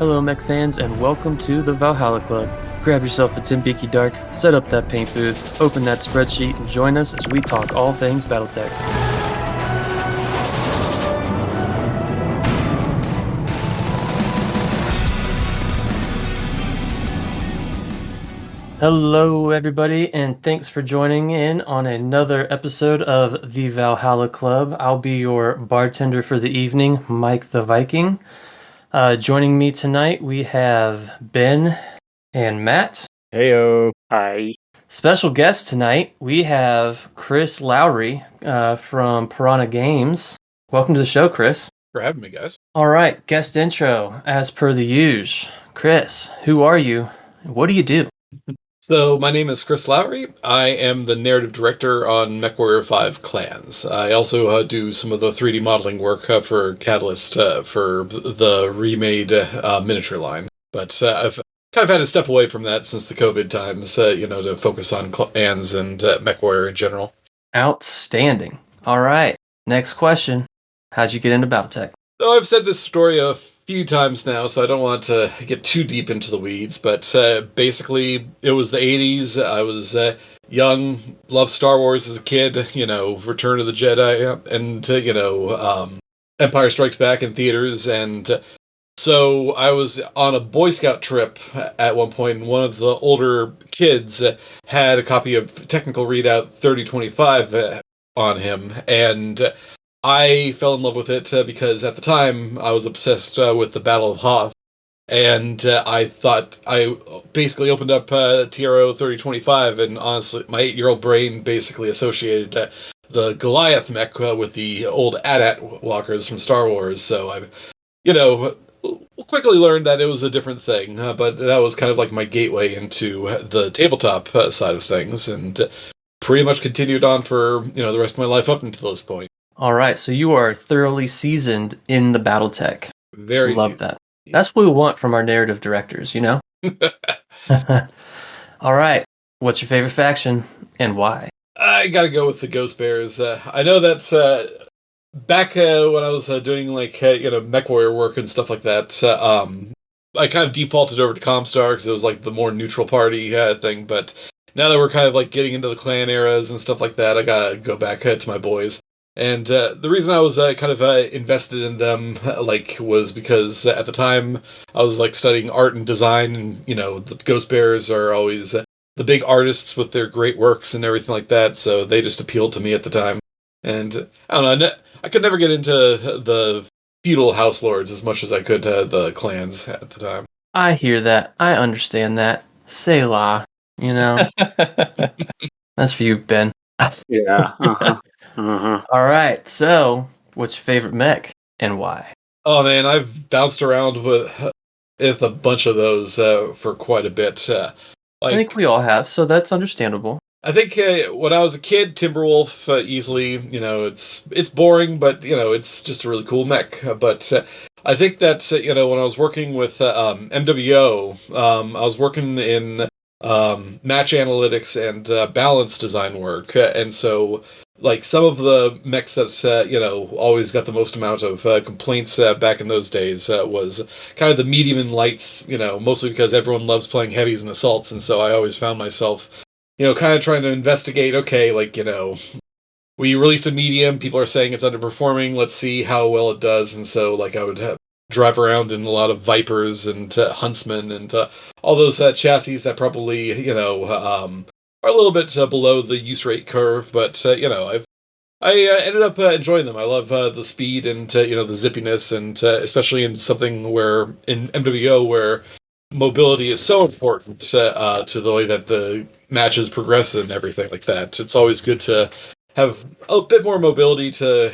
Hello, mech fans, and welcome to the Valhalla Club. Grab yourself a Timbeaky Dark, set up that paint booth, open that spreadsheet, and join us as we talk all things BattleTech. Hello, everybody, and thanks for joining in on another episode of the Valhalla Club. I'll be your bartender for the evening, Mike the Viking. Joining me tonight, we have Ben and Matt. Heyo. Hi. Special guest tonight, we have Chris Lowrey from Piranha Games. Welcome to the show, Chris. For having me, guys. All right, guest intro, as per the usual. Chris, who are you? What do you do? So, my name is Chris Lowrey. I am the narrative director on MechWarrior 5 Clans. I also do some of the 3D modeling work for Catalyst for the remade miniature line. But I've kind of had to step away from that since the COVID times, to focus on Clans and MechWarrior in general. Outstanding. All right, next question. How'd you get into BattleTech? So, I've said this story a few times now, so I don't want to get too deep into the weeds, but basically it was the 80s. I was young, loved Star Wars as a kid, Return of the Jedi, and Empire Strikes Back in theaters, and so I was on a Boy Scout trip at one point, and one of the older kids had a copy of Technical Readout 3025 on him, and I fell in love with it because at the time I was obsessed with the Battle of Hoth, and I thought I basically opened up TRO 3025, and honestly, my 8-year-old brain basically associated the Goliath mech with the old AT-AT walkers from Star Wars. So I, quickly learned that it was a different thing, but that was kind of like my gateway into the tabletop side of things, and pretty much continued on for the rest of my life up until this point. All right, so you are thoroughly seasoned in the BattleTech. Very love seasoned. That. That's what we want from our narrative directors, All right, what's your favorite faction and why? I gotta go with the Ghost Bears. I know that back when I was doing MechWarrior work and stuff like that, I kind of defaulted over to Comstar because it was like the more neutral party thing. But now that we're kind of like getting into the clan eras and stuff like that, I gotta go back to my boys. And the reason I was kind of invested in them, was because at the time I was studying art and design, and the Ghost Bears are always the big artists with their great works and everything like that. So they just appealed to me at the time. And I don't know, I could never get into the feudal house lords as much as I could the clans at the time. I hear that. I understand that. Selah, That's for you, Ben. Yeah. Uh-huh. All right, so what's your favorite mech and why? Oh man, I've bounced around with a bunch of those for quite a bit. I think we all have, so that's understandable. I think when I was a kid, Timberwolf easily, it's boring, but it's just a really cool mech. But I think that when I was working with MWO, I was working in match analytics and balance design work, and so some of the mechs that always got the most amount of complaints back in those days was kind of the medium and lights, mostly because everyone loves playing heavies and assaults, and so I always found myself kind of trying to investigate, okay, we released a medium, people are saying it's underperforming, let's see how well it does, and so I would drive around in a lot of Vipers and Huntsmen and all those chassis that probably are a little bit below the use rate curve, but I ended up enjoying them. I love the speed and the zippiness, and especially in something where in MWO where mobility is so important to the way that the matches progress and everything like that. It's always good to have a bit more mobility to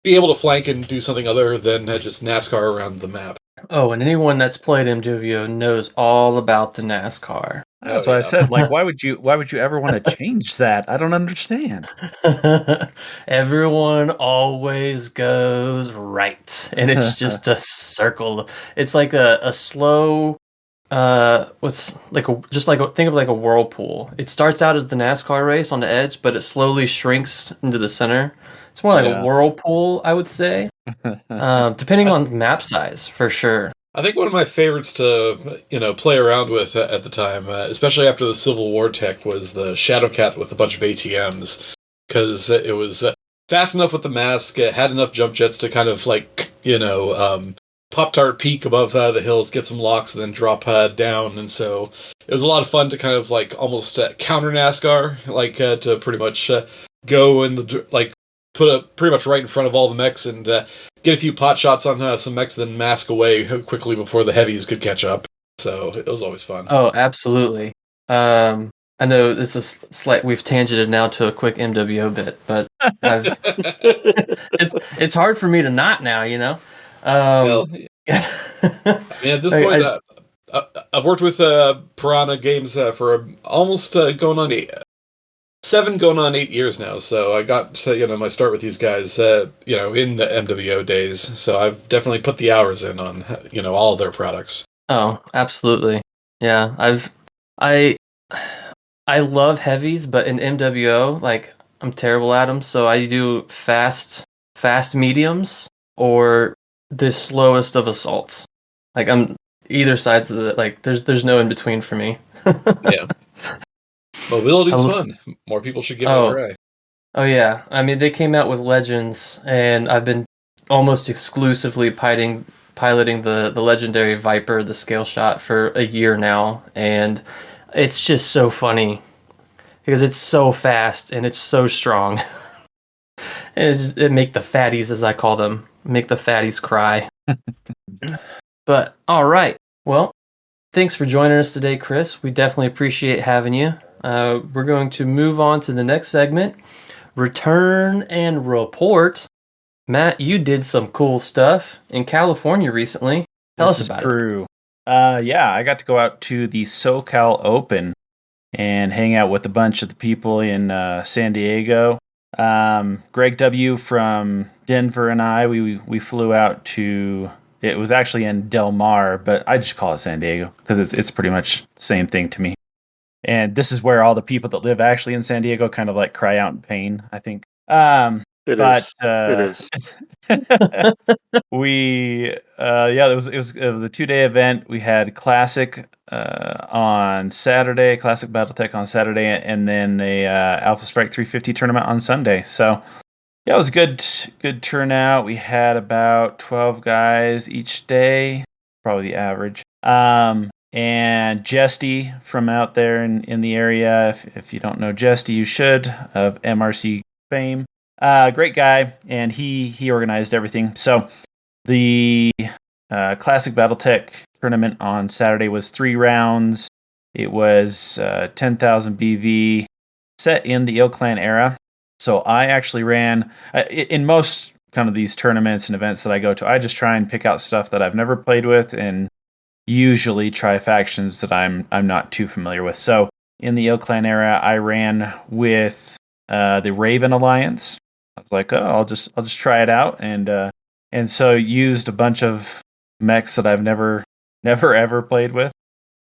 be able to flank and do something other than just NASCAR around the map. Oh, and anyone that's played MWO knows all about the NASCAR. That's what I said. Why would you ever want to change that? I don't understand. Everyone always goes right, and it's just a circle. It's like a slow think of like a whirlpool. It starts out as the NASCAR race on the edge, but it slowly shrinks into the center. It's more like a whirlpool, I would say. Depending on map size, for sure. I think one of my favorites to play around with at the time, especially after the Civil War tech, was the Shadowcat with a bunch of ATMs, because it was fast enough with the mask, had enough jump jets to kind of Pop-Tart peak above the hills, get some locks, and then drop down. And so it was a lot of fun to kind of almost counter NASCAR, to pretty much go and put up pretty much right in front of all the mechs and get a few pot shots on some mechs, then mask away quickly before the heavies could catch up. So it was always fun. Oh, absolutely. I know this is we've tangented now to a quick MWO bit, but it's hard for me to not now, Well, at this point, I've worked with Piranha Games for almost going on 8 years now. So I got my start with these guys, in the MWO days. So I've definitely put the hours in on all of their products. Oh, absolutely. Yeah, I love heavies, but in MWO, I'm terrible at them. So I do fast mediums or the slowest of assaults. I'm either sides of the there's no in between for me. Yeah. Mobility's fun. More people should give it a try. Oh yeah. I mean, they came out with Legends, and I've been almost exclusively piloting the legendary Viper, the scale shot, for a year now, and it's just so funny because it's so fast and it's so strong. And it make the fatties, as I call them, make the fatties cry. But all right. Well, thanks for joining us today, Chris. We definitely appreciate having you. We're going to move on to the next segment, Return and Report. Matt, you did some cool stuff in California recently. Tell us about it. True. Yeah, I got to go out to the SoCal Open and hang out with a bunch of the people in San Diego. Greg W. from Denver and I, we flew out to... It was actually in Del Mar, but I just call it San Diego because it's pretty much the same thing to me. And this is where all the people that live actually in San Diego kind of cry out in pain, I think. It is. We it was a 2-day event. We had Classic on Saturday, Classic BattleTech on Saturday, and then a Alpha Strike 350 tournament on Sunday. So yeah, it was a good turnout. We had about 12 guys each day, probably the average. And Jesty from out there in the area, if you don't know Jesty, you should, of MRC fame. Great guy, and he organized everything. So the Classic BattleTech tournament on Saturday was 3 rounds. It was 10,000 BV, set in the Ill Clan era. So I actually ran, in most kind of these tournaments and events that I go to, I just try and pick out stuff that I've never played with and usually try factions that I'm not too familiar with. So in the Ill Clan era, I ran with the Raven Alliance. I was like, I'll just try it out, and so used a bunch of mechs that I've never ever played with.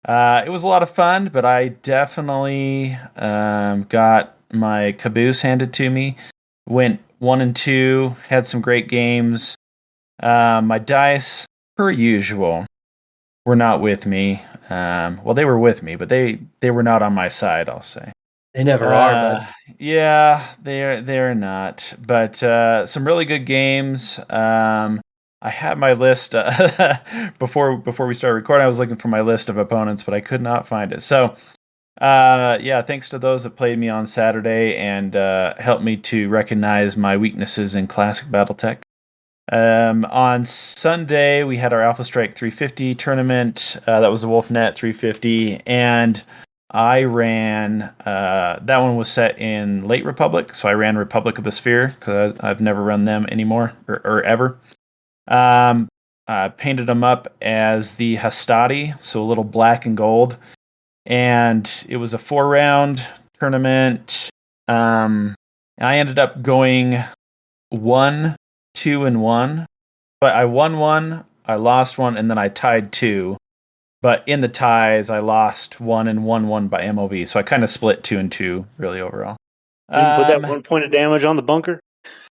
It was a lot of fun, but I definitely got my caboose handed to me. Went 1 and 2, had some great games. My dice, per usual, were not with me. Well, they were with me, but they were not on my side, I'll say. They never are, bud. Yeah, they're not. But some really good games. I had my list before we started recording. I was looking for my list of opponents, but I could not find it. So, yeah, thanks to those that played me on Saturday and helped me to recognize my weaknesses in Classic BattleTech. On Sunday, we had our Alpha Strike 350 tournament. That was the Wolfnet 350, and I ran, that one was set in Late Republic, so I ran Republic of the Sphere, because I've never run them anymore, or ever. I painted them up as the Hastati, so a little black and gold, and it was a 4-round tournament. I ended up going 1, 2, and 1, but I won 1, I lost 1, and then I tied 2. But in the ties, I lost 1 and won 1 by MOV. So I kind of split 2 and 2, really, overall. Didn't put that 1 point of damage on the bunker?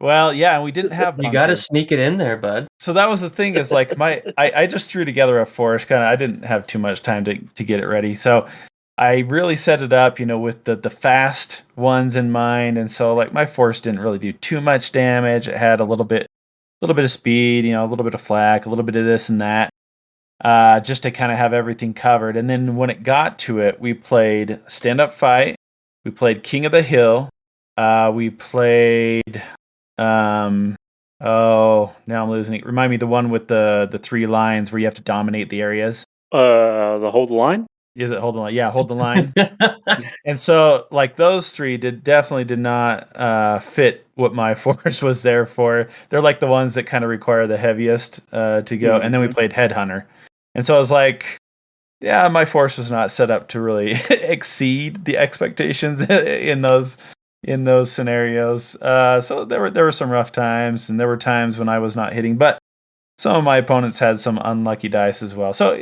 Well, yeah, and we didn't have You got to bunkers. sneak it in there, bud. So that was the thing is like I just threw together a forest kind of. I didn't have too much time to get it ready. So I really set it up, with the fast ones in mind. And so like my force didn't really do too much damage. It had a little bit of speed, a little bit of flak, a little bit of this and that, just to kind of have everything covered. And then when it got to it, we played Stand Up Fight. We played King of the Hill. We played, oh, now I'm losing it. Remind me the one with the 3 lines where you have to dominate the areas. The Hold the Line? Is it Hold the Line? Yeah, Hold the Line. And so, like, those 3 definitely did not fit what my force was there for. They're like the ones that kind of require the heaviest to go. And then we played Headhunter. And so I was like, yeah, my force was not set up to really exceed the expectations in those scenarios. So there were some rough times, and there were times when I was not hitting, but some of my opponents had some unlucky dice as well. So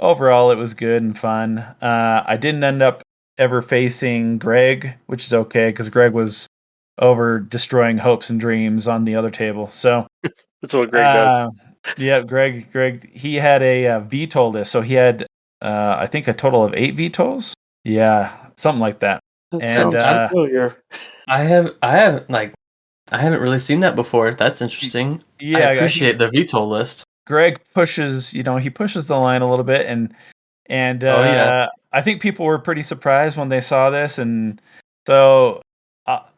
overall it was good and fun. I didn't end up ever facing Greg, which is okay because Greg was over destroying hopes and dreams on the other table. So that's what Greg does. Yeah, Greg, he had a VTOL list, so he had I think a total of 8 VTOLs. Yeah, something like that. That And sounds familiar. I haven't really seen that before. That's interesting. Yeah, I appreciate the VTOL list. Greg pushes, he pushes the line a little bit, and oh yeah, I think people were pretty surprised when they saw this, and so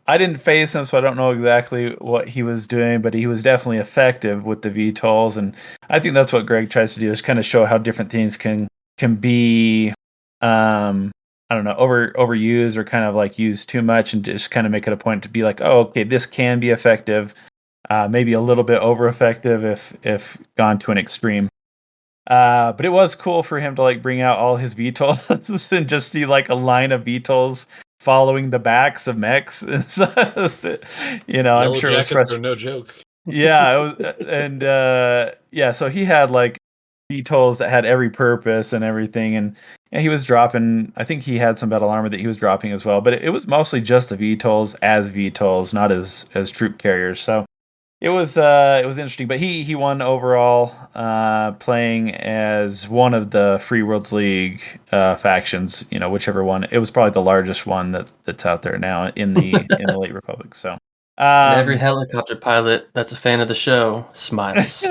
I didn't face him, so I don't know exactly what he was doing, but he was definitely effective with the VTOLs, and I think that's what Greg tries to do is kind of show how different things can be, I don't know, overused or kind of like used too much, and just kind of make it a point to be like, oh, okay, this can be effective, maybe a little bit over effective if gone to an extreme. But it was cool for him to like bring out all his VTOLs and just see like a line of VTOLs following the backs of mechs. I'm sure Jackets it was are no joke. Yeah, it was, and yeah, so he had like VTOLs that had every purpose and everything, and he was dropping. I think he had some battle armor that he was dropping as well, but it was mostly just the VTOLs as VTOLs, not as troop carriers. So it was interesting, but he won overall, playing as one of the Free Worlds League factions. Whichever one. It was probably the largest one that's out there now in the Late Republic. So and every helicopter pilot that's a fan of the show smiles.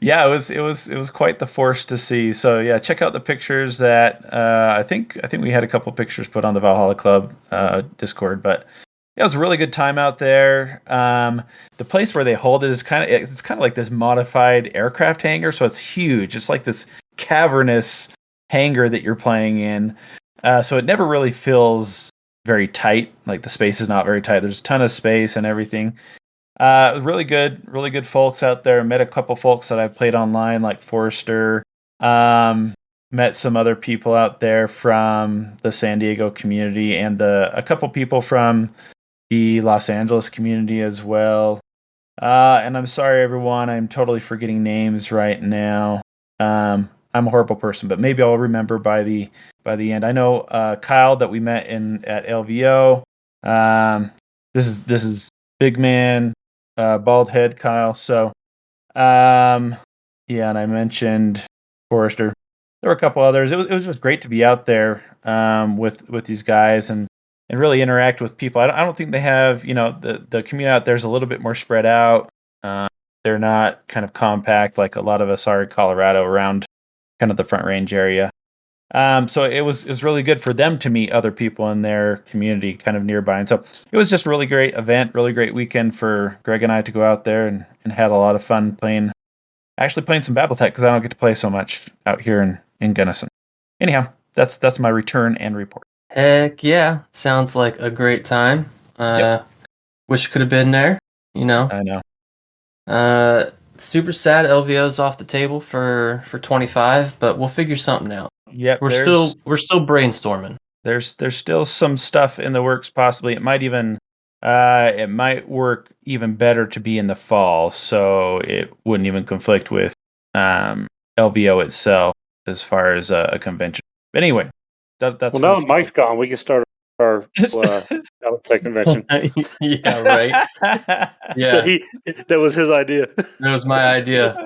Yeah, it was quite the force to see. So yeah, check out the pictures that I think we had a couple pictures put on the Valhalla Club Discord, but. Yeah, it was a really good time out there. The place where they hold it is kind of like this modified aircraft hangar, so it's huge. It's like this cavernous hangar that you're playing in. So it never really feels very tight. Like the space is not very tight. There's a ton of space and everything. Really good folks out there. Met a couple folks that I played online, like Forrester. Met some other people out there from the San Diego community and a couple people from the Los Angeles community as well. And I'm sorry, everyone. I'm totally forgetting names right now. I'm a horrible person, but maybe I'll remember by the end. I know Kyle that we met at LVO. This is big man, bald head Kyle. So, yeah, and I mentioned Forrester. There were a couple others. It was just great to be out there with these guys and really interact with people. I don't think they have, the community out there is a little bit more spread out. They're not kind of compact like a lot of us are in Colorado around kind of the Front Range area. So it was really good for them to meet other people in their community kind of nearby. And so it was just a really great event, really great weekend for Greg and I to go out there and had a lot of fun playing some BattleTech because I don't get to play so much out here in Gunnison. Anyhow, that's my return and report. Heck yeah. Sounds like a great time. Yep. Wish could have been there, I know. Super sad LVO's off the table for 25, but we'll figure something out. Yep. We're still brainstorming. There's still some stuff in the works possibly. It might even it might work even better to be in the fall, so it wouldn't even conflict with LVO itself as far as a convention. But anyway, that's now Mike's gone. We can start our BattleTech convention. Yeah, right. Yeah, That was his idea. that was my idea.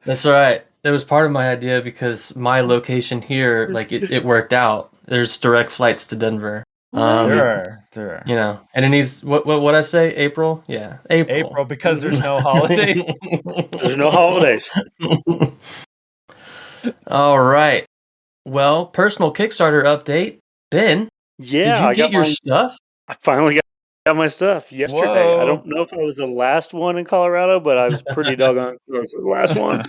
That's all right. That was part of my idea because my location here, like it worked out. There's direct flights to Denver. There are. You know, and it needs what I say? April? Yeah, April, because there's no holidays. There's no holidays. All right. Well, personal Kickstarter update. Ben, did you get your stuff? I finally got my stuff yesterday. Whoa. I don't know if I was the last one in Colorado, but I was pretty doggone close to the last one.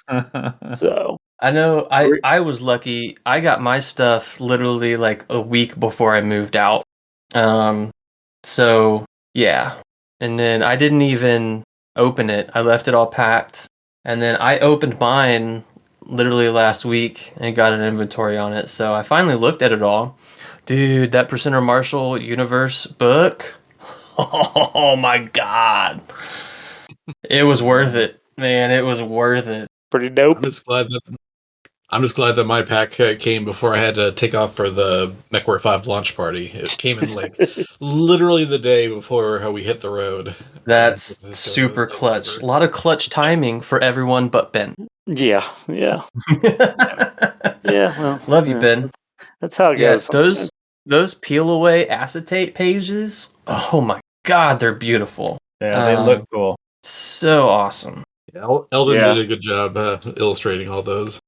So I know I was lucky. I got my stuff literally like a week before I moved out. So yeah. And then I didn't even open it. I left it all packed. And then I opened mine literally last week and got an inventory on it. So I finally looked at it all. Dude, that Percenter Marshall Universe book. Oh my god. It was worth it. Man, it was worth it. pretty dope. I'm just glad that my pack came before I had to take off for the MechWarrior 5 launch party. It came in like literally the day before we hit the road. That's super clutch. A lot of clutch timing for everyone but Ben. Yeah. Yeah. Well, Love you, Ben. That's how it goes. Those peel away acetate pages. Oh my god, they're beautiful. Yeah, they look cool. So awesome. Yeah, Eldon did a good job illustrating all those.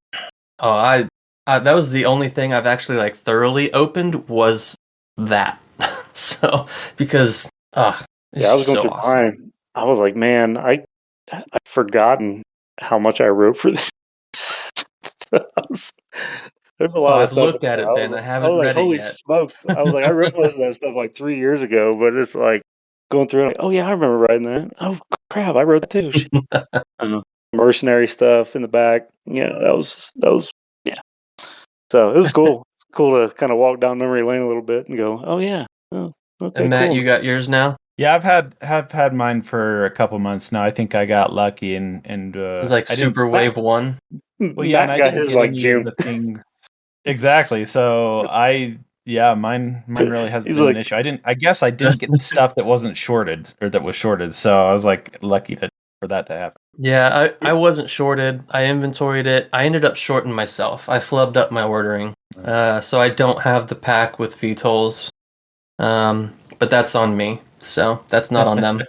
Oh, I that was the only thing I've actually like thoroughly opened was that. So because I was going through mine. I was like, man, I'd forgotten how much I wrote for this. There's a lot of stuff. I've looked at it, Ben. I haven't read it yet. Holy smokes! I was like, I wrote most of that stuff like 3 years ago, but it's like going through it. Like, oh yeah, I remember writing that. Oh crap, I wrote that too. Mercenary stuff in the back. Yeah, that was yeah. So it was cool. Cool to kind of walk down memory lane a little bit and go, oh yeah. Oh, okay, and Matt, cool. you got yours now? Yeah, have had mine for a couple months now. I think I got lucky and it was like Super Wave 1. Well, yeah, and I didn't get any of the things exactly. So mine really hasn't been an issue. I guess I didn't get the stuff that wasn't shorted or that was shorted. So I was like lucky for that to happen. Yeah, I wasn't shorted. I inventoried it. I ended up shorting myself. I flubbed up my ordering. So I don't have the pack with VTOLs. But that's on me. So that's not on them.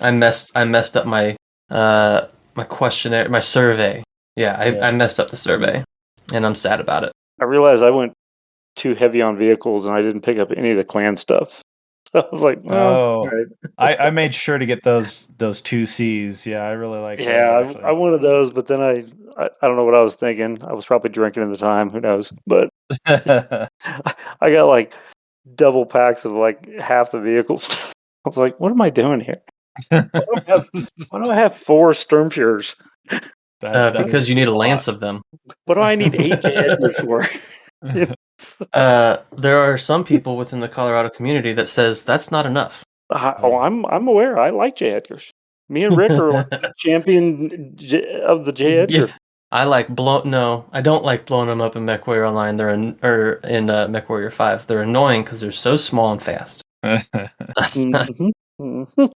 I messed up my my questionnaire, my survey. I messed up the survey, and I'm sad about it. I realized I went too heavy on vehicles, and I didn't pick up any of the clan stuff. So I was like, right. I made sure to get those 2Cs. Yeah, I really like those. Yeah, I wanted those, but then I don't know what I was thinking. I was probably drinking at the time. Who knows? But I got like double packs of like half the vehicles. I was like, what am I doing here? Why do I have 4 Sturmfuhrers? Because you need a lance of them. What do I need 8 Edgars for? There are some people within the Colorado community that says that's not enough. I'm aware. I like J. Edgars. Me and Rick are like the champion of the J. Edgar. Yeah. I don't like blowing them up in MechWarrior Online. They're in MechWarrior 5. They're annoying because they're so small and fast.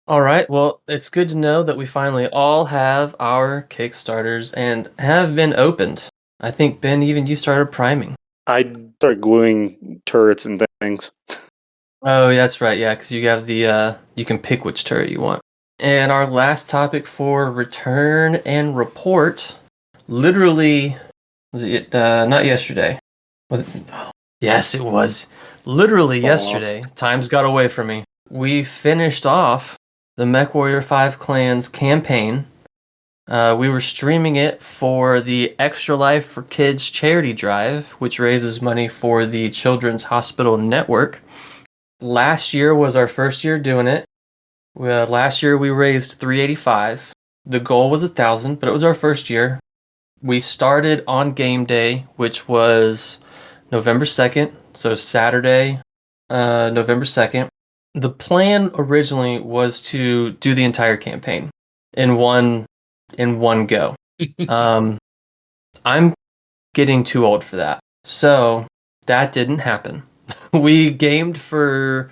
All right. Well, it's good to know that we finally all have our Kickstarters and have been opened. I think, Ben, even you started priming. I started gluing turrets and things. Oh, that's right. Yeah, because you have the you can pick which turret you want. And our last topic for return and report, literally, was it not yesterday? Was it? Oh, yes, it was. Literally yesterday. Time's got away from me. We finished off the MechWarrior 5 Clans campaign. We were streaming it for the Extra Life for Kids charity drive, which raises money for the Children's Hospital Network. Last year was our first year doing it. Last year we raised $385. The goal was $1,000, but it was our first year. We started on game day, which was November 2nd, so Saturday, November 2nd. The plan originally was to do the entire campaign in one go. I'm getting too old for that. So that didn't happen. We gamed for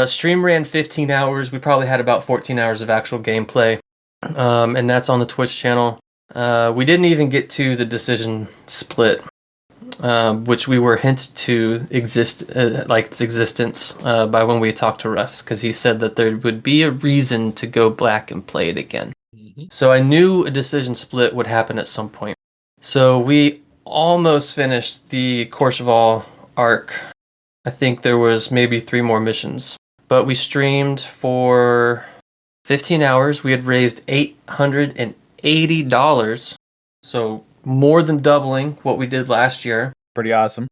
stream ran 15 hours. We probably had about 14 hours of actual gameplay, and that's on the Twitch channel. We didn't even get to the decision split, which we were hinted to its existence by when we talked to Russ, because he said that there would be a reason to go back and play it again. Mm-hmm. So I knew a decision split would happen at some point. So we almost finished the Courchevel arc. I think there was maybe 3 more missions, but we streamed for 15 hours. We had raised $880, so more than doubling what we did last year. Pretty awesome.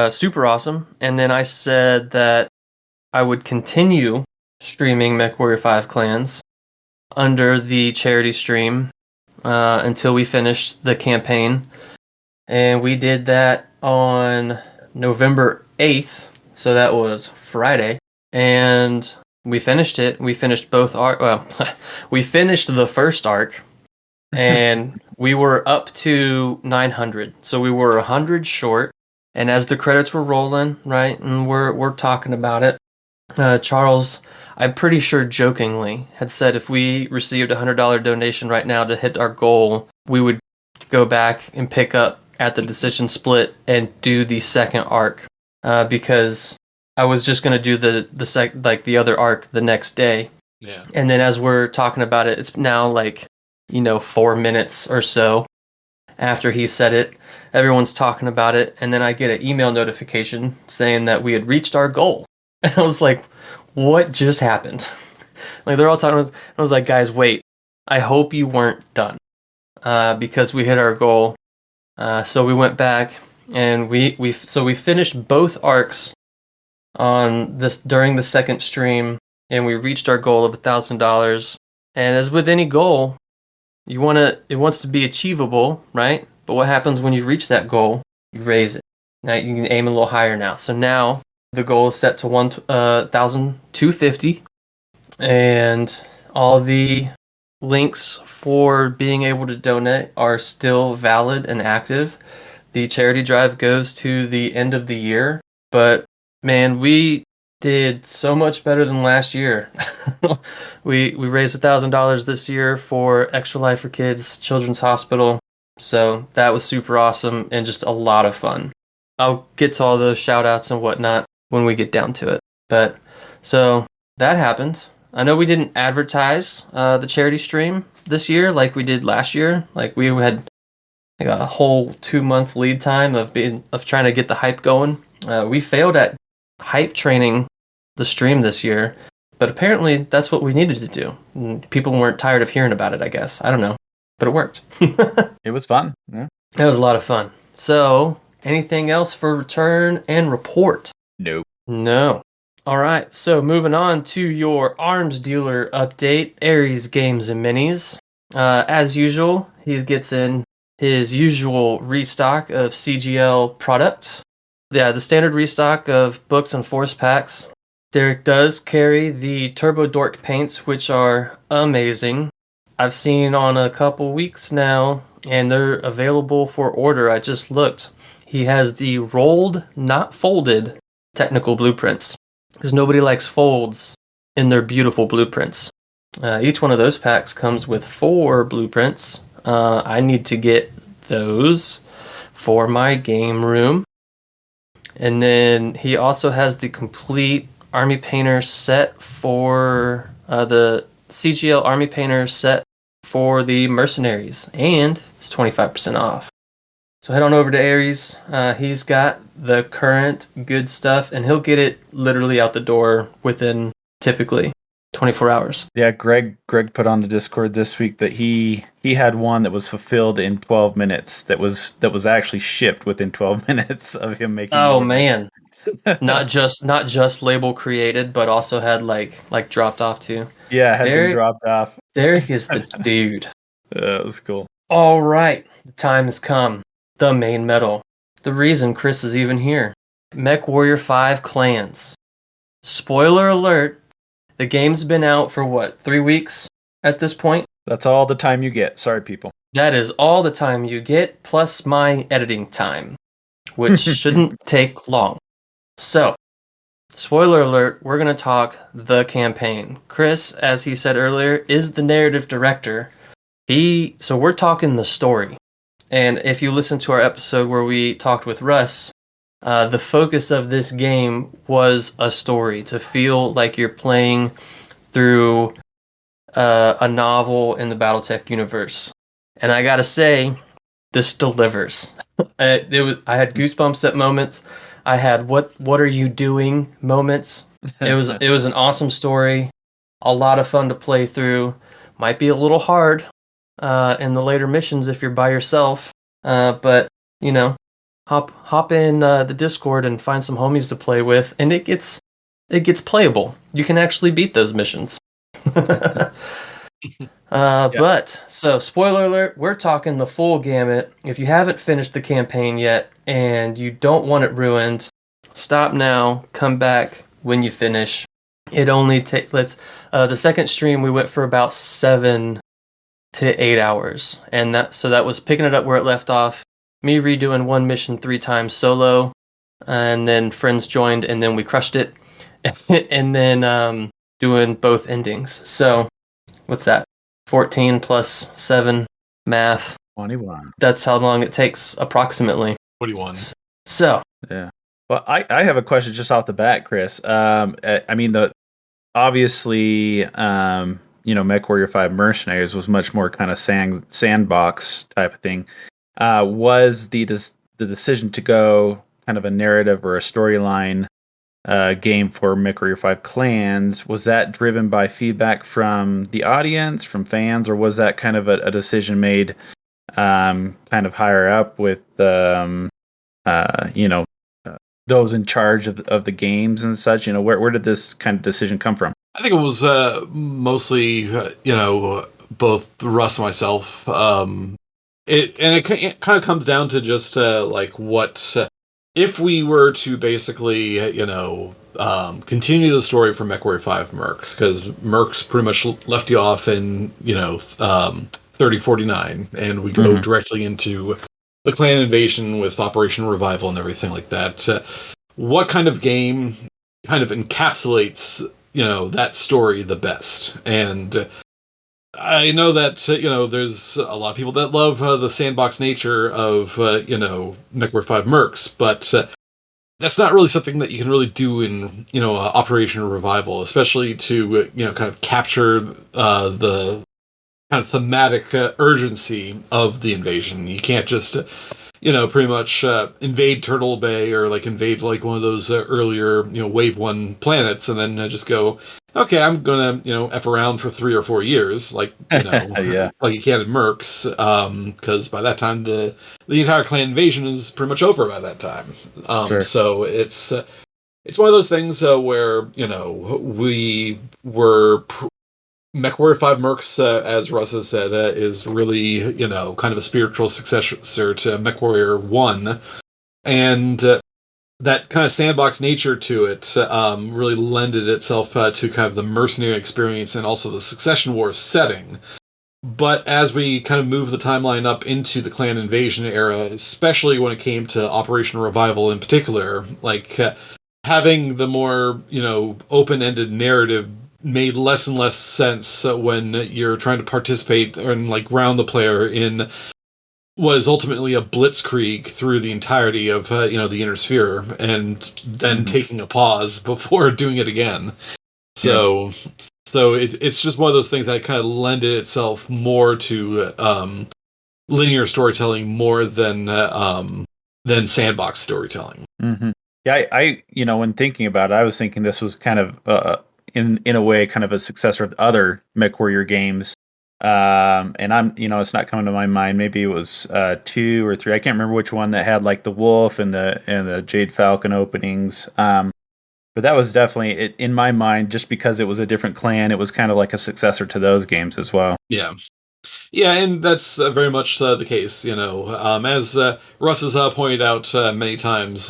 Super awesome. And then I said that I would continue streaming MechWarrior 5 Clans under the charity stream until we finished the campaign. And we did that on November 8th. So that was Friday, and we finished it. We finished both arc. Well, we finished the first arc, and we were up to 900. So we were 100 short. And as the credits were rolling, right, and we're talking about it, Charles, I'm pretty sure jokingly, had said if we received a $100 donation right now to hit our goal, we would go back and pick up at the decision split and do the second arc. Because I was just gonna do the other arc the next day. Yeah. And then as we're talking about it, it's now 4 minutes or so after he said it. Everyone's talking about it, and then I get an email notification saying that we had reached our goal. And I was like, what just happened? They're all talking, and I was like, guys, wait. I hope you weren't done. Because we hit our goal. So we went back. And we finished both arcs on this during the second stream, and we reached our goal of $1,000. And as with any goal, it wants to be achievable, right? But what happens when you reach that goal? You raise it. Now you can aim a little higher now. So now the goal is set to $1,250, and all the links for being able to donate are still valid and active. The charity drive goes to the end of the year, but man, we did so much better than last year. we raised $1,000 this year for Extra Life for Kids Children's Hospital, so that was super awesome and just a lot of fun. I'll get to all those shout outs and whatnot when we get down to it. But so that happened. I know we didn't advertise the charity stream this year like we did last year. Like we had a whole 2-month lead time of trying to get the hype going. We failed at hype training the stream this year, but apparently that's what we needed to do. And people weren't tired of hearing about it, I guess. I don't know, but it worked. It was fun. Yeah. It was a lot of fun. So, anything else for return and report? No. All right, so moving on to your arms dealer update, Ares Games and Minis. As usual, he gets in his usual restock of CGL product. Yeah, the standard restock of books and force packs. Derek does carry the Turbo Dork paints, which are amazing. I've seen on a couple weeks now, and they're available for order. I just looked. He has the rolled, not folded, technical blueprints, because nobody likes folds in their beautiful blueprints. Each one of those packs comes with 4 blueprints. I need to get those for my game room. And then he also has the complete Army Painter set for the CGL Army Painter set for the Mercenaries. And it's 25% off. So head on over to Ares. He's got the current good stuff, and he'll get it literally out the door within typically 24 hours. Yeah, Greg put on the Discord this week that he had one that was fulfilled in 12 minutes that was actually shipped within 12 minutes of him making Oh man. not just label created, but also had like dropped off too. Yeah, had been dropped off. Derek is the dude. That was cool. All right, the time has come. The main medal. The reason Chris is even here. MechWarrior 5 Clans. Spoiler alert, the game's been out for 3 weeks at this point? That's all the time you get. Sorry, people. That is all the time you get, plus my editing time, which shouldn't take long. So, spoiler alert, we're going to talk the campaign. Chris, as he said earlier, is the narrative director. So we're talking the story. And if you listen to our episode where we talked with Russ, the focus of this game was a story, to feel like you're playing through a novel in the BattleTech universe. And I gotta say, this delivers. I had goosebumps at moments. I had what are you doing moments. It was an awesome story, a lot of fun to play through. Might be a little hard in the later missions if you're by yourself, but you know, hop in the Discord and find some homies to play with, and it gets playable. You can actually beat those missions. But so spoiler alert, we're talking the full gamut. If you haven't finished the campaign yet and you don't want it ruined, stop now, come back when you finish. It only takes the second stream we went for about 7 to 8 hours, and that was picking it up where it left off, me redoing one mission 3 times solo, and then friends joined, and then we crushed it, and then doing both endings. So what's that? 14 plus 7, math. 21. That's how long it takes, approximately. 21. So. Yeah. Well, I have a question just off the bat, Chris. I mean, obviously, MechWarrior 5 Mercenaries was much more kind of sandbox type of thing. Was the decision to go kind of a narrative or a storyline game for MechWarrior 5 Clans, was that driven by feedback from the audience, from fans, or was that kind of a decision made kind of higher up with those in charge of the games and such? Where did this kind of decision come from? I think it was mostly both Russ and myself. It kind of comes down to just what if we were to basically continue the story for MechWarrior 5 Mercs, because Mercs pretty much left you off in 3049, and we go directly into the clan invasion with Operation Revival and everything like that. What kind of game kind of encapsulates that story the best? And I know that there's a lot of people that love the sandbox nature of MechWarrior 5 Mercs, but that's not really something that you can really do in Operation Revival, especially to kind of capture the kind of thematic urgency of the invasion. You can't just pretty much invade Turtle Bay or invade one of those earlier Wave 1 planets and then just go, okay, I'm gonna F around for 3 or 4 years, like yeah. like you can in Mercs, because by that time the entire clan invasion is pretty much over by that time. Sure. So it's one of those things where we were. MechWarrior 5 Mercs, as Russ has said, is really, kind of a spiritual successor to MechWarrior 1. And that kind of sandbox nature to it really lended itself to kind of the mercenary experience and also the Succession Wars setting. But as we kind of move the timeline up into the clan invasion era, especially when it came to Operation Revival in particular, having the more, open-ended narrative made less and less sense when you're trying to participate and ground the player in what is ultimately a blitzkrieg through the entirety of the inner sphere, and then taking a pause before doing it again. So it's just one of those things that kind of lended itself more to linear storytelling more than sandbox storytelling. Mm-hmm. Yeah, I when thinking about it, I was thinking this was kind of in a way, kind of a successor of other MechWarrior games. And I'm, it's not coming to my mind. Maybe it was 2 or 3. I can't remember which one that had the wolf and the Jade Falcon openings. But that was definitely in my mind, just because it was a different clan. It was kind of like a successor to those games as well. Yeah. Yeah, and that's very much the case. As Russ has pointed out many times,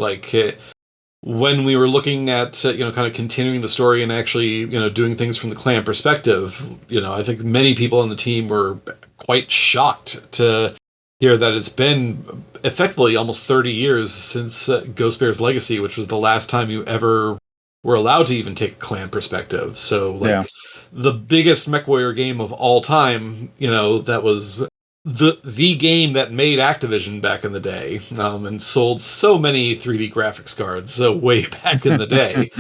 when we were looking at kind of continuing the story and actually doing things from the clan perspective, I think many people on the team were quite shocked to here that it's been effectively almost 30 years since Ghost Bear's Legacy, which was the last time you ever were allowed to even take a clan perspective. So, like, the biggest MechWarrior game of all time, that was the game that made Activision back in the day, and sold so many 3D graphics cards way back in the day.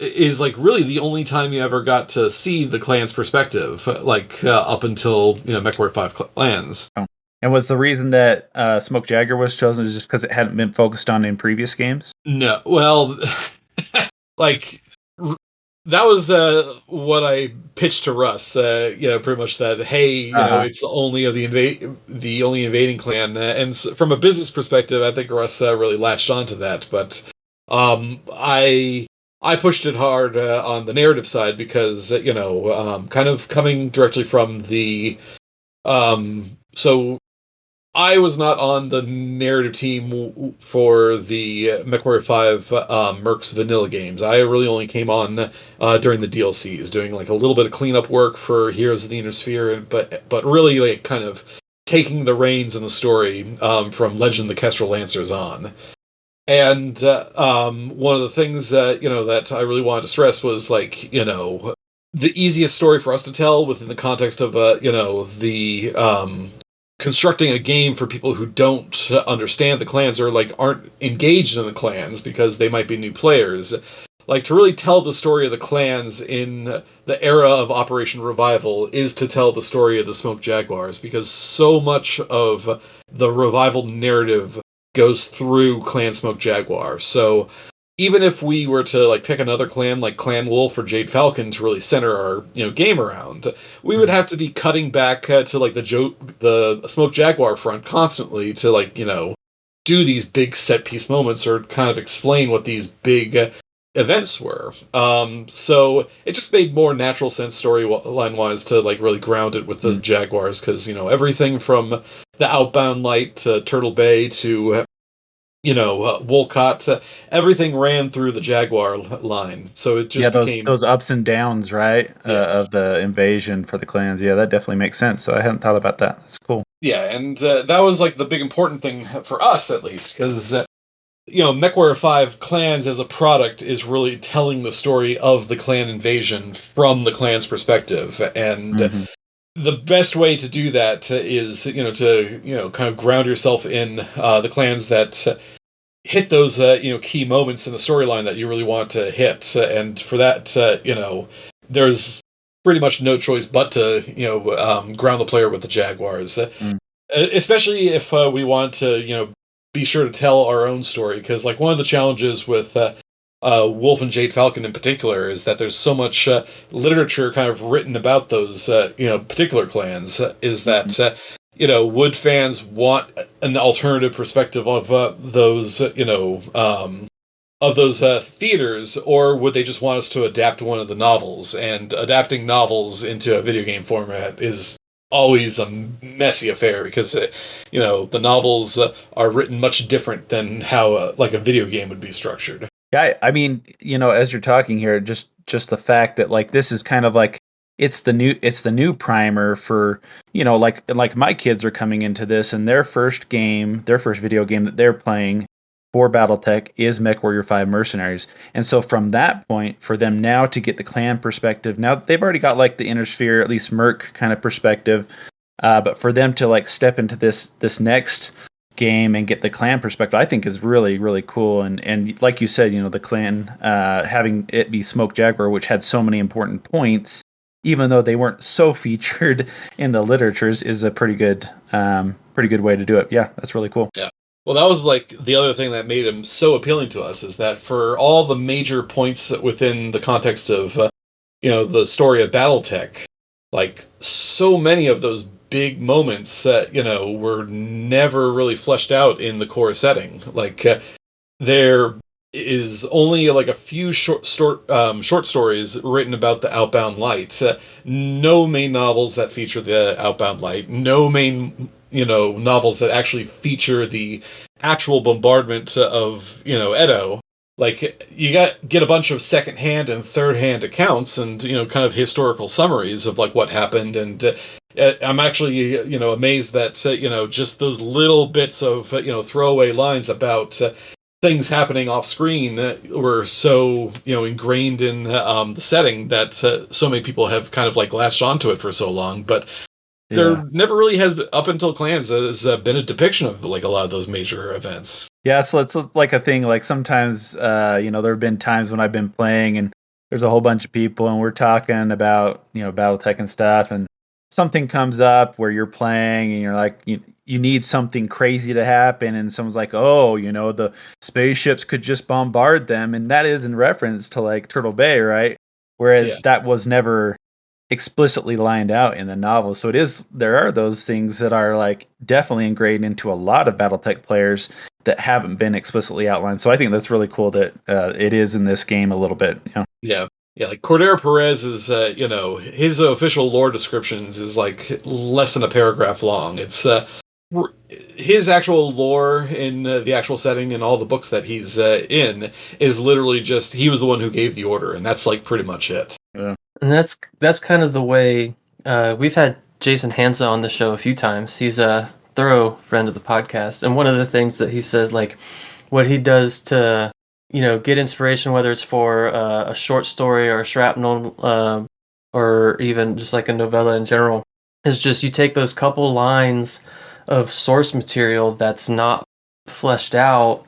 Is really the only time you ever got to see the clan's perspective, up until MechWarrior 5 Clans. Oh. And was the reason that Smoke Jagger was chosen just because it hadn't been focused on in previous games? No, well, that was what I pitched to Russ. Pretty much that. Hey, it's the only invading clan, and from a business perspective, I think Russ really latched onto that. But I pushed it hard on the narrative side because kind of coming directly from the so. I was not on the narrative team for the MechWarrior 5 Mercs vanilla games. I really only came on during the DLCs, doing a little bit of cleanup work for Heroes of the Inner Sphere, but really kind of taking the reins in the story from Legend of the Kestrel Lancers on. And one of the things that I really wanted to stress was the easiest story for us to tell within the context of the constructing a game for people who don't understand the clans or aren't engaged in the clans because they might be new players. To really tell the story of the clans in the era of Operation Revival is to tell the story of the Smoke Jaguars, because so much of the Revival narrative goes through Clan Smoke Jaguar. So even if we were to pick another clan like Clan Wolf or Jade Falcon to really center our game around, we would have to be cutting back to the Smoke Jaguar front constantly to do these big set piece moments or kind of explain what these big events were. So it just made more natural sense storyline wise to really ground it with the Jaguars, because everything from the Outbound Light to Turtle Bay to Wolcott, everything ran through the Jaguar line. So it just became those ups and downs, right? Of the invasion for the clans. Yeah, that definitely makes sense. So I hadn't thought about that. That's cool. Yeah, and that was the big important thing for us, at least, because MechWarrior 5 Clans as a product is really telling the story of the clan invasion from the clan's perspective, and the best way to do that is to kind of ground yourself in the clans that hit those key moments in the storyline that you really want to hit, and for that there's pretty much no choice but to ground the player with the Jaguars, especially if we want to be sure to tell our own story, because one of the challenges with Wolf and Jade Falcon in particular is that there's so much literature kind of written about those particular clans, is that would fans want an alternative perspective of those theaters, or would they just want us to adapt one of the novels? And adapting novels into a video game format is always a messy affair, because the novels are written much different than how a video game would be structured. Yeah, I mean, as you're talking here, just the fact that this is kind of it's the new primer for my kids are coming into this, and their first video game that they're playing for BattleTech is MechWarrior 5 Mercenaries. And so from that point, for them now to get the clan perspective, now they've already got the Inner Sphere, at least Merc kind of perspective, but for them to step into this next game and get the clan perspective, I think is really, really cool. And like you said, the clan having it be Smoke Jaguar, which had so many important points, even though they weren't so featured in the literatures, is a pretty good way to do it. Yeah, that's really cool. Yeah. Well, that was the other thing that made him so appealing to us, is that for all the major points within the context of the story of BattleTech, so many of those big moments were never really fleshed out in the core setting. There is only a few short stories written about the Outbound Light. No main novels that feature the Outbound Light. No main novels that actually feature the actual bombardment of Edo. like you get a bunch of secondhand and third-hand accounts and kind of historical summaries of like what happened, and I'm actually amazed that just those little bits of throwaway lines about things happening off screen were so ingrained in the setting that so many people have kind of like latched onto it for so long, but. Yeah. There never really has, up until Clans, has been a depiction of like a lot of those major events. Yeah, so it's like a thing. Like sometimes, there have been times when I've been playing and there's a whole bunch of people and we're talking about BattleTech and stuff, and something comes up where you're playing and you're like, you need something crazy to happen, and someone's like, oh, the spaceships could just bombard them, and that is in reference to like Turtle Bay, right? Whereas that was never explicitly lined out in the novel. So there are those things that are like definitely ingrained into a lot of BattleTech players that haven't been explicitly outlined. So I think that's really cool that it is in this game a little bit. Yeah, like Cordero Perez is, his official lore descriptions is like less than a paragraph long. It's his actual lore in the actual setting and all the books that he's in is literally just he was the one who gave the order, and that's like pretty much it. Yeah. And that's kind of the way we've had Jason Hansa on the show a few times. He's a thorough friend of the podcast, and one of the things that he says, like what he does to get inspiration, whether it's for a short story or a shrapnel or even just like a novella in general, is just you take those couple lines of source material that's not fleshed out,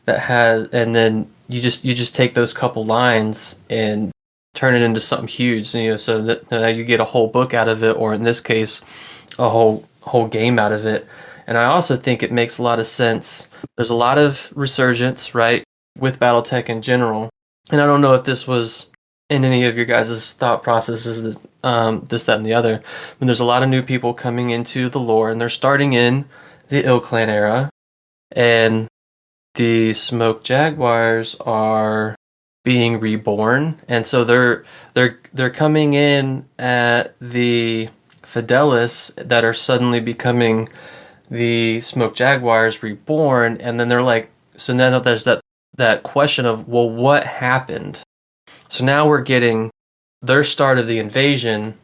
and then you just take those couple lines and turn it into something huge, so that now you get a whole book out of it, or in this case, a whole game out of it. And I also think it makes a lot of sense. There's a lot of resurgence, right, with BattleTech in general. And I don't know if this was in any of your guys' thought processes, this, that, and the other. But there's a lot of new people coming into the lore, and they're starting in the Ill Clan era, and the Smoke Jaguars are being reborn, and so they're coming in at the Fidelis that are suddenly becoming the Smoke Jaguars reborn, and then they're like, so now there's that question of, well, what happened? So now we're getting their start of the invasion,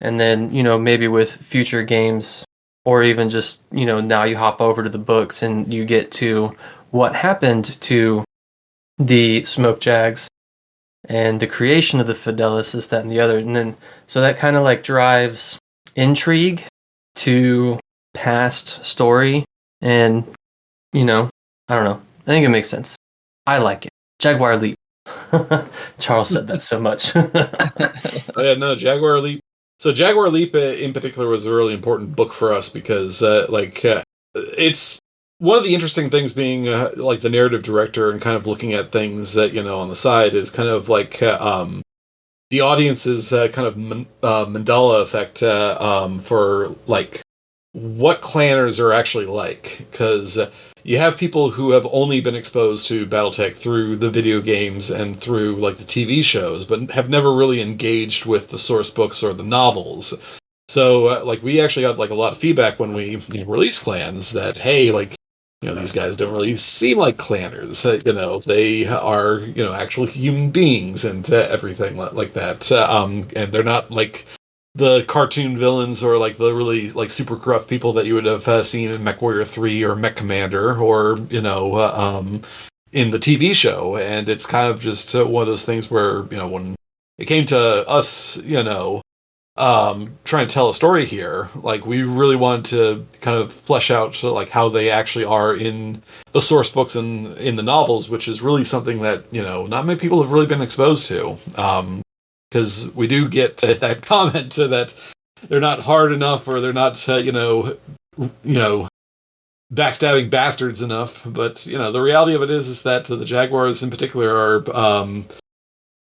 and then maybe with future games, or even just now you hop over to the books and you get to what happened to the Smoke Jags and the creation of the Fidelis, this, that, and the other. And then, so that kind of like drives intrigue to past story. And, I don't know. I think it makes sense. I like it. Jaguar Leap. Charles said that so much. Oh, yeah, no, Jaguar Leap. So Jaguar Leap in particular was a really important book for us because, it's one of the interesting things being like the narrative director and kind of looking at things on the side is kind of like the audience's kind of Mandela effect for like what clanners are actually like, because you have people who have only been exposed to BattleTech through the video games and through like the TV shows, but have never really engaged with the source books or the novels. So like we actually got like a lot of feedback when we released Clans that, hey, like these guys don't really seem like clanners. They are actual human beings and everything like that. And they're not like the cartoon villains or like the really like super gruff people that you would have seen in MechWarrior 3 or Mech Commander or in the TV show. And it's kind of just one of those things where when it came to us, trying to tell a story here, like we really wanted to kind of flesh out like how they actually are in the source books and in the novels, which is really something that not many people have really been exposed to, because we do get that comment that they're not hard enough or they're not backstabbing bastards enough. But the reality of it is that the Jaguars in particular are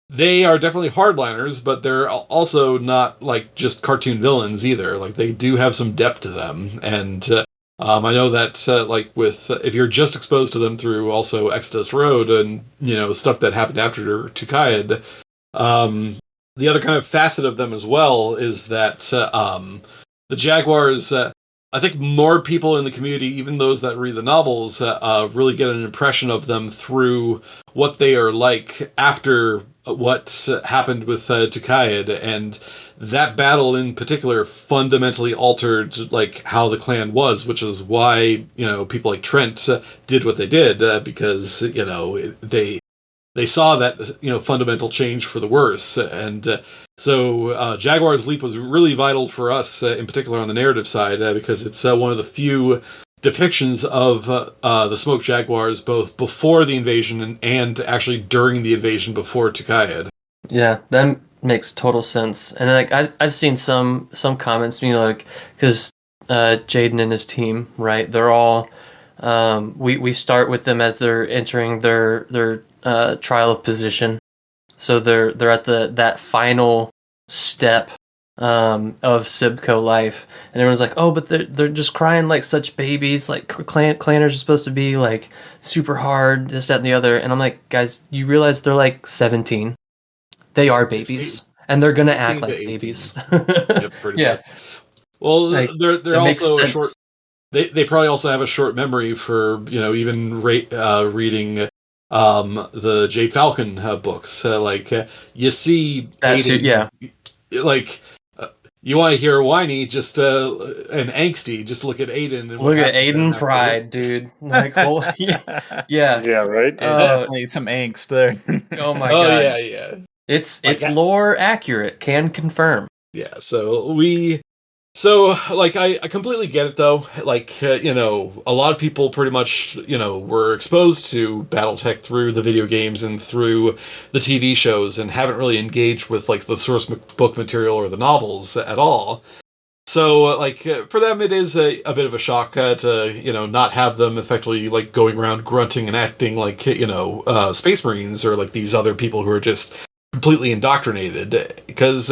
they are definitely hardliners, but they're also not like just cartoon villains either. Like they do have some depth to them, and I know that like with if you're just exposed to them through also Exodus Road and stuff that happened after Tukayad, the other kind of facet of them as well is that the Jaguars I think more people in the community, even those that read the novels, really get an impression of them through what they are like after what happened with Tukayed, and that battle in particular fundamentally altered like how the clan was, which is why people like Trent did what they did, because they saw that fundamental change for the worse, and so Jaguar's Leap was really vital for us, in particular on the narrative side, because it's one of the few depictions of the Smoke Jaguars, both before the invasion and actually during the invasion before Tukayed. Yeah, that makes total sense. And like I've seen some comments, like because Jaden and his team, right? They're all we start with them as they're entering their trial of position. So they're at that final step of Sibco life, and everyone's like, "Oh, but they're just crying like such babies. Like clanners are supposed to be like super hard, this, that, and the other." And I'm like, guys, you realize they're like 17. They are babies, and they're gonna act like babies. Yep, pretty much. Well, like, they're also a short. They probably also have a short memory for even reading the Jade Falcon books. You see that Aiden, too, yeah. You want to hear whiny, just and angsty, just look at Aiden. And look at Aiden Pride, dude. Like, yeah. Yeah, right. Definitely some angst there. Oh my god. Oh yeah. It's lore accurate. Can confirm. Yeah. So I completely get it though. A lot of people pretty much, were exposed to BattleTech through the video games and through the TV shows and haven't really engaged with like the source book material or the novels at all. So for them, it is a bit of a shock to, not have them effectively like going around grunting and acting like, Space Marines or like these other people who are just completely indoctrinated, because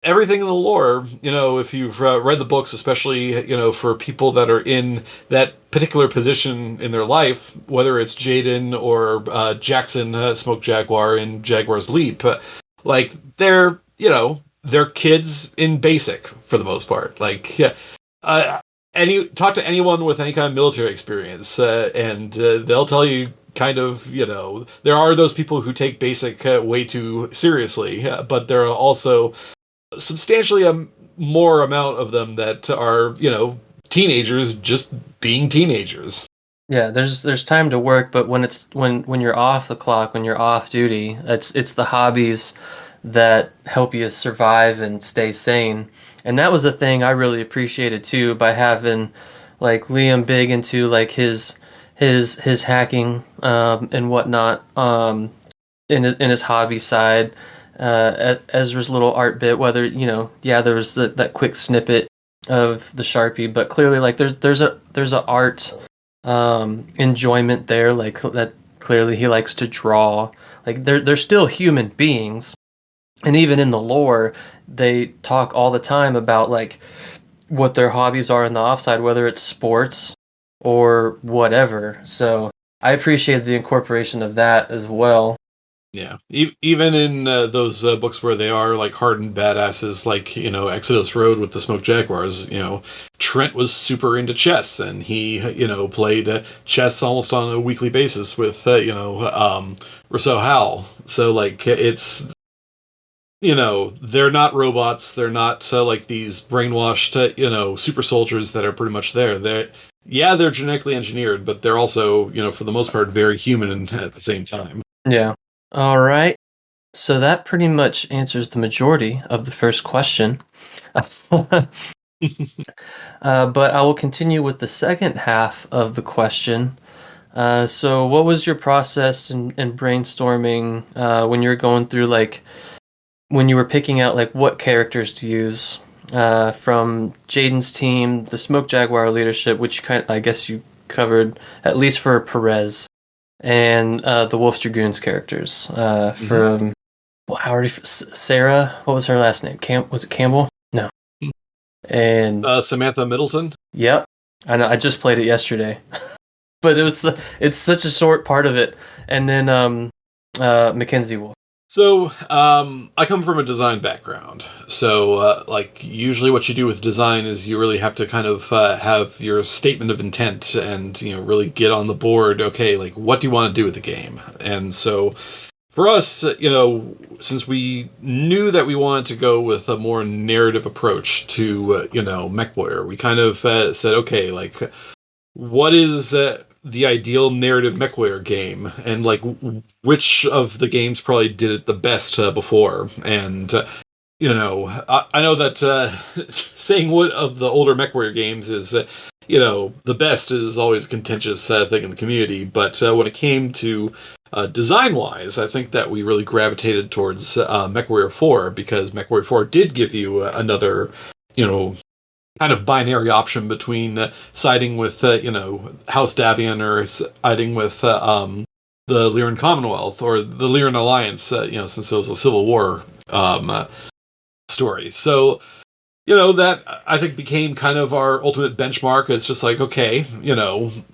everything in the lore, if you've read the books, especially, for people that are in that particular position in their life, whether it's Jaden or Jackson, Smoke Jaguar in Jaguar's Leap, they're kids in basic for the most part. Talk to anyone with any kind of military experience, and they'll tell you kind of, there are those people who take basic way too seriously, but there are also substantially a more amount of them that are, teenagers just being teenagers. Yeah, there's time to work, but when you're off the clock, when you're off duty, it's the hobbies that help you survive and stay sane. And that was a thing I really appreciated too, by having like Liam big into like his hacking and whatnot in his hobby side. Ezra's little art bit, whether there was that quick snippet of the Sharpie, but clearly like there's a art enjoyment there, like that clearly he likes to draw. Like they're still human beings, and even in the lore they talk all the time about like what their hobbies are in the offside, whether it's sports or whatever. So I appreciate the incorporation of that as well. Yeah, even in those books where they are like hardened badasses, like Exodus Road with the Smoke Jaguars, Trent was super into chess, and he played chess almost on a weekly basis with Rousseau Howell. So it's they're not robots, they're not like these brainwashed super soldiers that are pretty much there. They're genetically engineered, but they're also for the most part very human at the same time. Yeah. All right. So that pretty much answers the majority of the first question. But I will continue with the second half of the question. So what was your process in brainstorming when you were going through, when you were picking out, what characters to use from Jaden's team, the Smoke Jaguar leadership, which I guess you covered, at least for Perez, and the Wolf Dragoons characters from Sarah. What was her last name? Was it Campbell? No. And Samantha Middleton. Yep, I know. I just played it yesterday, but it's such a short part of it. And then Mackenzie Wolf. So, I come from a design background. So, usually what you do with design is you really have to kind of have your statement of intent and, really get on the board. Okay, like, what do you want to do with the game? And so, for us, since we knew that we wanted to go with a more narrative approach to, MechWarrior, we kind of said, okay, like, what is the ideal narrative MechWarrior game, and like which of the games probably did it the best before? And I know that saying what of the older MechWarrior games is the best is always a contentious thing in the community. But when it came to design wise, I think that we really gravitated towards MechWarrior 4, because MechWarrior 4 did give you another kind of binary option between siding with, House Davion or siding with the Lyran Commonwealth or the Lyran Alliance, since it was a Civil War story. So, that I think became kind of our ultimate benchmark. It's just like, okay,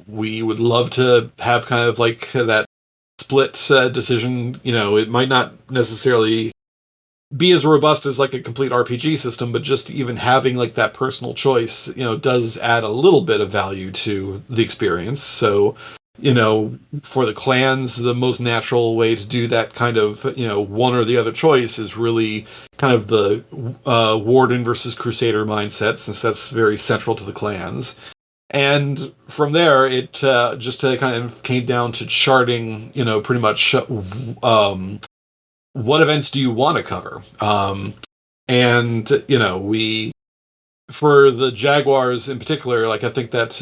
we would love to have kind of like that split decision. It might not necessarily be as robust as like a complete RPG system, but just even having like that personal choice, does add a little bit of value to the experience. So, for the clans, the most natural way to do that kind of, one or the other choice is really kind of the Warden versus Crusader mindset, since that's very central to the clans. And from there, it just kind of came down to charting, pretty much what events do you want to cover? And, we, for the Jaguars in particular, like, I think that,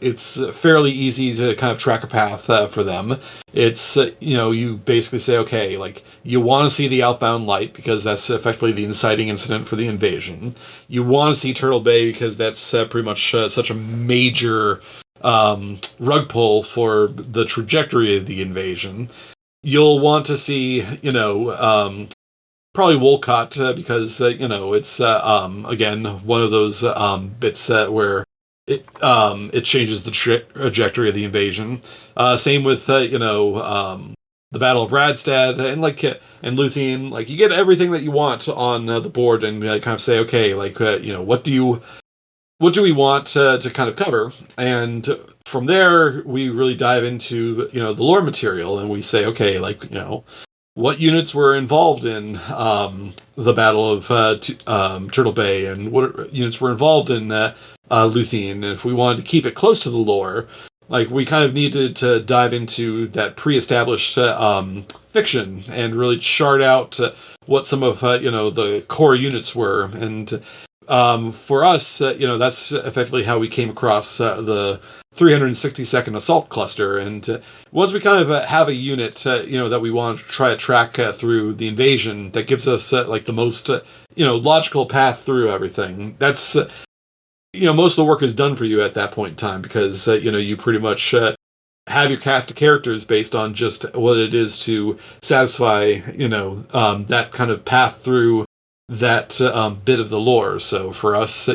it's fairly easy to kind of track a path for them. It's, you basically say, okay, like, you want to see the outbound light because that's effectively the inciting incident for the invasion. You want to see Turtle Bay because that's pretty much such a major rug pull for the trajectory of the invasion. You'll want to see, probably Wolcott because, it's, again, one of those bits where it changes the trajectory of the invasion. Same with, the Battle of Radstad and Luthien. Like, you get everything that you want on the board and kind of say, okay, like, what do we want to kind of cover? And from there, we really dive into, the lore material, and we say, okay, like, what units were involved in the Battle of Turtle Bay, and what units were involved in Luthien. And if we wanted to keep it close to the lore, like, we kind of needed to dive into that pre-established fiction and really chart out what some of, the core units were. And for us, that's effectively how we came across the 362nd Assault Cluster. And once we kind of have a unit, that we want to try to track through the invasion, that gives us like the most, logical path through everything. That's, most of the work is done for you at that point in time, because, you pretty much have your cast of characters based on just what it is to satisfy, that kind of path through that bit of the lore. So for us,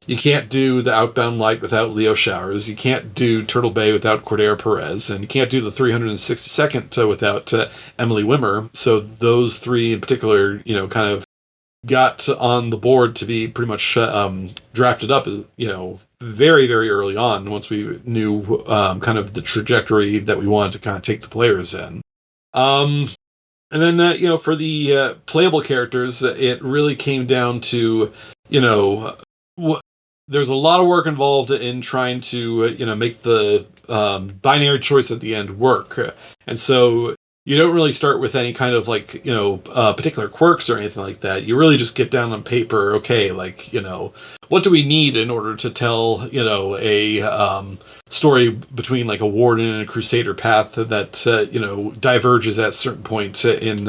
you can't do the Outbound Light without Leo Showers, you can't do Turtle Bay without Cordero Perez, and you can't do the 362nd without Emily Wimmer. So those three in particular, kind of got on the board to be pretty much drafted up, very, very early on, once we knew kind of the trajectory that we wanted to kind of take the players in. And then, for the playable characters, it really came down to, there's a lot of work involved in trying to, make the binary choice at the end work. And so you don't really start with any kind of like, particular quirks or anything like that. You really just get down on paper, okay, like, what do we need in order to tell, a story between like a Warden and a Crusader path that, diverges at certain points in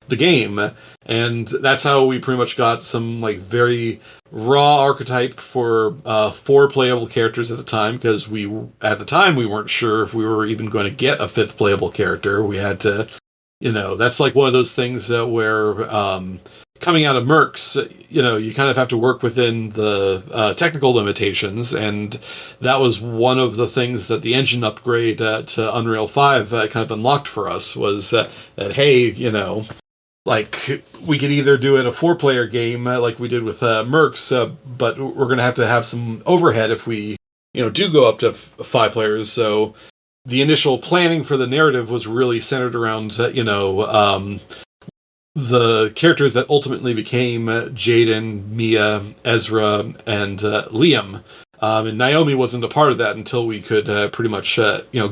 the game. And that's how we pretty much got some like very raw archetype for 4 playable characters at the time, because we weren't sure if we were even going to get a 5th playable character. We had to, that's like one of those things where coming out of Mercs, you kind of have to work within the technical limitations, and that was one of the things that the engine upgrade to Unreal 5 kind of unlocked for us, was that hey, like, we could either do it a 4-player game like we did with Mercs, but we're going to have some overhead if we, do go up to 5 players. So the initial planning for the narrative was really centered around, the characters that ultimately became Jaden, Mia, Ezra, and Liam. And Naomi wasn't a part of that until we could pretty much,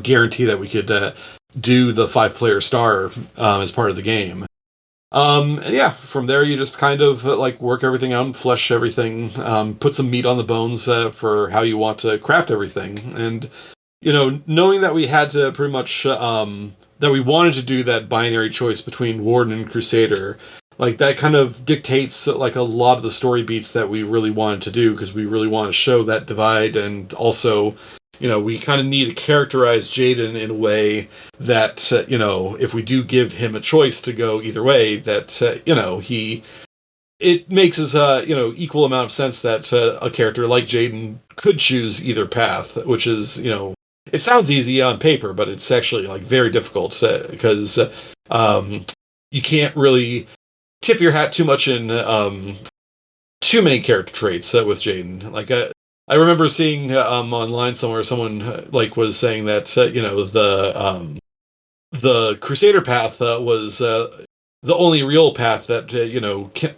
guarantee that we could do the 5-player star as part of the game. And yeah, from there you just kind of work everything out and flesh everything, put some meat on the bones for how you want to craft everything. And, knowing that we had to pretty much, that we wanted to do that binary choice between Warden and Crusader, that kind of dictates a lot of the story beats that we really wanted to do, because we really want to show that divide. And also, we kind of need to characterize Jaden in a way that, if we do give him a choice to go either way, that, it makes us, equal amount of sense that a character like Jaden could choose either path, which is, it sounds easy on paper, but it's actually very difficult because you can't really tip your hat too much in too many character traits with Jaden. I remember seeing online somewhere someone was saying that the Crusader path was the only real path that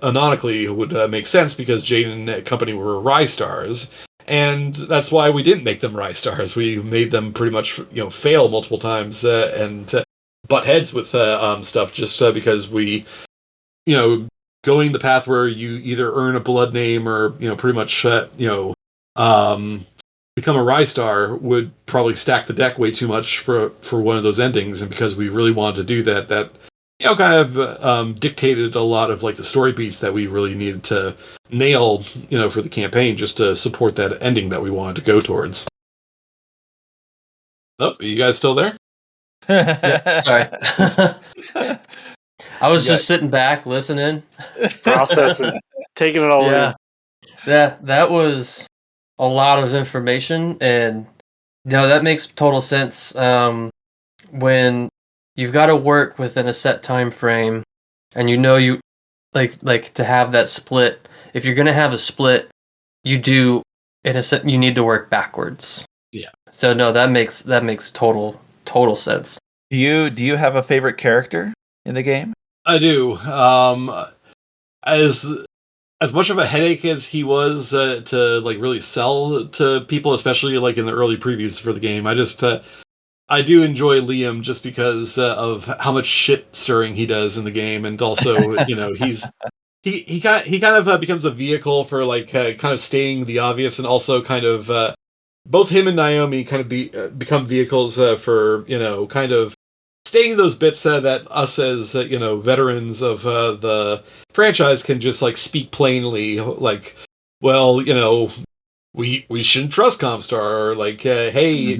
canonically would make sense, because Jaden and company were Rye stars. And that's why we didn't make them Rye stars. We made them pretty much, fail multiple times and butt heads with stuff, just because we, going the path where you either earn a blood name or, pretty much, become a Rye star would probably stack the deck way too much for one of those endings. And because we really wanted to do that kind of dictated a lot of the story beats that we really needed to nail, for the campaign, just to support that ending that we wanted to go towards. Oh, are you guys still there? Yeah, sorry. I was just sitting back, listening, processing, taking it all in. That was a lot of information, and that makes total sense. When you've got to work within a set time frame, and you like to have that split. If you're gonna have a split, you need to work backwards. Yeah. So no, that makes total sense. Do you have a favorite character in the game? I do. As much of a headache as he was to really sell to people, especially in the early previews for the game, I do enjoy Liam just because of how much shit stirring he does in the game, and also he kind of becomes a vehicle for kind of stating the obvious, and also kind of both him and Naomi kind of become vehicles for kind of stating those bits that us as veterans of the franchise can just speak plainly, well, we shouldn't trust Comstar, or hey,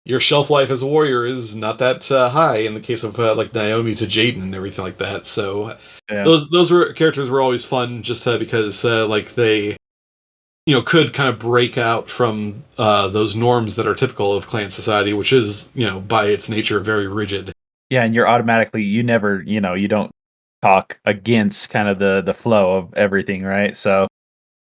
your shelf life as a warrior is not that high in the case of Naomi to Jaden and everything like that. So those characters were always fun, just because they could kind of break out from those norms that are typical of clan society, which is by its nature very rigid. Yeah, and you're automatically you don't talk against kind of the flow of everything, right? So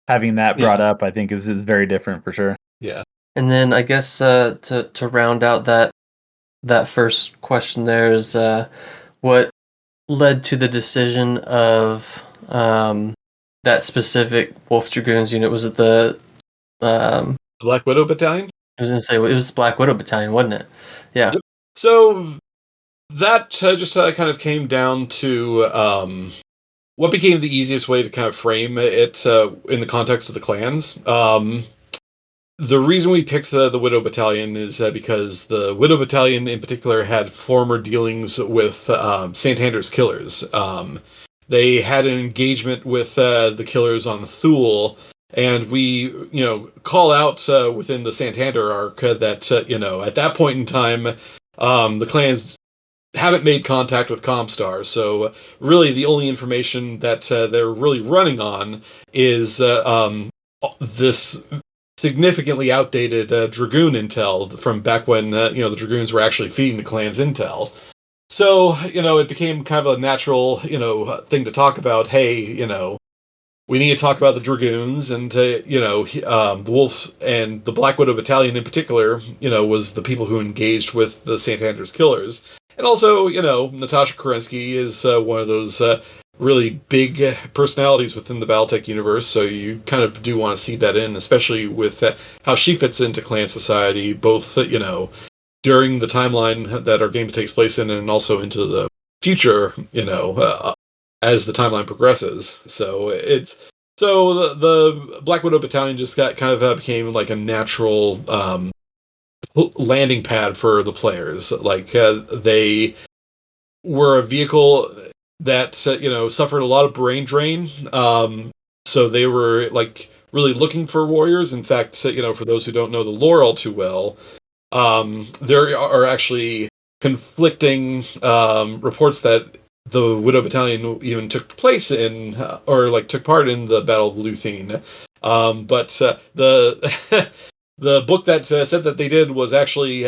having that brought up, I think, is very different for sure. Yeah. And then I guess to round out that first question, there is what led to the decision of that specific Wolf Dragoons unit? Was it the Black Widow Battalion? I was going to say it was the Black Widow Battalion, wasn't it? Yeah. Yep. So that just kind of came down to what became the easiest way to kind of frame it in the context of the clans. The reason we picked the Widow Battalion is because the Widow Battalion in particular had former dealings with Santander's killers. They had an engagement with the killers on Thule, and we, call out within the Santander arc that, at that point in time, the clans haven't made contact with Comstar. So really, the only information that they're really running on is this significantly outdated Dragoon intel from back when the Dragoons were actually feeding the clans intel. So it became kind of a natural thing to talk about. Hey, we need to talk about the Dragoons, and the Wolves and the Black Widow Battalion in particular, was the people who engaged with the St. Andrews Killers. And also, Natasha Kerensky is one of those really big personalities within the BattleTech universe, so you kind of do want to see that in, especially with how she fits into clan society, both, during the timeline that our game takes place in, and also into the future, as the timeline progresses. So the Black Widow Battalion just became like a natural landing pad for the players. Like they were a vehicle that suffered a lot of brain drain. So they were like really looking for warriors. In fact, for those who don't know the lore all too well, there are actually conflicting reports that the Widow Battalion even took place in, took part in the Battle of Luthien. But the the book that said that they did was actually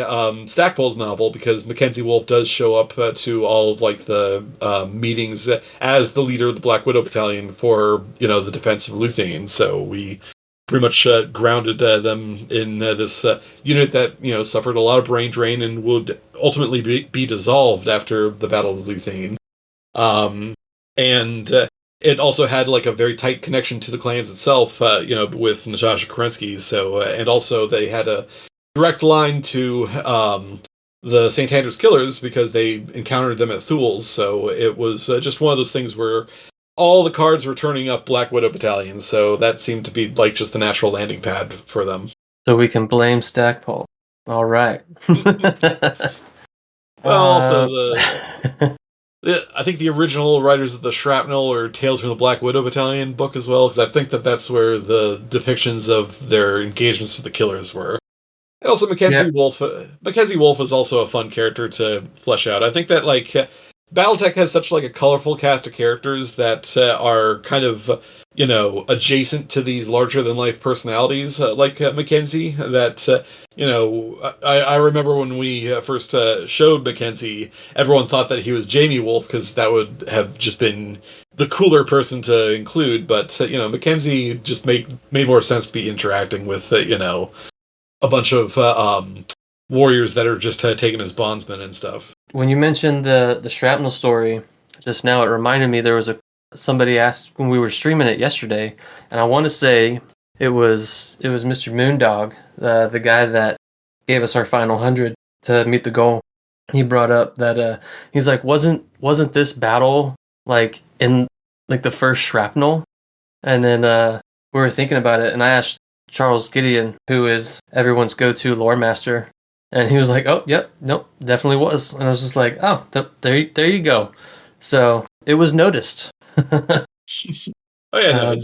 Stackpole's novel, because Mackenzie Wolf does show up to all of the meetings as the leader of the Black Widow Battalion for the defense of Luthien. So we pretty much grounded them in this unit that suffered a lot of brain drain and would ultimately be dissolved after the Battle of Luthien. And it also had like a very tight connection to the clans itself, with Natasha Kerensky. So, and also they had a direct line to the St. Andrews Killers because they encountered them at Thul's. So it was just one of those things where all the cards were turning up Black Widow Battalion. So that seemed to be like just the natural landing pad for them. So we can blame Stackpole. All right. Well, also I think the original writers of the Shrapnel or Tales from the Black Widow Battalion book as well, because I think that's where the depictions of their engagements with the Killers were. And also Mackenzie Wolf. Mackenzie Wolf is also a fun character to flesh out. I think that BattleTech has such a colorful cast of characters that are kind of adjacent to these larger than life personalities like Mackenzie. That I remember when we first showed Mackenzie, everyone thought that he was Jamie Wolf because that would have just been the cooler person to include. But Mackenzie just made more sense to be interacting with a bunch of warriors that are just taken as bondsmen and stuff. When you mentioned the Shrapnel story just now, it reminded me there was somebody asked when we were streaming it yesterday, and I want to say it was Mr. Moondog, the guy that gave us our final 100 to meet the goal. He brought up that he's like, wasn't this battle in the first Shrapnel? And then we were thinking about it, and I asked Charles Gideon, who is everyone's go-to lore master, and he was like, "Oh, yep, nope, definitely was." And I was just like, "Oh, there you go." So it was noticed. Oh yeah, no,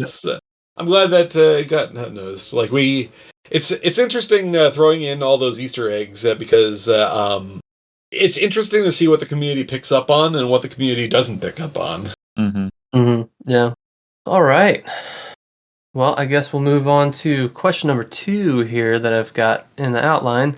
I'm glad that it got noticed. It's interesting throwing in all those Easter eggs because it's interesting to see what the community picks up on and what the community doesn't pick up on. Mm-hmm. Mm-hmm. Yeah. All right. Well, I guess we'll move on to question number 2 here that I've got in the outline.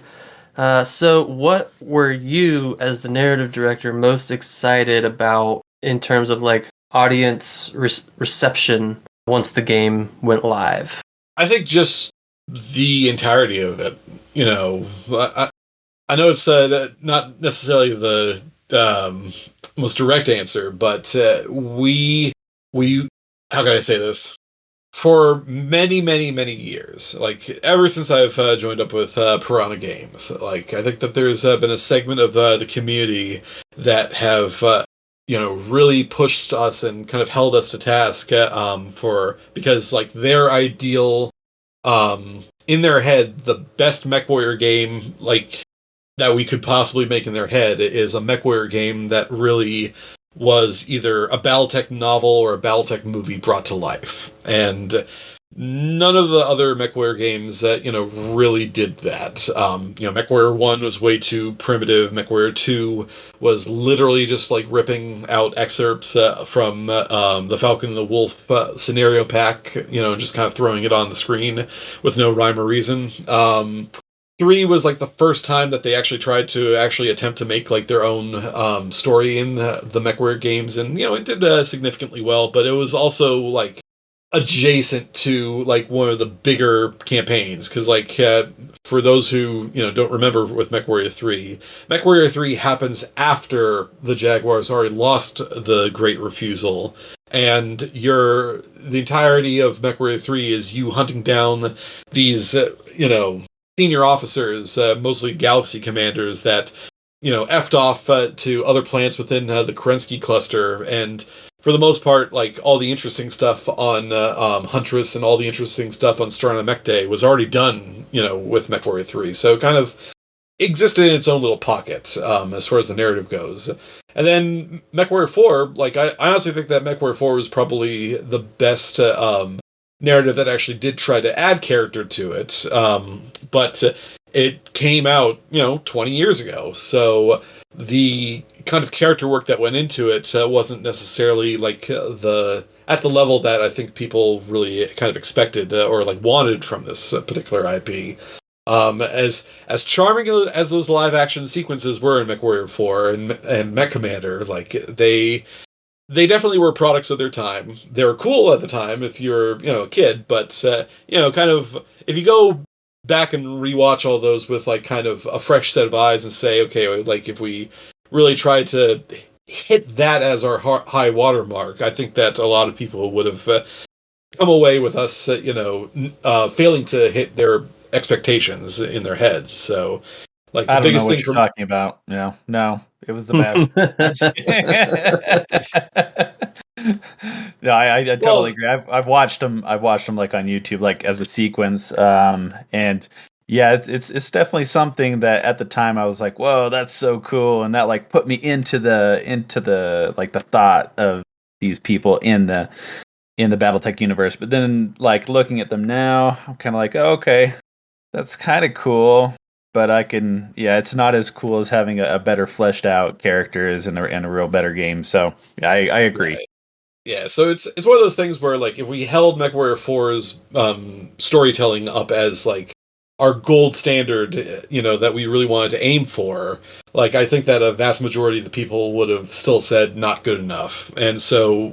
So what were you, as the narrative director, most excited about in terms of audience reception once the game went live? I think just the entirety of it. I know it's not necessarily the most direct answer, but we how can I say this? For many, many, many years, ever since I've joined up with Piranha Games, I think that there's been a segment of the community that have really pushed us and kind of held us to task because their ideal, in their head, the best MechWarrior game that we could possibly make in their head is a MechWarrior game that really was either a BattleTech novel or a BattleTech movie brought to life. And none of the other MechWarrior games that, really did that. MechWarrior 1 was way too primitive. MechWarrior 2 was literally just like ripping out excerpts from the Falcon and the Wolf scenario pack, and just kind of throwing it on the screen with no rhyme or reason. 3 was like the first time that they actually tried to actually attempt to make like their own story in the MechWarrior games, and it did significantly well, but it was also like adjacent to like one of the bigger campaigns, because like for those who don't remember with MechWarrior 3 happens after the Jaguars already lost the Great Refusal, and the entirety of MechWarrior 3 is you hunting down these senior officers, mostly Galaxy commanders that effed off to other planets within the Kerensky cluster, and for the most part, like all the interesting stuff on Huntress and all the interesting stuff on Strana Mech Day was already done, with MechWarrior 3. So it kind of existed in its own little pocket as far as the narrative goes. And then MechWarrior 4, like I honestly think that MechWarrior 4 was probably the best narrative that actually did try to add character to it. But it came out, 20 years ago. So the kind of character work that went into it wasn't necessarily like at the level that I think people really kind of expected or like wanted from this particular IP. As charming as those live action sequences were in MechWarrior 4 and Mech Commander, like they definitely were products of their time. They were cool at the time if you're, a kid, but kind of if you go back and rewatch all those with like kind of a fresh set of eyes and say, okay, like if we really tried to hit that as our high watermark, I think that a lot of people would have come away with us, failing to hit their expectations in their heads. So, like the biggest thing you're talking about. No, it was the best. No, I totally agree. I've watched them. Like on YouTube, like as a sequence. And yeah, it's definitely something that at the time I was like, whoa, that's so cool, and that like put me into the like the thought of these people in the BattleTech universe. But then like looking at them now, I'm kind of like, oh, okay, that's kind of cool. But it's not as cool as having a better fleshed out characters and a real better game. So yeah, I agree. Right. Yeah, so it's one of those things where like if we held MechWarrior 4's storytelling up as like our gold standard, that we really wanted to aim for, like I think that a vast majority of the people would have still said not good enough. And so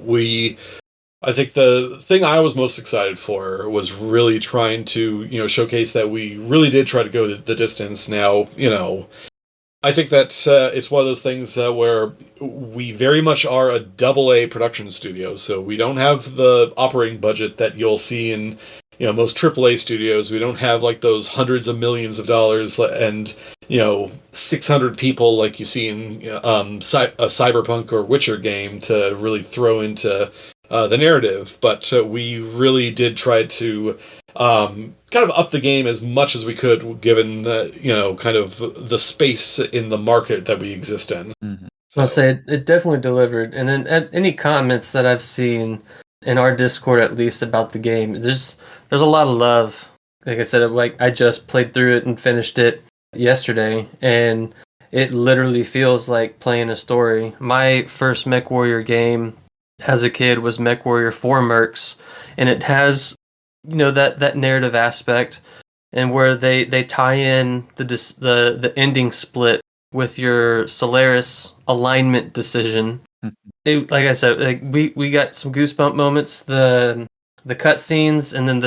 I think the thing I was most excited for was really trying to, showcase that we really did try to go to the distance. Now, I think that it's one of those things where we very much are a AA production studio, so we don't have the operating budget that you'll see in most AAA studios. We don't have like those hundreds of millions of dollars and 600 people like you see in a Cyberpunk or Witcher game to really throw into the narrative. But we really did try to kind of up the game as much as we could, given the kind of the space in the market that we exist in. Mm-hmm. So. I'll say it definitely delivered. And then any comments that I've seen in our Discord, at least, about the game, there's a lot of love. Like I said, like I just played through it and finished it yesterday, and it literally feels like playing a story. My first MechWarrior game as a kid was MechWarrior 4 Mercs, and it has that narrative aspect, and where they tie in the ending split with your Solaris alignment decision. Like I said, like we got some goosebump moments, the cutscenes, and then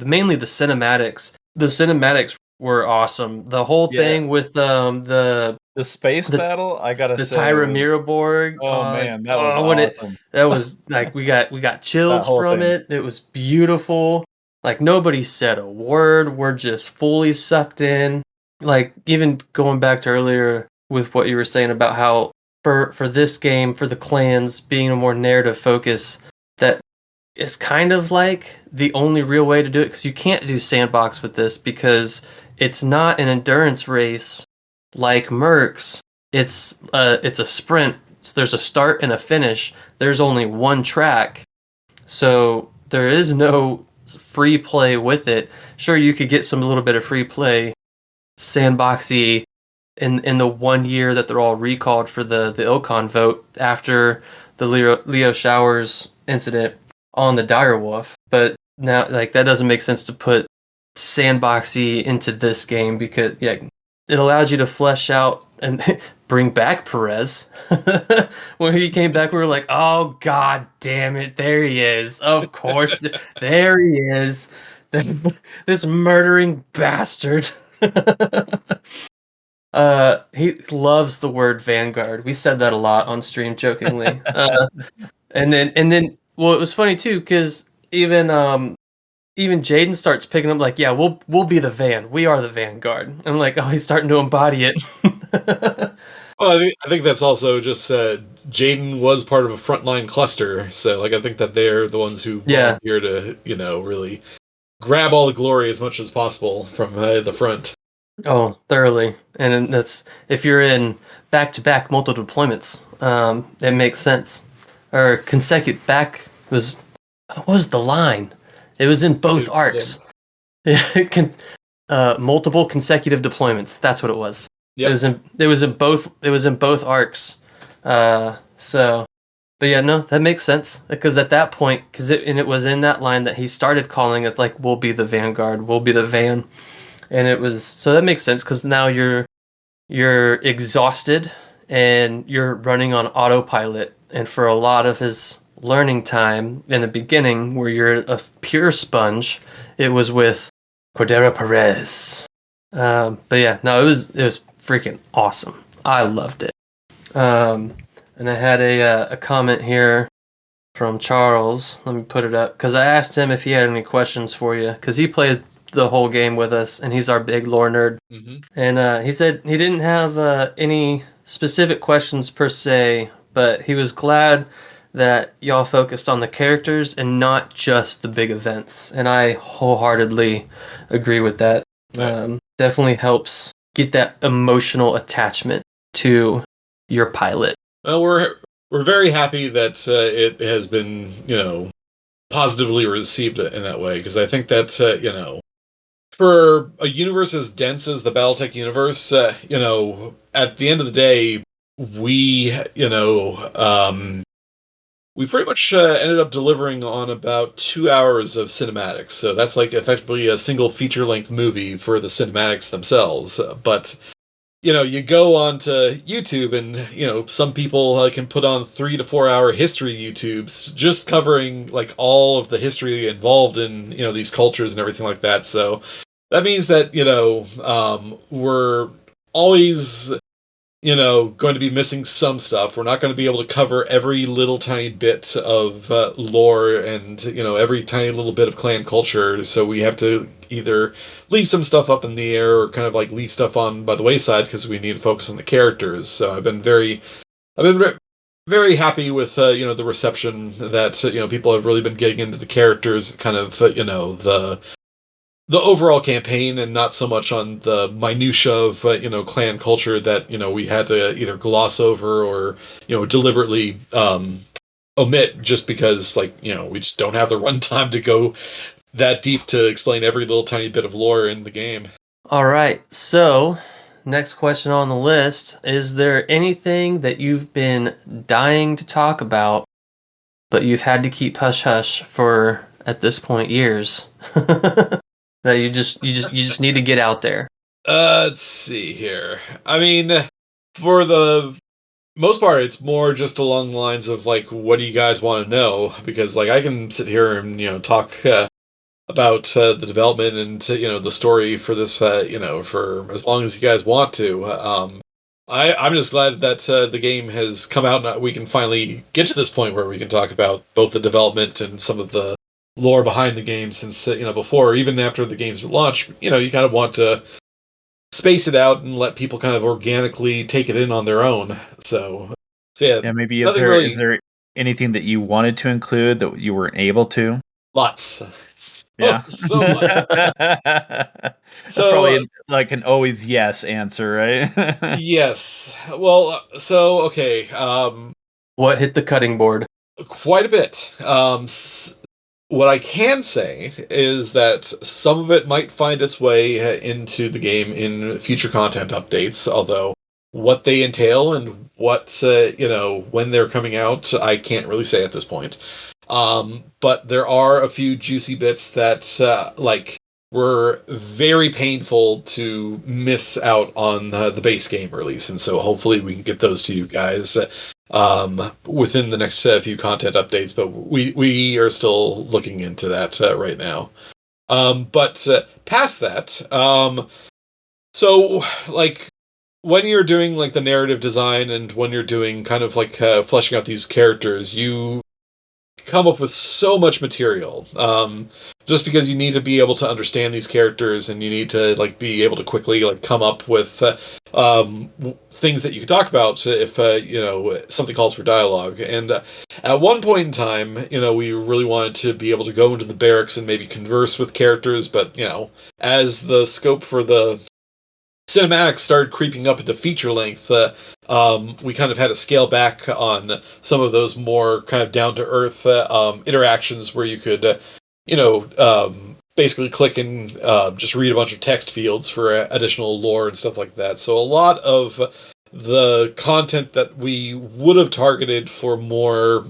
mainly the cinematics. The cinematics were awesome. The whole thing with the space battle, I gotta say, Tyra Miraborg. Oh man, that was awesome. That was like we got chills from it. It was beautiful. Like nobody said a word. We're just fully sucked in. Like even going back to earlier with what you were saying about how for this game, for the clans being a more narrative focus, that is kind of like the only real way to do it, because you can't do sandbox with this because it's not an endurance race like Mercs. It's a sprint. So there's a start and a finish. There's only one track, so there is no free play with it. Sure, you could get some little bit of free play, sandboxy, in the 1 year that they're all recalled for the Ilcon vote after the Leo Showers incident on the Direwolf. But now, like, that doesn't make sense to put sandboxy into this game because it allows you to flesh out and bring back Perez. When he came back, we were like, oh, god damn it, there he is. Of course, there he is. This murdering bastard. He loves the word Vanguard. We said that a lot on stream jokingly. And then well, it was funny too, because even Jaden starts picking up like, yeah, we'll be the van. We are the Vanguard. I'm like, oh, he's starting to embody it. Well, I think that's also just Jaden was part of a frontline cluster, so like I think that they're the ones who volunteer to really grab all the glory as much as possible from the front. Oh, thoroughly. And that's if you're in back-to-back multiple deployments, it makes sense. Or consecutive back was what was the line? It was in both arcs. Multiple consecutive deployments. That's what it was. Yep. It was in both arcs. So, but yeah, no, that makes sense because at that point, it was in that line that he started calling us like, "We'll be the Vanguard, we'll be the van," and it was so that makes sense because now you're exhausted and you're running on autopilot, and for a lot of his learning time in the beginning, where you're a pure sponge, it was with Cordero Perez. But yeah, no, it was freaking awesome. I loved it. And I had a comment here from Charles. Let me put it up because I asked him if he had any questions for you because he played the whole game with us and he's our big lore nerd. Mm-hmm. And he said he didn't have any specific questions per se, but he was glad that y'all focused on the characters and not just the big events. And I wholeheartedly agree with that. Definitely helps get that emotional attachment to your pilot. Well, we're very happy that it has been, positively received in that way, because I think that, for a universe as dense as the BattleTech universe, at the end of the day, we pretty much ended up delivering on about 2 hours of cinematics. So that's like effectively a single feature-length movie for the cinematics themselves. But, you go onto YouTube and, some people can put on 3 to 4 hour history YouTubes just covering like all of the history involved in, these cultures and everything like that. So that means that, we're always going to be missing some stuff. We're not going to be able to cover every little tiny bit of lore and, every tiny little bit of clan culture. So we have to either leave some stuff up in the air or kind of like leave stuff on by the wayside because we need to focus on the characters. So I've been very happy with, the reception that, people have really been getting into the characters, kind of, the overall campaign and not so much on the minutia of, clan culture that, we had to either gloss over or, deliberately omit just because, we just don't have the runtime to go that deep to explain every little tiny bit of lore in the game. All right, so next question on the list. Is there anything that you've been dying to talk about, but you've had to keep hush-hush for, at this point, years? That you just need to get out there. Let's see here. I mean, for the most part, it's more just along the lines of like, what do you guys want to know? Because like I can sit here and talk about the development and the story for this for as long as you guys want to. I'm just glad that the game has come out and we can finally get to this point where we can talk about both the development and some of the lore behind the game, since before, even after the game's launch, you kind of want to space it out and let people kind of organically take it in on their own. So yeah, maybe is there anything that you wanted to include that you weren't able to? Lots. So much. That's probably like an always yes answer, right? Yes. Well, so okay. What hit the cutting board? Quite a bit. what I can say is that some of it might find its way into the game in future content updates, although what they entail and what, when they're coming out, I can't really say at this point. But there are a few juicy bits that, were very painful to miss out on the base game release, and so hopefully we can get those to you guys within the next few content updates, but we are still looking into that right now. But past that, so like when you're doing like the narrative design and when you're doing kind of like fleshing out these characters, you come up with so much material. Just because you need to be able to understand these characters and you need to like be able to quickly like come up with things that you can talk about if something calls for dialogue. And at one point in time, we really wanted to be able to go into the barracks and maybe converse with characters, but as the scope for the cinematics started creeping up into feature length, we kind of had to scale back on some of those more kind of down-to-earth interactions where you could, basically click and just read a bunch of text fields for additional lore and stuff like that. So a lot of the content that we would have targeted for more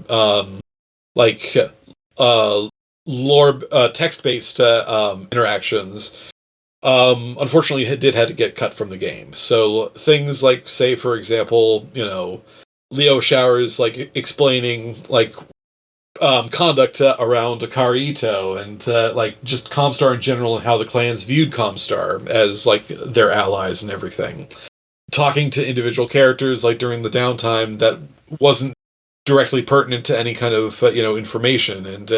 lore text-based interactions unfortunately did had to get cut from the game. So things like, say, for example, Leo Showers like explaining like conduct around Akari Ito and just Comstar in general and how the clans viewed Comstar as like their allies and everything. Talking to individual characters like during the downtime that wasn't directly pertinent to any kind of information, and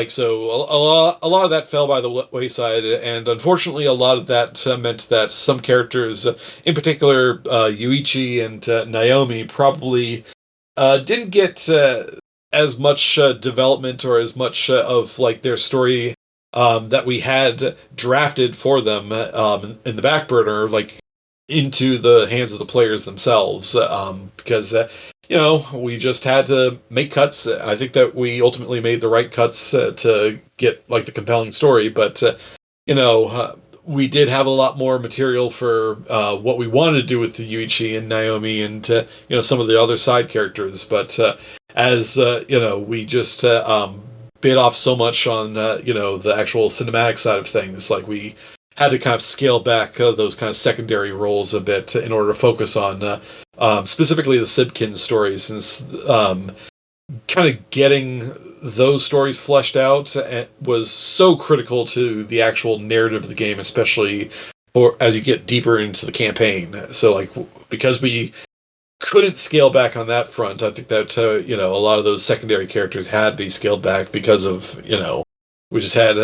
so a lot of that fell by the wayside, and unfortunately a lot of that meant that some characters, in particular Yuichi and Naomi, probably didn't get as much development or as much of like their story that we had drafted for them in the back burner, like into the hands of the players themselves, because we just had to make cuts. I think that we ultimately made the right cuts to get like the compelling story, but we did have a lot more material for what we wanted to do with the Yuichi and Naomi and some of the other side characters, but as we just bit off so much on the actual cinematic side of things, like we had to kind of scale back those kind of secondary roles a bit in order to focus on specifically the Sibkin stories, since kind of getting those stories fleshed out was so critical to the actual narrative of the game, especially as you get deeper into the campaign. So because we couldn't scale back on that front, I think that a lot of those secondary characters had to be scaled back because of we just had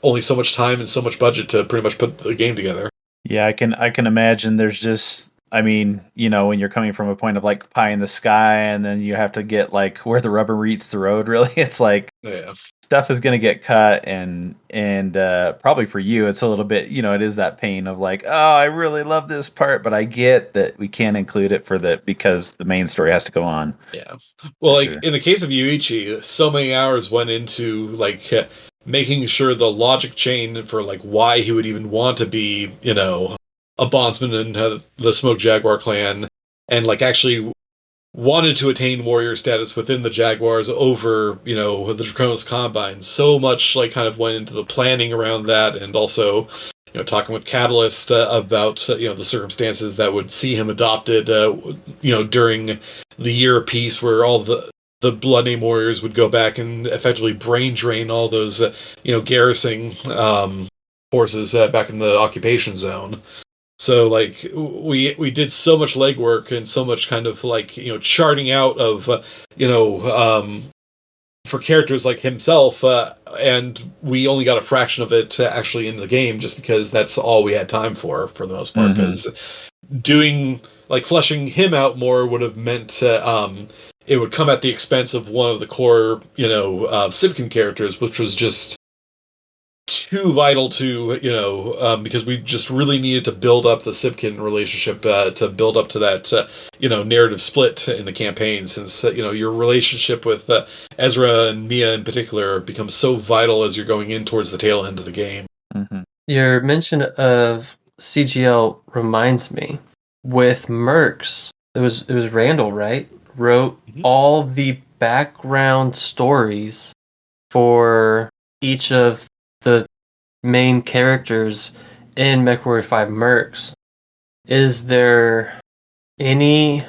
only so much time and so much budget to pretty much put the game together. Yeah, I can imagine there's just, when you're coming from a point of like pie in the sky and then you have to get like where the rubber meets the road, really, it's like stuff is going to get cut, and probably for you it's a little bit, it is that pain of like, oh, I really love this part, but I get that we can't include it because the main story has to go on. Yeah. Well, in the case of Yuichi, so many hours went into making sure the logic chain for why he would even want to be, a bondsman in the Smoke Jaguar clan, and actually wanted to attain warrior status within the Jaguars over, the Draconis Combine. So much kind of went into the planning around that, and also, talking with Catalyst about, the circumstances that would see him adopted, during the Year of Peace, where all the Blood Name Warriors would go back and effectively brain drain all those, garrisoning forces back in the occupation zone. So, we did so much legwork and so much kind of, charting out of, for characters like himself, and we only got a fraction of it actually in the game, just because that's all we had time for the most part, because doing, fleshing him out more would have meant it would come at the expense of one of the core, Sibkin characters, which was just too vital to, because we just really needed to build up the Sipkin relationship to build up to that, narrative split in the campaign, since, your relationship with Ezra and Mia in particular becomes so vital as you're going in towards the tail end of the game. Mm-hmm. Your mention of CGL reminds me, with Mercs, it was Randall, right? Wrote all the background stories for each of the main characters in MechWarrior 5 Mercs. Is there anything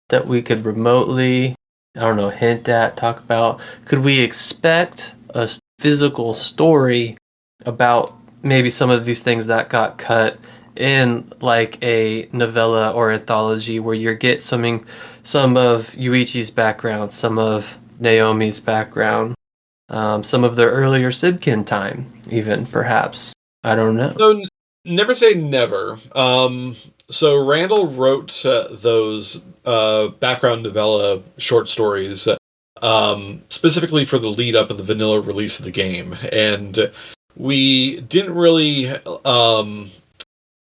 that we could remotely, hint at, talk about? Could we expect a physical story about maybe some of these things that got cut in like a novella or anthology, where you get some of Yuichi's background, some of Naomi's background, some of their earlier Sibkin time, even, perhaps? I don't know. So, never say never. So Randall wrote those background novella short stories specifically for the lead up of the vanilla release of the game, and we didn't really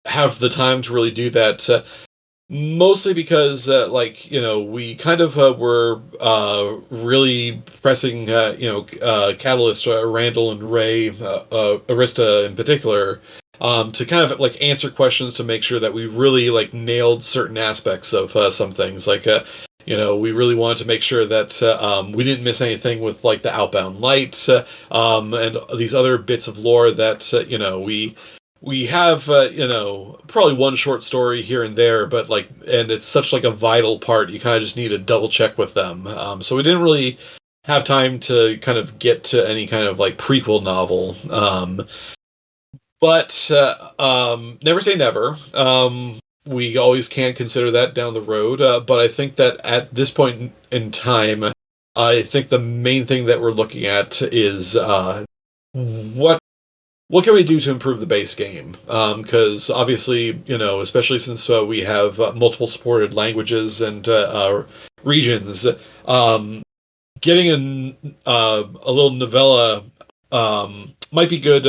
have the time to really do that. Mostly because, we kind of were really pressing, Catalyst, Randall and Ray, Arista in particular, to kind of answer questions to make sure that we really nailed certain aspects of some things. We really wanted to make sure that we didn't miss anything with the Outbound Light and these other bits of lore that we have, probably one short story here and there, but and it's such a vital part, you kind of just need to double check with them. So we didn't really have time to kind of get to any kind of prequel novel. But never say never. We always can consider that down the road. But I think that at this point in time, I think the main thing that we're looking at is what can we do to improve the base game? Because obviously, especially since we have multiple supported languages and regions, getting a little novella might be good,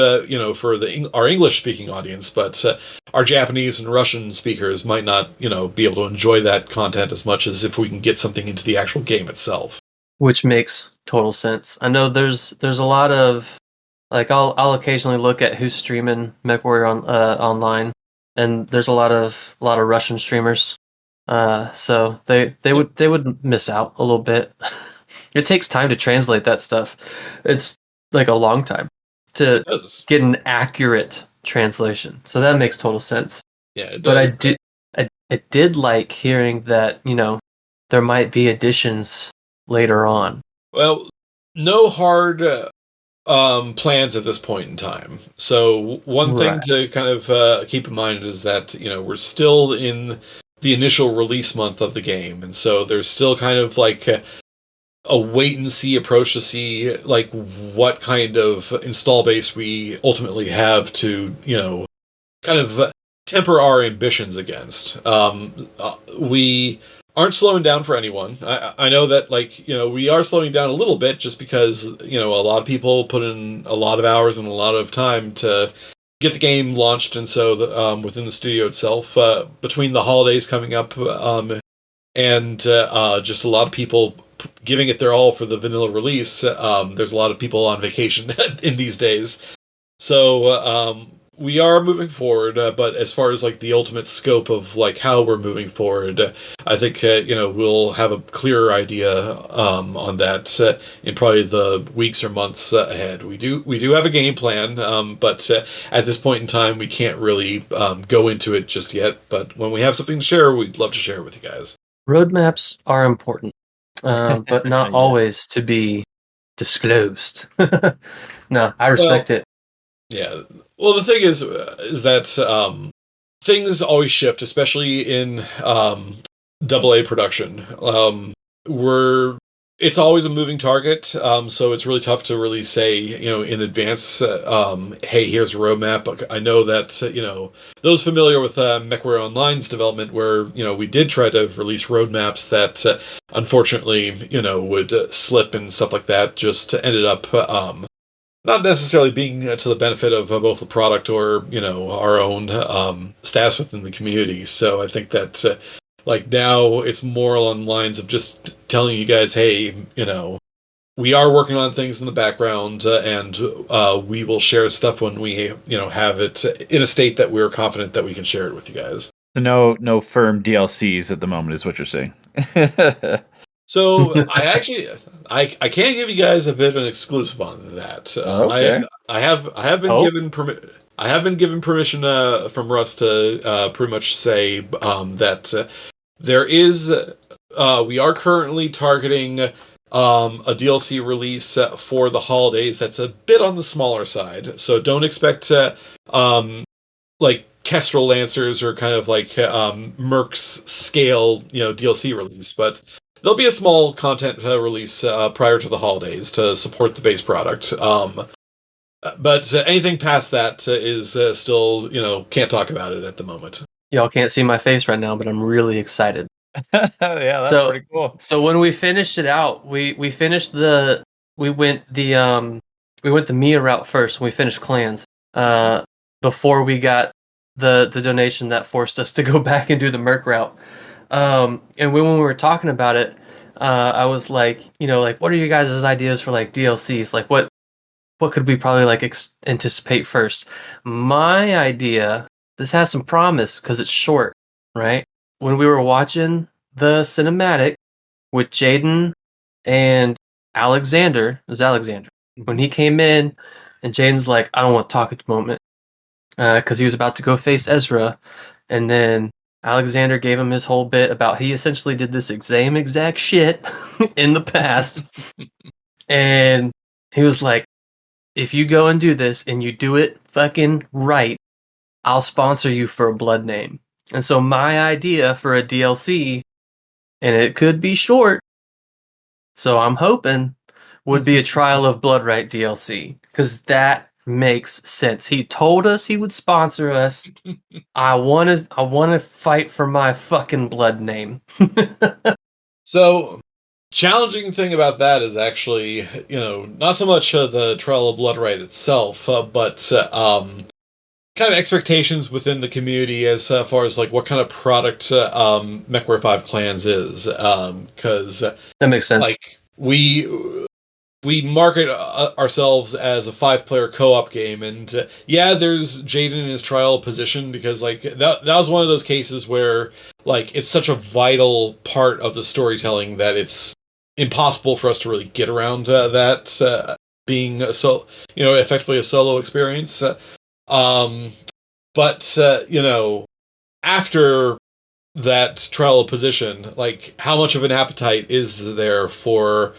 for our English-speaking audience, but our Japanese and Russian speakers might not, be able to enjoy that content as much as if we can get something into the actual game itself. Which makes total sense. I know there's a lot of I'll occasionally look at who's streaming MechWarrior online, and there's a lot of Russian streamers. So they would miss out a little bit. It takes time to translate that stuff. It's a long time to get an accurate translation. So that makes total sense. Yeah, it does. But I did like hearing that, there might be additions later on. Well, no hard plans at this point in time. So one thing to kind of keep in mind is that, we're still in the initial release month of the game. And so there's still kind of a wait and see approach to see what kind of install base we ultimately have to, kind of temper our ambitions against. We aren't slowing down for anyone. I know that we are slowing down a little bit just because, a lot of people put in a lot of hours and a lot of time to get the game launched. And so within the studio itself, between the holidays coming up and just a lot of people giving it their all for the vanilla release, there's a lot of people on vacation in these days. So we are moving forward, but as far as the ultimate scope of how we're moving forward, I think we'll have a clearer idea on that in probably the weeks or months ahead. We do have a game plan, but at this point in time, we can't really go into it just yet. But when we have something to share, we'd love to share it with you guys. Roadmaps are important, but not always to be disclosed. No, I respect it. Yeah. Well, the thing is that things always shift, especially in AA production. It's always a moving target, so it's really tough to really say, in advance, hey, here's a roadmap. I know that, those familiar with MechWarrior Online's development, where, we did try to release roadmaps that, unfortunately, would slip and stuff like that, just ended up not necessarily being to the benefit of both the product or our own status within the community. So I think that like now it's more along the lines of just telling you guys, hey, we are working on things in the background, and we will share stuff when we have it in a state that we're confident that we can share it with you guys. No firm DLCs at the moment is what you're saying. So I can give you guys a bit of an exclusive on that. Okay. I have been given permission from Russ to pretty much say that there is we are currently targeting a DLC release for the holidays that's a bit on the smaller side. So don't expect like Kestrel Lancers or kind of like Merc's scale DLC release, but there'll be a small content release prior to the holidays to support the base product. But anything past that is still, can't talk about it at the moment. Y'all can't see my face right now, but I'm really excited. Yeah, that's pretty cool. So when we finished it out, we went the Mia route first. When we finished clans, before we got the donation that forced us to go back and do the Merc route. And when we were talking about it, I was like, what are you guys' ideas for like DLCs? Like what could we probably like anticipate first? My idea, this has some promise because it's short, right? When we were watching the cinematic with Jaden and Alexander, it was Alexander, when he came in and Jaden's like, I don't want to talk at the moment, because he was about to go face Ezra, and then Alexander gave him his whole bit about he essentially did this same exact shit in the past. And he was like, if you go and do this and you do it fucking right, I'll sponsor you for a blood name. And so my idea for a DLC, and it could be short, so I'm hoping, would be a Trial of Bloodright DLC. Because that makes sense. He told us he would sponsor us. I want to fight for my fucking blood name. So, challenging thing about that is actually, not so much the Trial of Bloodright itself, but kind of expectations within the community as far as like what kind of product MechWarrior 5 Clans is, because that makes sense. Like we market ourselves as a 5-player co-op game, and there's Jaden in his trial position because like that was one of those cases where like it's such a vital part of the storytelling that it's impossible for us to really get around that being effectively a solo experience. But after that trial of position, like how much of an appetite is there for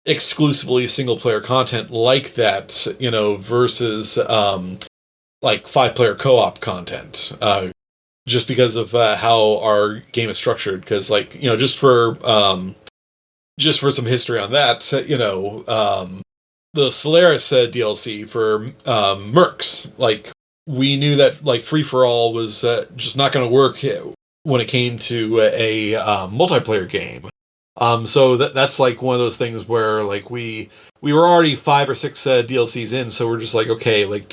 exclusively single player content like that, versus like 5-player co-op content, just because of how our game is structured. Because like just for some history on that, the Solaris DLC for Mercs, like we knew that like free for all was just not going to work when it came to a multiplayer game. So that's like one of those things where like we were already 5 or 6 DLCs in, so we're just like, okay, like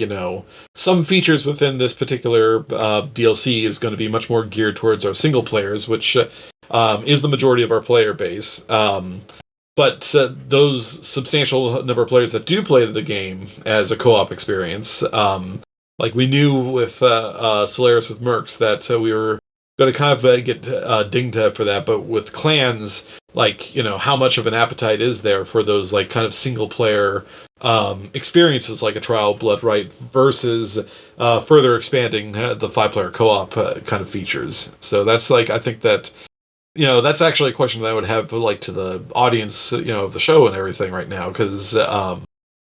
some features within this particular DLC is going to be much more geared towards our single players, which is the majority of our player base. But those substantial number of players that do play the game as a co-op experience, like we knew with Solaris with Mercs that we were going to kind of get dinged for that. But with clans, like, how much of an appetite is there for those like kind of single player experiences like a Trial of Bloodright versus further expanding the 5-player co-op kind of features. So that's like, I think that that's actually a question that I would have like to the audience, of the show and everything right now, because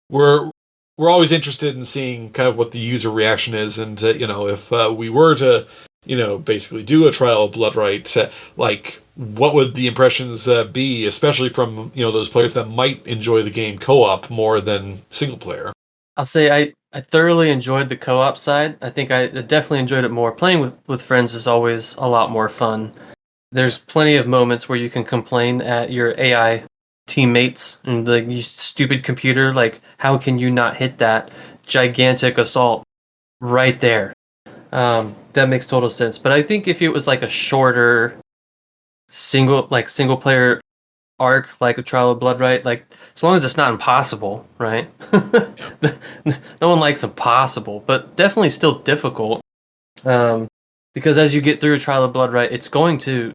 we're always interested in seeing kind of what the user reaction is, and if we were to basically do a Trial of Bloodright, like what would the impressions be, especially from those players that might enjoy the game co-op more than single player. I'll say I thoroughly enjoyed the co-op side. I think I definitely enjoyed it more. Playing with friends is always a lot more fun. There's plenty of moments where you can complain at your AI teammates and like you stupid computer, like how can you not hit that gigantic assault right there? That makes total sense. But I think if it was like a shorter single player arc, like a Trial of Blood, right? Like as long as it's not impossible, right? No one likes impossible, but definitely still difficult. Because as you get through a Trial of Blood, right, it's going to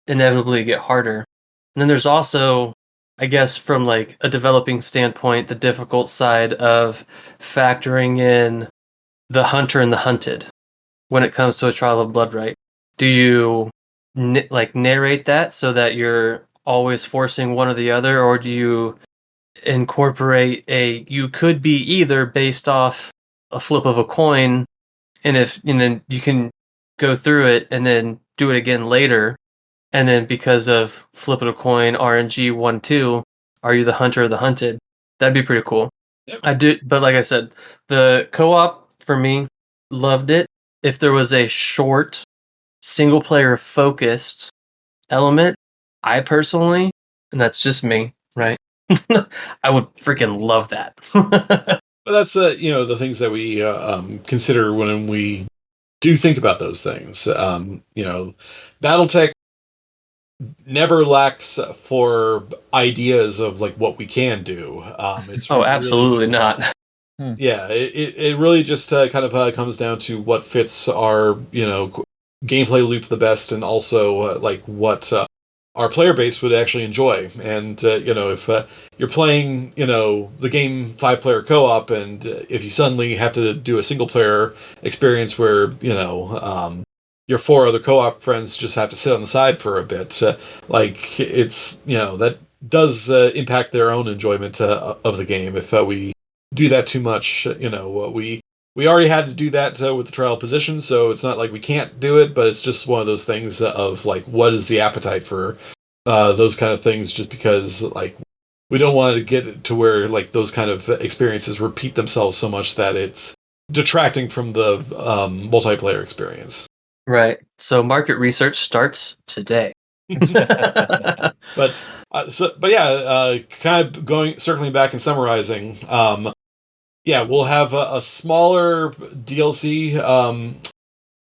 inevitably get harder. And then there's also, I guess, from like a developing standpoint, the difficult side of factoring in the hunter and the hunted when it comes to a Trial of Blood, right? Do you like narrate that so that you're always forcing one or the other, or do you incorporate you could be either based off a flip of a coin, and then you can go through it and then do it again later, and then because of flip of a coin RNG 1-2, are you the hunter or the hunted? That'd be pretty cool. Yep. I do, but like I said, the co-op for me, loved it. If there was a short single player focused element, I personally, and that's just me, right? I would freaking love that. But that's the things that we consider when we do think about those things. BattleTech never lacks for ideas of like what we can do. It's oh, absolutely really not. Yeah, it really just kind of comes down to what fits our gameplay loop the best, and also like what our player base would actually enjoy. And if you're playing the game 5-player co-op, and if you suddenly have to do a single player experience where your 4 other co-op friends just have to sit on the side for a bit, like it's that does impact their own enjoyment of the game if we do that too much. We already had to do that with the trial position, so it's not like we can't do it, but it's just one of those things of like, what is the appetite for those kind of things, just because like we don't want to get to where like those kind of experiences repeat themselves so much that it's detracting from the multiplayer experience. Right. So market research starts today. But kind of circling back and summarizing, we'll have a smaller DLC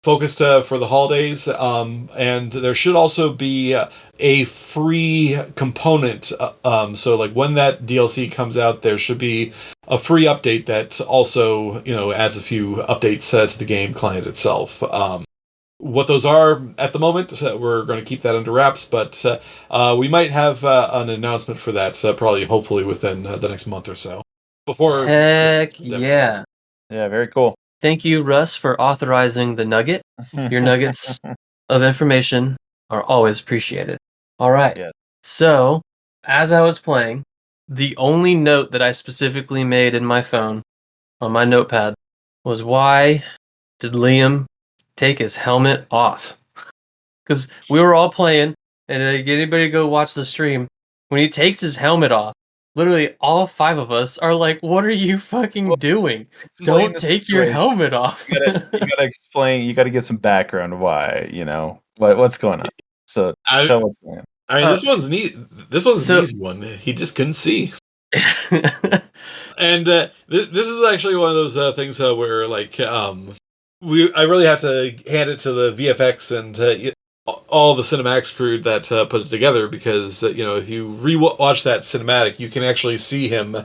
focused for the holidays, and there should also be a free component. So like when that DLC comes out, there should be a free update that also adds a few updates to the game client itself. What those are at the moment, we're going to keep that under wraps, but we might have an announcement for that hopefully within the next month or so. Before Heck yeah. Yeah, very cool. Thank you, Russ, for authorizing the nugget. Your nuggets of information are always appreciated. All right. Yeah. So, as I was playing, the only note that I specifically made in my phone, on my notepad, was why did Liam take his helmet off? Because we were all playing, and anybody go watch the stream, when he takes his helmet off, literally all 5 of us are like, what are you fucking doing? Don't take your helmet off. You gotta explain, you gotta get some background why, what's going on. So tell what's going on. I mean, this one's neat. This one's an easy one. He just couldn't see. And this is actually one of those things where like I really have to hand it to the VFX and all the cinematics crew that put it together, because if you rewatch that cinematic, you can actually see him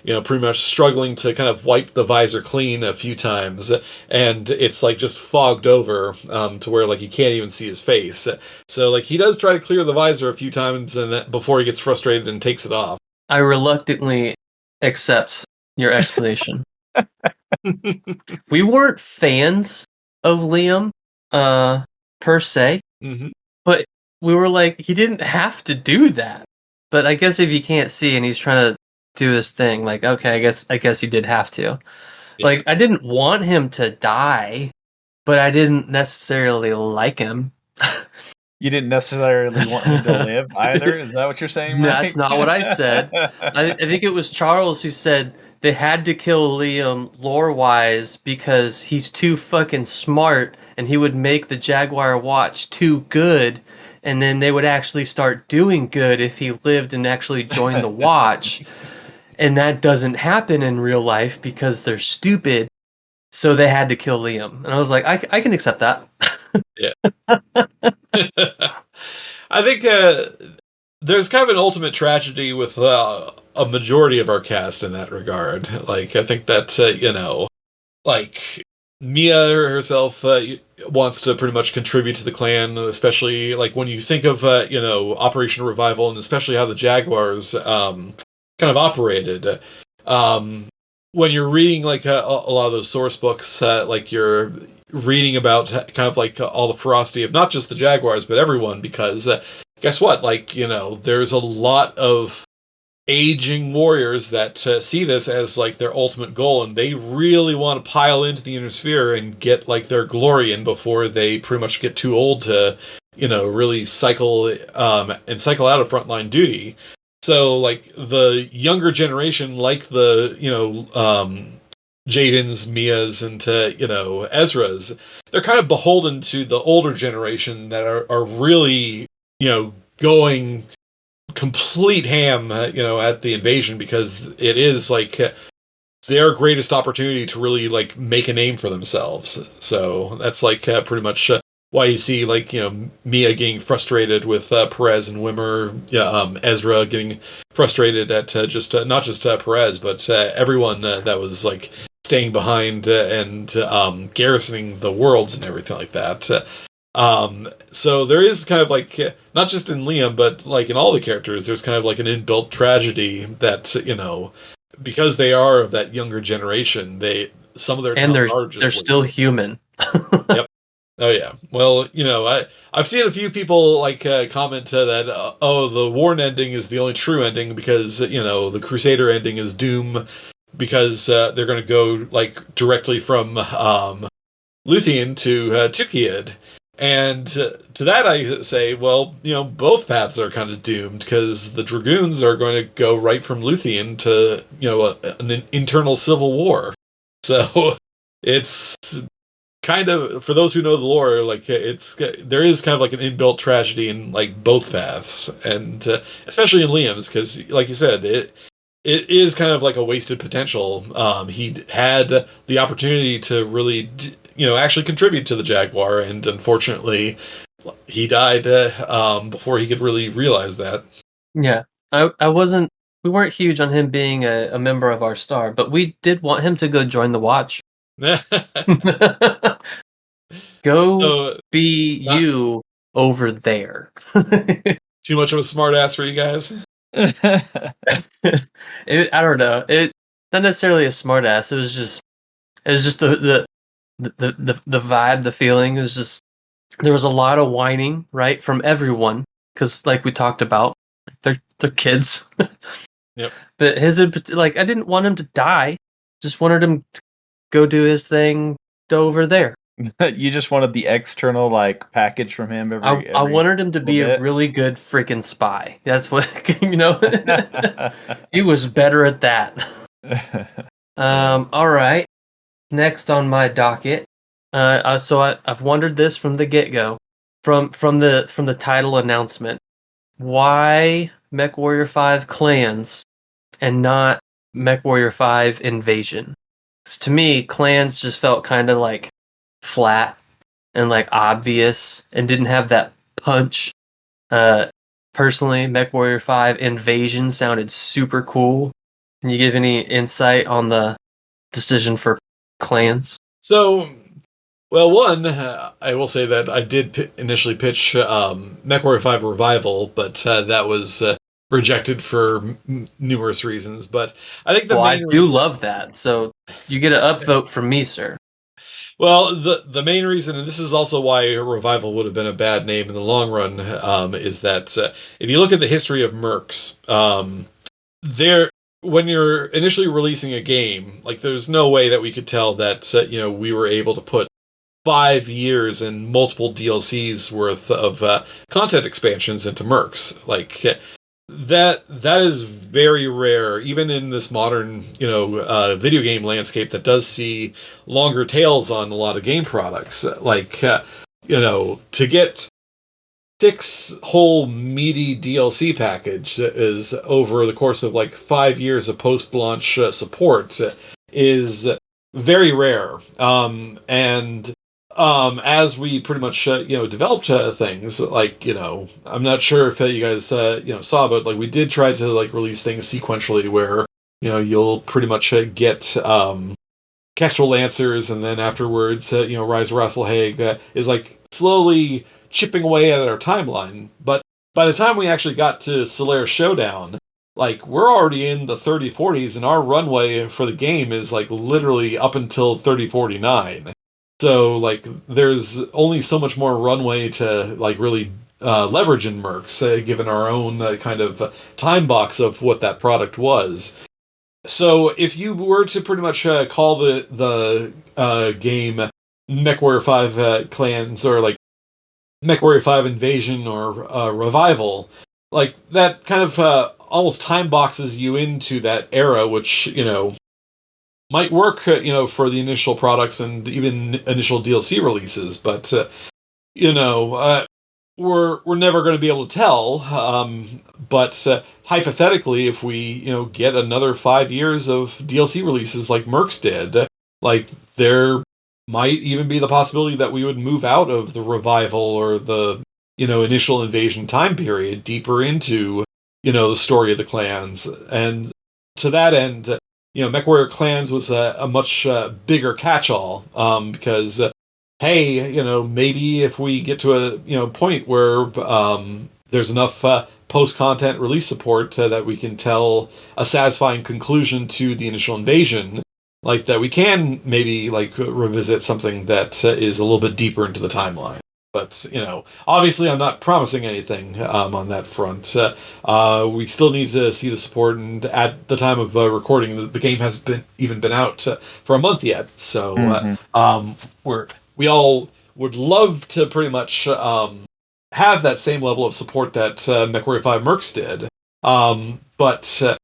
pretty much struggling to kind of wipe the visor clean a few times, and it's like just fogged over to where like you can't even see his face. So like he does try to clear the visor a few times and before he gets frustrated and takes it off. I reluctantly accept your explanation. We weren't fans of Liam per se. Mm-hmm. But we were like, he didn't have to do that. But I guess if you can't see and he's trying to do his thing, like, okay, I guess he did have to. Yeah. Like, I didn't want him to die, but I didn't necessarily like him. You didn't necessarily want him to live either? Is that what you're saying, Mike? That's not what I said. I think it was Charles who said they had to kill Liam lore-wise because he's too fucking smart and he would make the Jaguar watch too good and then they would actually start doing good if he lived and actually joined the Watch. And that doesn't happen in real life because they're stupid. So they had to kill Liam. And I was like, I can accept that. Yeah. I think there's kind of an ultimate tragedy with a majority of our cast in that regard. Like, I think that, like, Mia herself wants to pretty much contribute to the clan, especially, like, when you think of, Operation Revival, and especially how the Jaguars kind of operated. When you're reading, like, a lot of those source books, like, you're reading about kind of, like, all the ferocity of not just the Jaguars, but everyone, because guess what? Like, there's a lot of aging warriors that see this as, like, their ultimate goal, and they really want to pile into the Inner Sphere and get, like, their glory in before they pretty much get too old to, really cycle out of frontline duty. So, like, the younger generation, like the, Jaden's, Mia's, and Ezra's, they're kind of beholden to the older generation that are really, going complete ham, at the invasion, because it is, like, their greatest opportunity to really, like, make a name for themselves. So that's, like, pretty much why you see, like, Mia getting frustrated with Perez and Wimmer, Ezra getting frustrated at just not just Perez, but everyone that was, like, staying behind and garrisoning the worlds and everything like that. So there is kind of, like, not just in Liam, but, like, in all the characters, there's kind of, like, an inbuilt tragedy that, because they are of that younger generation, some of their and talents are just they're still human. Yep. Oh yeah. Well, I've seen a few people, like, comment that the Warren ending is the only true ending because the Crusader ending is Doom, because they're going to go, like, directly from Luthien to Tukiad. And to that I say, well, both paths are kind of doomed, because the Dragoons are going to go right from Luthien to, an internal civil war. So it's kind of, for those who know the lore, like, there is kind of, like, an inbuilt tragedy in, like, both paths, and especially in Liam's, because, like you said, it is kind of like a wasted potential. He had the opportunity to really, actually contribute to the Jaguar, and unfortunately, he died before he could really realize that. Yeah, we weren't huge on him being a member of our star, but we did want him to go join the Watch. Go be you over there. Too much of a smart ass for you guys? I don't know. It not necessarily a smart ass. It was just the vibe, the feeling. It was just, there was a lot of whining, right, from everyone, because, like we talked about, they're kids. Yep. But like, I didn't want him to die. Just wanted him to go do his thing over there. You just wanted the external, like, package from him. I wanted him to be a really good freaking spy. That's what he was better at that. All right. Next on my docket. So I've wondered this from the get-go, from the title announcement. Why MechWarrior 5 Clans and not MechWarrior 5 Invasion? 'Cause to me, Clans just felt kind of, like, flat and, like, obvious and didn't have that punch. Personally, MechWarrior 5 Invasion sounded super cool. Can you give any insight on the decision for Clans? So, well, one, I will say that I did initially pitch MechWarrior 5 Revival, but that was rejected for numerous reasons. But I think I do love that. So you get an upvote from me, sir. Well, the main reason, and this is also why Revival would have been a bad name in the long run, is that if you look at the history of Mercs, when you're initially releasing a game, like, there's no way that we could tell that we were able to put 5 years and multiple DLCs worth of content expansions into Mercs. Like, that is very rare, even in this modern, video game landscape that does see longer tails on a lot of game products. Like, to get 6 whole meaty DLC package that is over the course of like 5 years of post-launch support is very rare. And as we pretty much developed things, like, I'm not sure if you guys saw, but like we did try to like release things sequentially where you'll pretty much get Kestrel Lancers, and then afterwards Rise of Rasselhaig is like slowly chipping away at our timeline. But by the time we actually got to Solaire Showdown, like, we're already in the 3040s, and our runway for the game is like literally up until 3049. So like there's only so much more runway to like really leverage in Mercs, given our own kind of time box of what that product was. So if you were to pretty much call the game MechWarrior 5 Clans, or like MechWarrior 5 Invasion or Revival, like that kind of almost time boxes you into that era, which might work for the initial products and even initial DLC releases, but we're never going to be able to tell. But hypothetically, if we get another 5 years of DLC releases like Mercs did, like there might even be the possibility that we would move out of the Revival or the initial Invasion time period deeper into the story of the clans. And to that end, MechWarrior Clans was a much bigger catch-all, because hey, maybe if we get to a point where there's enough post-content release support that we can tell a satisfying conclusion to the initial Invasion, like that we can maybe like revisit something that is a little bit deeper into the timeline. But obviously I'm not promising anything on that front. We still need to see the support, and at the time of recording, the game hasn't been out for a month yet. So we all would love to pretty much have that same level of support that MechWarrior 5 Mercs did. But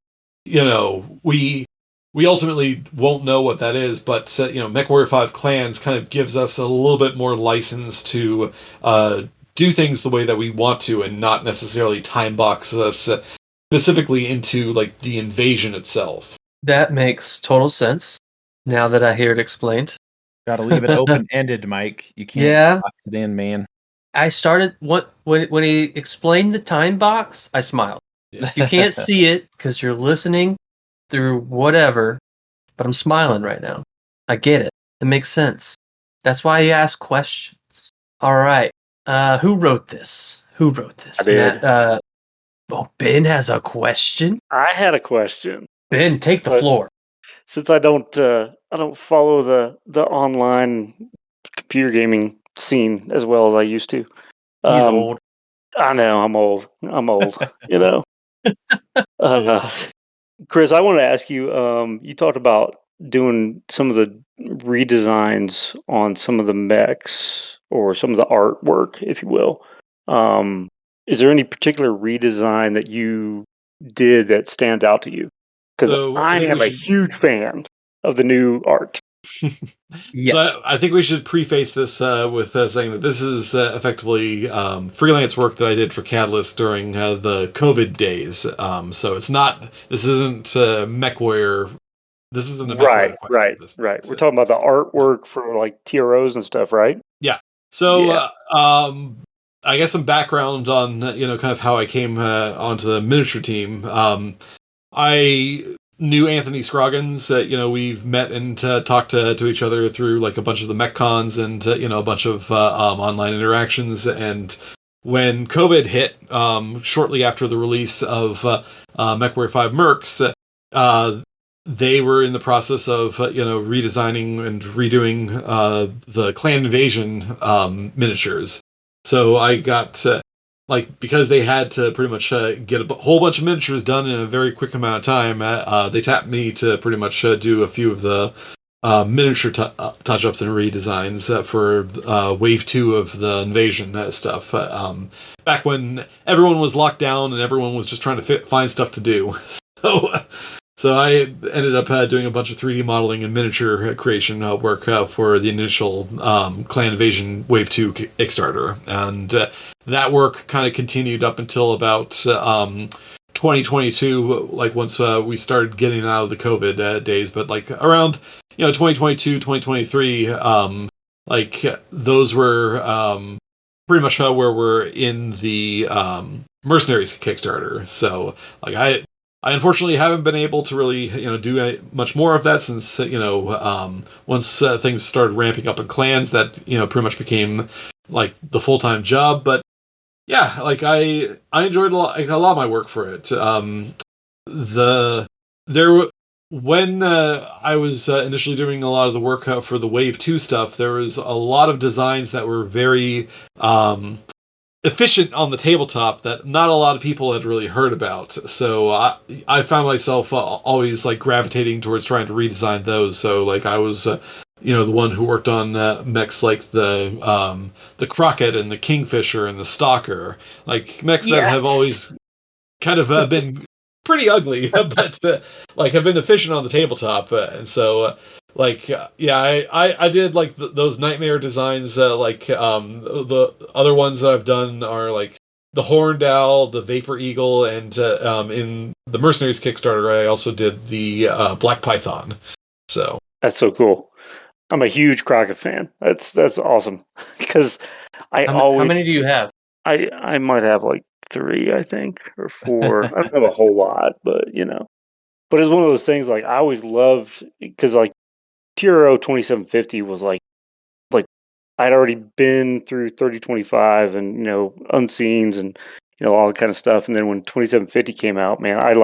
we ultimately won't know what that is, but MechWarrior 5 Clans kind of gives us a little bit more license to do things the way that we want to, and not necessarily time box us specifically into like the Invasion itself. That makes total sense now that I hear it explained. Got to leave it open-ended, Mike. You can't box it in, man. I started when he explained the time box, I smiled. Yeah. You can't see it because you're listening through whatever, but I'm smiling right now. I get it. It makes sense. That's why you ask questions. All right. Who wrote this? I did. Matt, Ben has a question. I had a question. Ben, take the floor. Since I don't follow the online computer gaming scene as well as I used to. He's old. I know, I'm old. Chris, I want to ask you, you talked about doing some of the redesigns on some of the mechs, or some of the artwork, if you will. Is there any particular redesign that you did that stands out to you? Because I am a huge fan of the new art. Yes. So I think we should preface this with saying that this is effectively freelance work that I did for Catalyst during the COVID days. So this isn't MechWarrior. This isn't a MechWarrior. Right. We're talking about the artwork for like TROs and stuff, right? Yeah. So I guess some background on kind of how I came onto the miniature team. I knew Anthony Scroggins. We've met and talked to each other through like a bunch of the MechCons and a bunch of online interactions. And when COVID hit, shortly after the release of MechWarrior 5 Mercs, they were in the process of redesigning and redoing the Clan Invasion miniatures. So I got because they had to pretty much get a whole bunch of miniatures done in a very quick amount of time, they tapped me to pretty much do a few of the miniature touch-ups and redesigns for Wave 2 of the Invasion stuff. Back when everyone was locked down and everyone was just trying to find stuff to do. So I ended up doing a bunch of 3D modeling and miniature creation work for the initial Clan Invasion Wave 2 Kickstarter. And that work kind of continued up until about 2022, like once we started getting out of the COVID days. But like around 2022, 2023, like those were pretty much where we're in the Mercenaries Kickstarter. So like I unfortunately haven't been able to really, do much more of that since, once things started ramping up in clans, that, pretty much became like the full-time job. But yeah, like I enjoyed a lot of my work for it. When I was initially doing a lot of the work for the Wave 2 stuff, there was a lot of designs that were very efficient on the tabletop that not a lot of people had really heard about. So I found myself always like gravitating towards trying to redesign those. So like I was, the one who worked on mechs like the Crockett and the Kingfisher and the Stalker, like mechs that have always kind of been pretty ugly, but like have been efficient on the tabletop. And so I did like those nightmare designs. The other ones that I've done are like the Horned Owl, the Vapor Eagle, and in the Mercenaries Kickstarter, I also did the Black Python. So that's so cool. I'm a huge Crockett fan. That's awesome because How many do you have? I might have like 3, I think, or 4. I don't have a whole lot, but But it's one of those things like I always loved because like TRO 2750 was like I'd already been through 3025 and Unseens and all that kind of stuff. And then when 2750 came out, man, I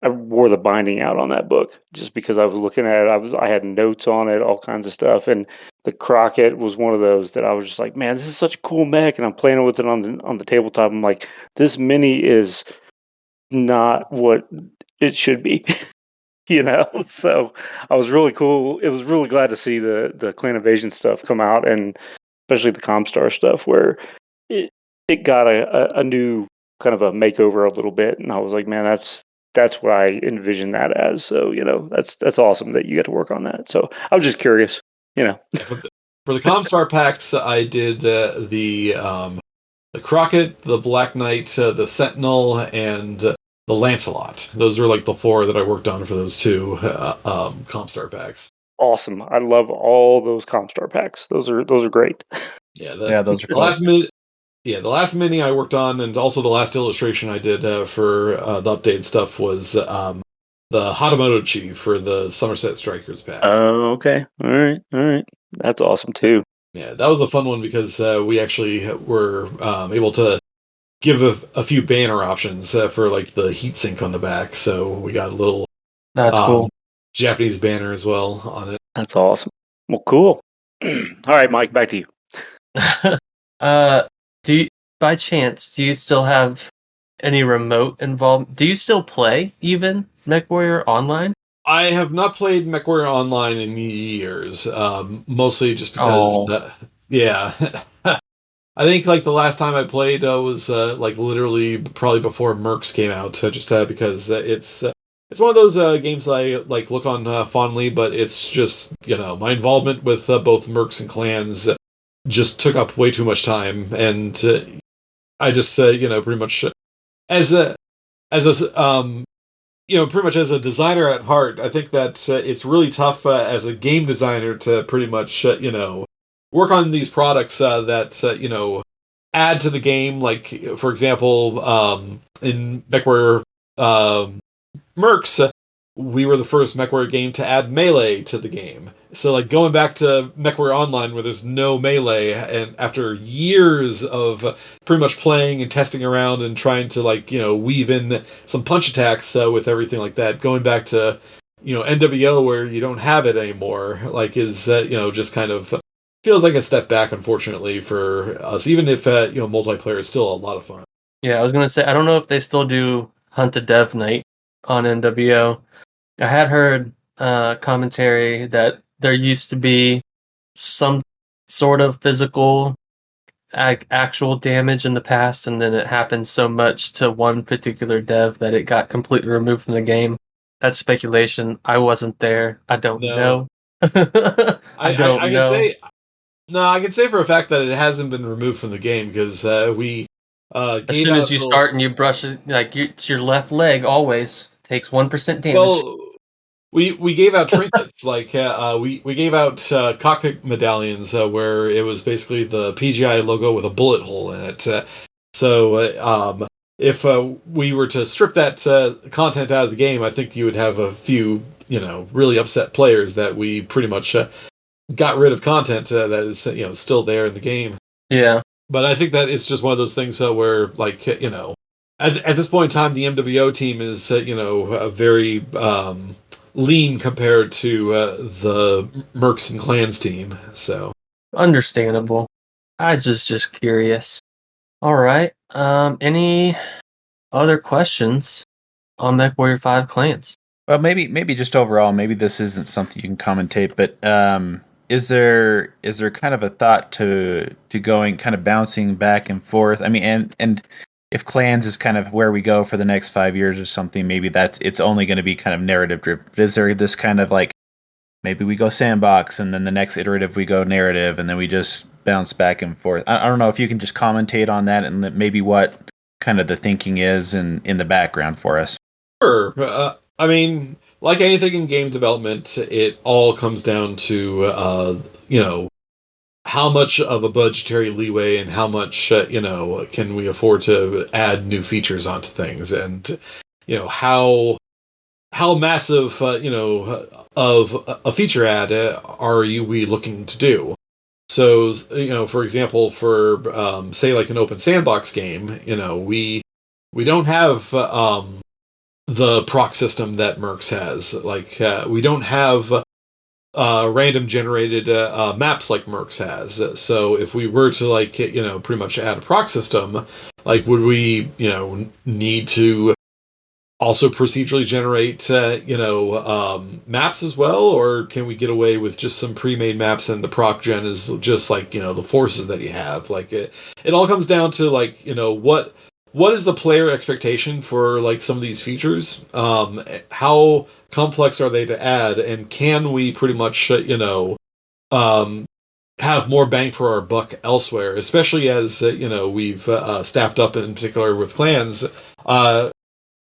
wore the binding out on that book just because I was looking at it. I had notes on it, all kinds of stuff, and the Crockett was one of those that I was just like, man, this is such a cool mech, and I'm playing with it on the tabletop. I'm like, this mini is not what it should be. So I was really cool. It was really glad to see the Clan Invasion stuff come out, and especially the Comstar stuff where it got a new kind of a makeover a little bit, and I was like, man, that's what I envisioned that as. So that's awesome that you get to work on that. So I was just curious. For the Comstar packs, I did the Crockett, the Black Knight, the Sentinel, and the Lancelot. Those are like the 4 that I worked on for those 2 Comstar packs. Awesome. I love all those Comstar packs. Those are great. Yeah, those are cool. The last mini I worked on, and also the last illustration I did for the updated stuff was the Hatamoto Chief for the Somerset Strikers pack. Oh, okay. All right. That's awesome too. Yeah, that was a fun one because we actually were able to give a few banner options for like the heat sink on the back, so we got a little cool Japanese banner as well on it. That's awesome. Well, cool. All right, Mike, back to you. By chance, do you still have any remote involved? Do you still play even MechWarrior Online? I have not played MechWarrior Online in years, mostly just because, yeah. I think like the last time I played was like literally probably before Mercs came out, just because it's one of those games I like look on fondly, but it's just my involvement with both Mercs and clans just took up way too much time, and I just pretty much as a pretty much as a designer at heart, I think that it's really tough as a game designer to pretty much work on these products that add to the game. Like for example, in MechWarrior Mercs, we were the first MechWarrior game to add melee to the game. So like going back to MechWarrior Online where there's no melee, and after years of pretty much playing and testing around and trying to weave in some punch attacks with everything like that, going back to NWO where you don't have it anymore, is just kind of feels like a step back, unfortunately, for us, even if multiplayer is still a lot of fun. Yeah, I was gonna say I don't know if they still do Hunt a Dev Night on NWO. I had heard commentary that there used to be some sort of physical actual damage in the past, and then it happened so much to one particular dev that it got completely removed from the game. That's speculation. I wasn't there. I don't No, know. I don't I can know. say no. I can say for a fact that it hasn't been removed from the game because we As gave soon out as you little. start and you brush it, like it's your left leg always takes 1% damage. Well, we gave out trinkets like we gave out cockpit medallions where it was basically the PGI logo with a bullet hole in it. If we were to strip that content out of the game, I think you would have a few, really upset players that we pretty much got rid of content that is, still there in the game. Yeah. But I think that it's just one of those things where, like, at this point in time, the MWO team is, very lean compared to the Mercs and Clans team. So Understandable. I just curious. All right. Any other questions on MechWarrior 5 clans? Well, maybe just overall, maybe this isn't something you can commentate, but is there kind of a thought to going kind of bouncing back and forth? I mean, and if clans is kind of where we go for the next 5 years or something, maybe it's only going to be kind of narrative driven. But is there this kind of like maybe we go sandbox and then the next iterative we go narrative and then we just bounce back and forth? I don't know if you can just commentate on that and maybe what kind of the thinking is in the background for us. sure. I mean, like anything in game development, it all comes down to how much of a budgetary leeway and how much can we afford to add new features onto things, and how massive of a feature add we looking to do. So for example, for say like an open sandbox game, we don't have the proc system that Mercs has. Like we don't have random generated maps like Mercs has. So if we were to pretty much add a proc system, like would we need to also procedurally generate maps as well, or can we get away with just some pre-made maps and the proc gen is just like the forces that you have? Like it all comes down to what is the player expectation for like some of these features? How complex are they to add, and can we pretty much have more bang for our buck elsewhere, especially as we've staffed up in particular with clans,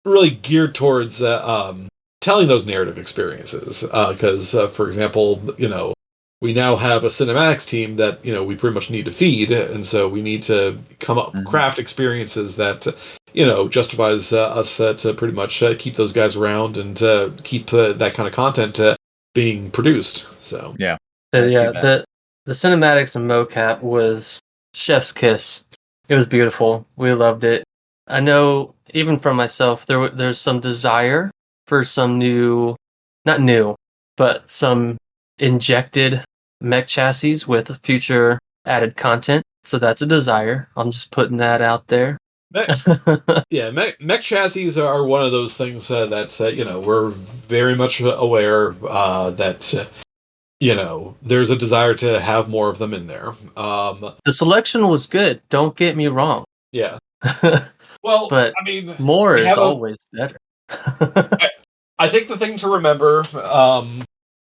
really geared towards telling those narrative experiences. Because for example, we now have a cinematics team that we pretty much need to feed, and so we need to come up craft experiences that justifies us to pretty much keep those guys around and keep that kind of content being produced. So yeah, The cinematics and mocap was chef's kiss. It was beautiful. We loved it. I know even for myself, there's some desire for some not new, but some injected mech chassis with future added content. So that's a desire. I'm just putting that out there. Mech chassis are one of those things that we're very much aware that there's a desire to have more of them in there. The selection was good. Don't get me wrong. Yeah. Well, but I mean, more is always better. I think the thing to remember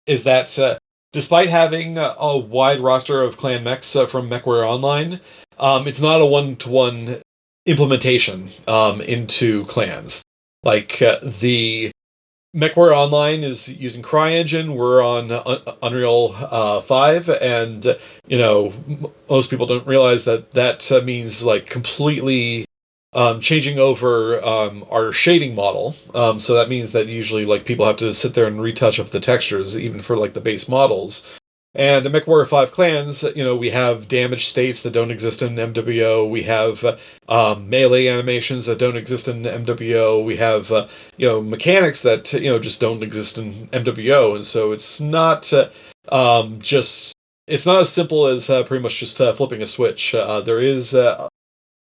is that despite having a wide roster of clan mechs from MechWarrior Online, it's not a one-to-one implementation into clans. Like the MechWarrior Online is using CryEngine. We're on Unreal 5, and most people don't realize that means like completely changing over our shading model. So that means that usually like people have to sit there and retouch up the textures, even for like the base models. And in MechWarrior 5 clans, we have damage states that don't exist in MWO. We have melee animations that don't exist in MWO. We have mechanics that just don't exist in MWO. And so it's not it's not as simple as pretty much just flipping a switch. There is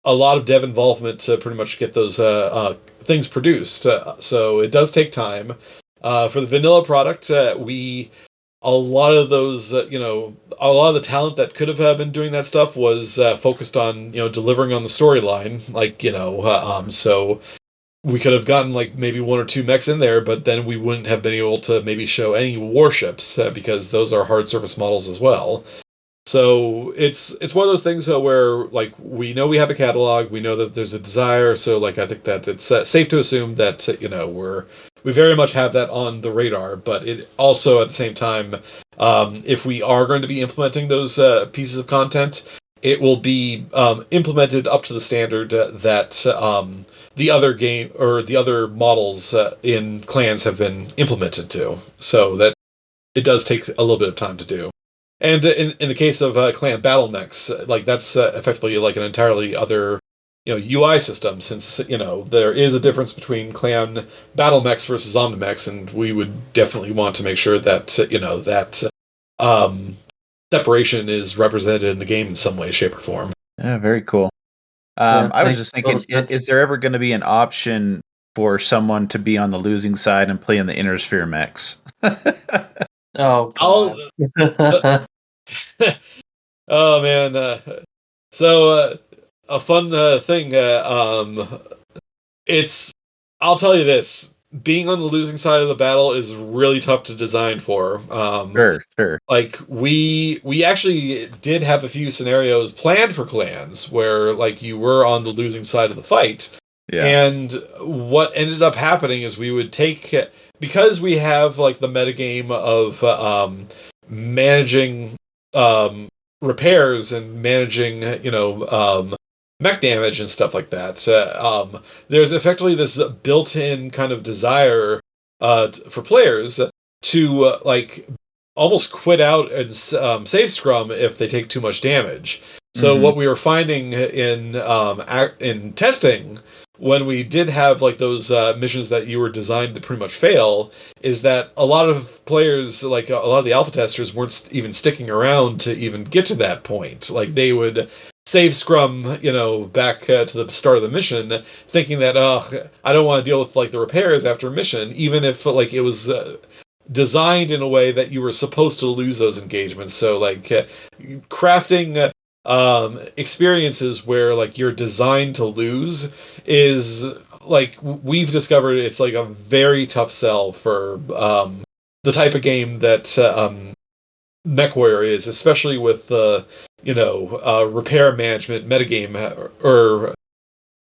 a lot of dev involvement to pretty much get those things produced. So it does take time. For the vanilla product, a lot of those, a lot of the talent that could have been doing that stuff was focused on, delivering on the storyline. Like, so we could have gotten like maybe one or two mechs in there, but then we wouldn't have been able to maybe show any warships because those are hard surface models as well. So it's one of those things where like we know we have a catalog, we know that there's a desire. So like I think that it's safe to assume that we very much have that on the radar. But it also at the same time, if we are going to be implementing those pieces of content, it will be implemented up to the standard that the other game or the other models in clans have been implemented to. So that it does take a little bit of time to do. And in the case of clan battle mechs, like that's effectively like an entirely other UI system, since there is a difference between clan battle mechs versus omnimechs, and we would definitely want to make sure that that separation is represented in the game in some way, shape, or form. Yeah, very cool. I was just thinking, is there ever going to be an option for someone to be on the losing side and play in the inner sphere mechs? Oh, God. Oh man. So a fun thing. I'll tell you this: being on the losing side of the battle is really tough to design for. Sure. Like we actually did have a few scenarios planned for clans where like you were on the losing side of the fight. Yeah. And what ended up happening is we would take, because we have like the metagame of managing repairs and managing mech damage and stuff like that. There's effectively this built-in kind of desire for players to like almost quit out and save scrum if they take too much damage. So what we were finding in testing, when we did have like those missions that you were designed to pretty much fail, is that a lot of players, like a lot of the alpha testers, weren't even sticking around to even get to that point. Like they would save scrum, back to the start of the mission, thinking that I don't want to deal with like the repairs after a mission, even if like it was designed in a way that you were supposed to lose those engagements. So like crafting experiences where like you're designed to lose is like we've discovered it's like a very tough sell for the type of game that MechWarrior is, especially with the repair management metagame or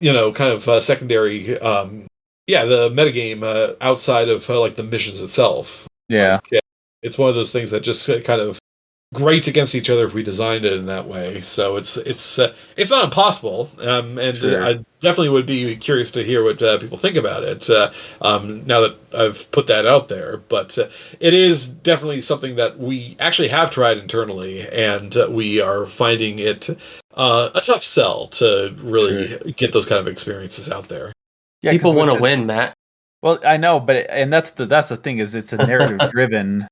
kind of secondary the metagame outside of like the missions itself. Yeah. It's one of those things that just kind of grates against each other if we designed it in that way. So it's not impossible, and Sure. I definitely would be curious to hear what people think about it now that I've put that out there. But it is definitely something that we actually have tried internally, and we are finding it a tough sell to really get those kind of experiences out there. Yeah, People want to win, Matt. Well, I know, and that's the thing is it's a narrative driven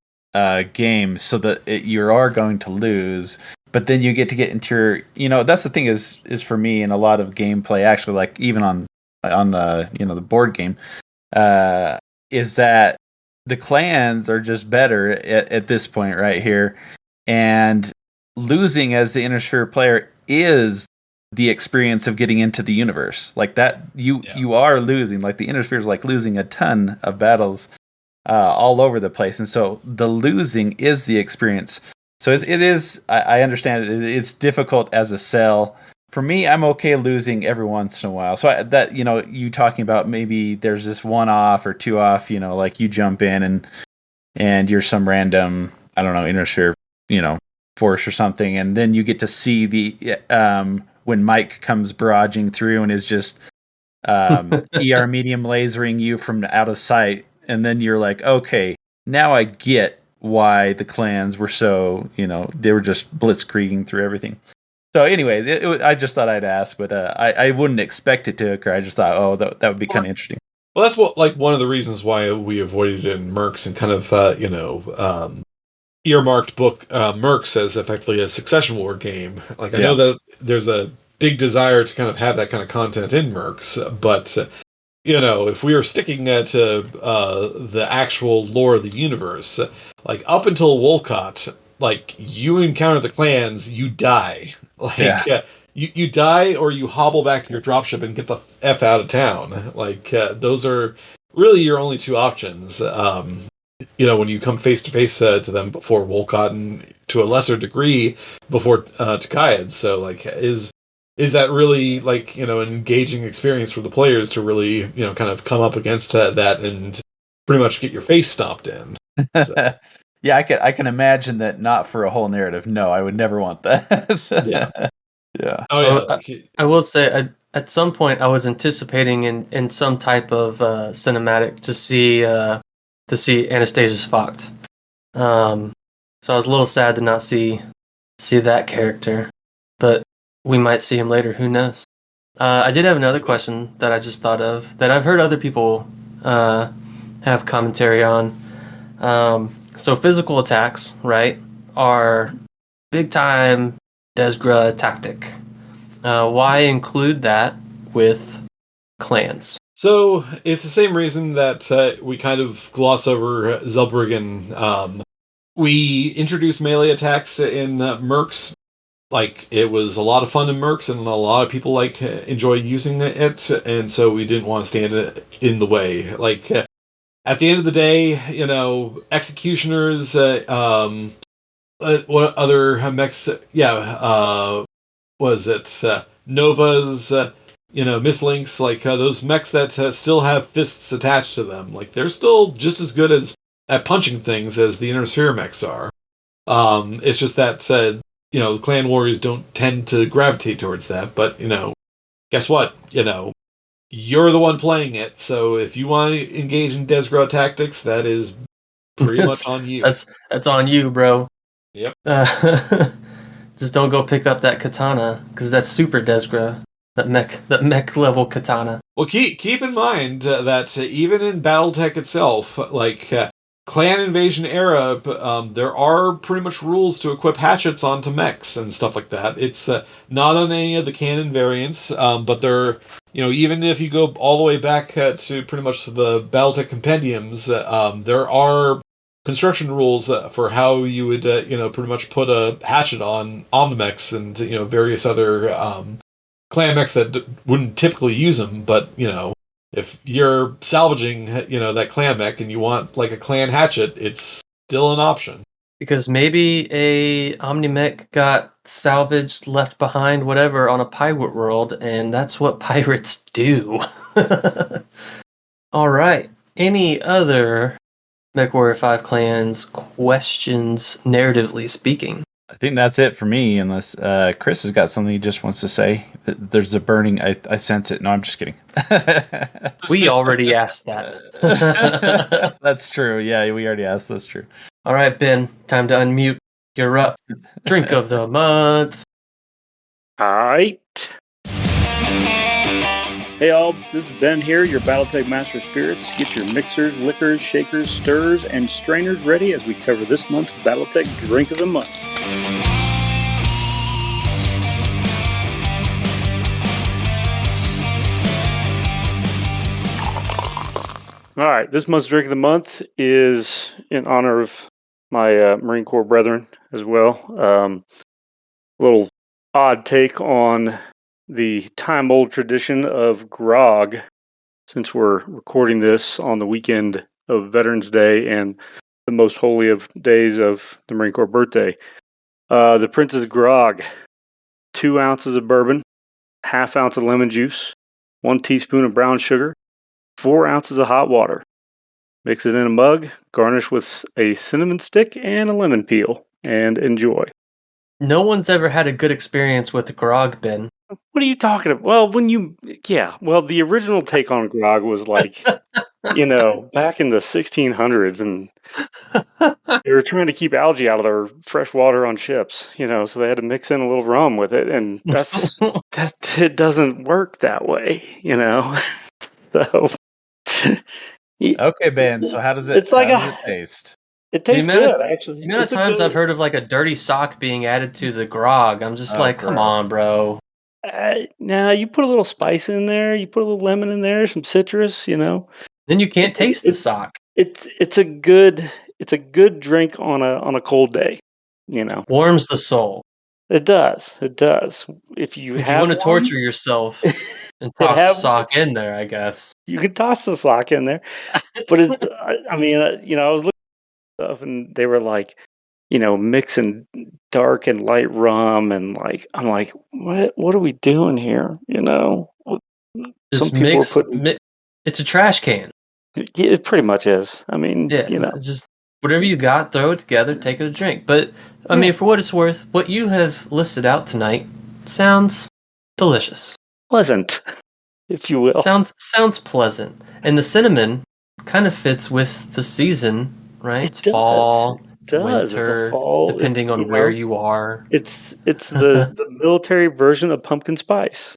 game, so that you are going to lose, but then you get to get into your that's the thing is for me in a lot of gameplay, actually, like even on the the board game, is that the clans are just better at this point right here, and losing as the inner sphere player is the experience of getting into the universe like that. You are losing, like the inner sphere is like losing a ton of battles all over the place, and so the losing is the experience. So it is. I understand it. It's difficult as a sell. For me, I'm okay losing every once in a while. So that you talking about maybe there's this one off or two off. Like you jump in and you're some random inner sphere force or something, and then you get to see the when Mike comes barraging through and is just ER medium lasering you from out of sight. And then you're like, okay, now I get why the clans were so, they were just blitzkrieging through everything. So anyway, I just thought I'd ask, but I wouldn't expect it to occur. I just thought, that would be kind of interesting. Well, that's one of the reasons why we avoided it in Mercs and kind of, earmarked book Mercs as effectively a succession war game. Like I know that there's a big desire to kind of have that kind of content in Mercs, but if we are sticking to the actual lore of the universe, like up until Wolcott, like you encounter the clans, you die. Like you die or you hobble back to your dropship and get the F out of town. Like, those are really your only two options. When you come face to face to them before Wolcott, and to a lesser degree before Takayad. So, like, is that really, like, an engaging experience for the players to really, kind of come up against that and pretty much get your face stomped in? So. Yeah, I can imagine that. Not for a whole narrative. No, I would never want that. Yeah. Yeah. Oh yeah. I will say, at some point I was anticipating in some type of cinematic to see Anastasius Vogt. So I was a little sad to not see that character, but we might see him later. Who knows? I did have another question that I just thought of that I've heard other people have commentary on. So physical attacks, right, are big time Desgra tactic. Why include that with clans? So it's the same reason that we kind of gloss over Zellbriggen. We introduced melee attacks in Mercs. Like, it was a lot of fun in Mercs, and a lot of people enjoy using it, and so we didn't want to stand in the way. Like, at the end of the day, executioners. What other mechs? Yeah. Was it Novas? Mislinks, like those mechs that still have fists attached to them. Like, they're still just as good at punching things as the Inner Sphere mechs are. It's just that the clan warriors don't tend to gravitate towards that. But guess what? You're the one playing it. So if you want to engage in Desgra tactics, that is pretty much on you. That's on you, bro. Yep. Just don't go pick up that katana, because that's super Desgra. That mech level katana. Well, keep in mind that even in BattleTech itself, like Clan Invasion era, there are pretty much rules to equip hatchets onto mechs and stuff like that. It's not on any of the canon variants, but they're, even if you go all the way back to pretty much the BattleTech compendiums, there are construction rules for how you would, pretty much put a hatchet on the mechs and, various other clan mechs that wouldn't typically use them. But, if you're salvaging, that clan mech and you want, like, a clan hatchet, it's still an option. Because maybe a Omni-Mech got salvaged, left behind, whatever, on a pirate world, and that's what pirates do. All right. Any other MechWarrior 5 clans questions, narratively speaking? I think that's it for me, unless Chris has got something he just wants to say. There's a burning, I sense it. No, I'm just kidding. We already asked that. That's true. Yeah, we already asked. That's true. All right, Ben, time to unmute. You're up. Drink of the month. All right. Hey all, this is Ben here, your BattleTech Master of Spirits. Get your mixers, liquors, shakers, stirrers, and strainers ready as we cover this month's BattleTech Drink of the Month. All right, this month's Drink of the Month is in honor of my Marine Corps brethren as well. A little odd take on the time-old tradition of grog, since we're recording this on the weekend of Veterans Day and the most holy of days of the Marine Corps birthday. The Prince's Grog, 2 ounces of bourbon, ½ ounce of lemon juice, 1 teaspoon of brown sugar, 4 ounces of hot water. Mix it in a mug, garnish with a cinnamon stick and a lemon peel, and enjoy. No one's ever had a good experience with grog, Ben. What are you talking about? Well, the original take on grog was like, back in the 1600s, and they were trying to keep algae out of their fresh water on ships, so they had to mix in a little rum with it, and it doesn't work that way, So, okay, Ben. So how does it taste? It tastes good, actually. The amount of times I've heard of like a dirty sock being added to the grog, I'm just come on, bro. Now you put a little spice in there, you put a little lemon in there, some citrus, Then you can't taste the sock. It's a good drink on a cold day, Warms the soul. It does. It does. If you If you have want to one, torture yourself and it toss a have sock in there, I guess. you can toss the sock in there. But it's, I mean, I was looking at stuff and they were like, mixing dark and light rum, and like, I'm like, what are we doing here? Some Just people are putting, it's a trash can. yeah, it pretty much is. I mean, Yeah, it's just whatever you got, throw it together, take it a drink. But I Yeah. mean, for what it's worth, what you have listed out tonight sounds delicious. pleasant, if you will. Sounds pleasant, and the cinnamon kind of fits with the season, right? It It's does. fall, It does. It's a winter, fall. depending on where you are. It's the military version of pumpkin spice.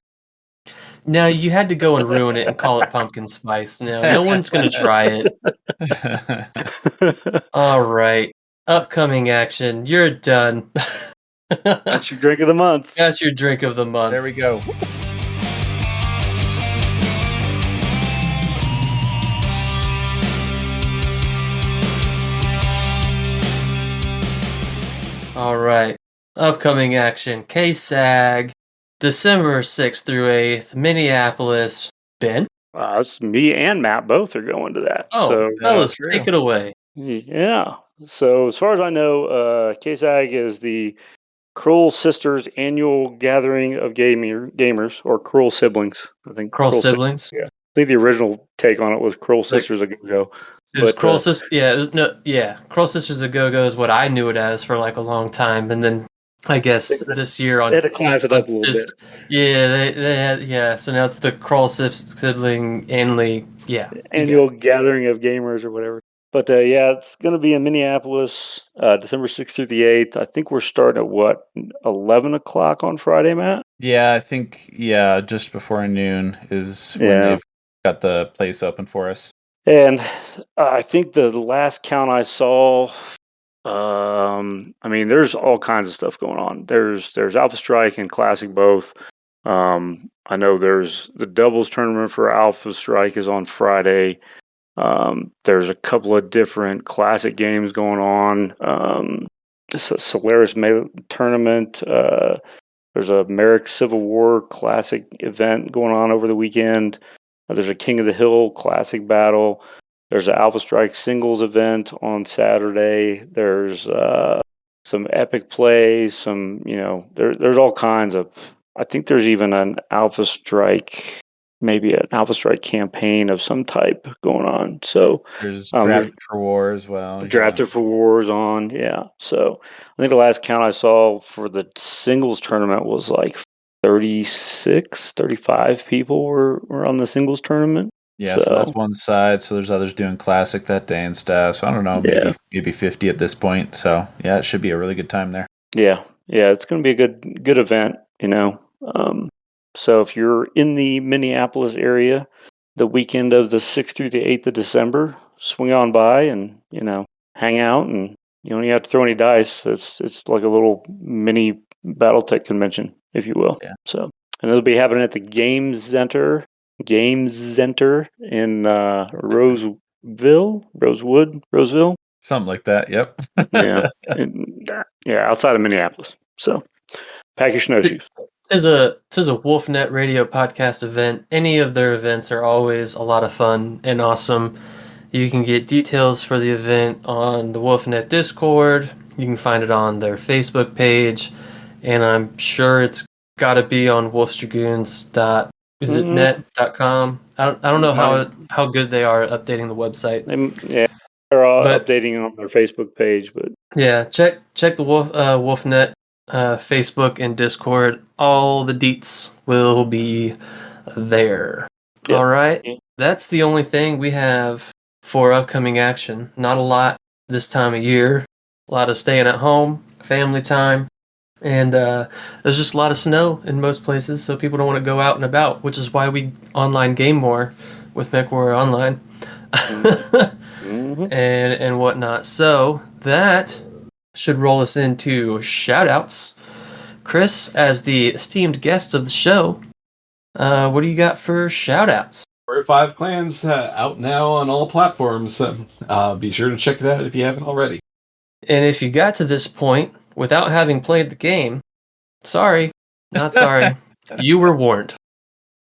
Now you had to go and ruin it and call it pumpkin spice. No one's gonna try it. All right, upcoming action. You're done. That's your drink of the month. That's your drink of the month. There we go. All right. Upcoming action. KSAG, December 6th through 8th, Minneapolis. Ben? It's me and Matt both are going to that. Oh, So fellas, true. take it away. yeah. So as far as I know, KSAG is the Kroll Sisters annual gathering of gamers, or Kroll siblings. I think Kroll siblings? Yeah. I think the original take on it was Kroll Sisters a Go-Go. It was But, Kroll Sisters. Kroll Sisters a Go-Go is what I knew it as for like a long time, and then I guess this year on they had to class it up a little bit. Yeah, they had So now it's the Kroll sibling annual gathering of gamers or whatever. But it's going to be in Minneapolis, December 6th through the 8th. I think we're starting at 11 o'clock on Friday, Matt? Yeah, I think just before noon is when they've got the place open for us. And I think the last count I saw, there's all kinds of stuff going on. There's Alpha Strike and Classic both. I know there's the doubles tournament for Alpha Strike is on Friday. There's a couple of different classic games going on. It's a Solaris tournament. There's a Merrick Civil War classic event going on over the weekend. There's a King of the Hill classic battle. There's an Alpha Strike singles event on Saturday. There's some epic plays. There's all kinds of. I think there's even an Alpha Strike. Maybe an Alpha Strike campaign of some type going on. So there's Drafted for War as well. Drafted for War is on, yeah. So I think the last count I saw for the singles tournament was like 36, 35 people were on the singles tournament. Yeah, so that's one side. So there's others doing classic that day and stuff. So I don't know, maybe 50 at this point. So yeah, it should be a really good time there. Yeah, it's going to be a good event. So if you're in the Minneapolis area, the weekend of the 6th through the 8th of December, swing on by and, hang out, and you don't have to throw any dice. It's like a little mini BattleTech convention, if you will. Yeah. So, and it'll be happening at the Games Center in Roseville. Something like that. Yep. Outside of Minneapolis. So, pack your snowshoes. Tis a WolfNet radio podcast event. Any of their events are always a lot of fun and awesome. You can get details for the event on the WolfNet Discord. You can find it on their Facebook page, and I'm sure it's got to be on wolfsdragoons.net.com. I don't know how good they are at updating the website. They're all updating on their Facebook page, but check the WolfNet. Facebook and Discord, all the deets will be there. Yep. All right. That's the only thing we have for upcoming action. Not a lot this time of year. A lot of staying at home, family time, and there's just a lot of snow in most places, so people don't want to go out and about, which is why we online game more with MechWarrior Online and whatnot. So that should roll us into shout-outs. Chris, as the esteemed guest of the show, what do you got for shout-outs? Warrior 5 Clans out now on all platforms. Be sure to check it out if you haven't already. And if you got to this point without having played the game, Sorry. Not sorry. You were warned.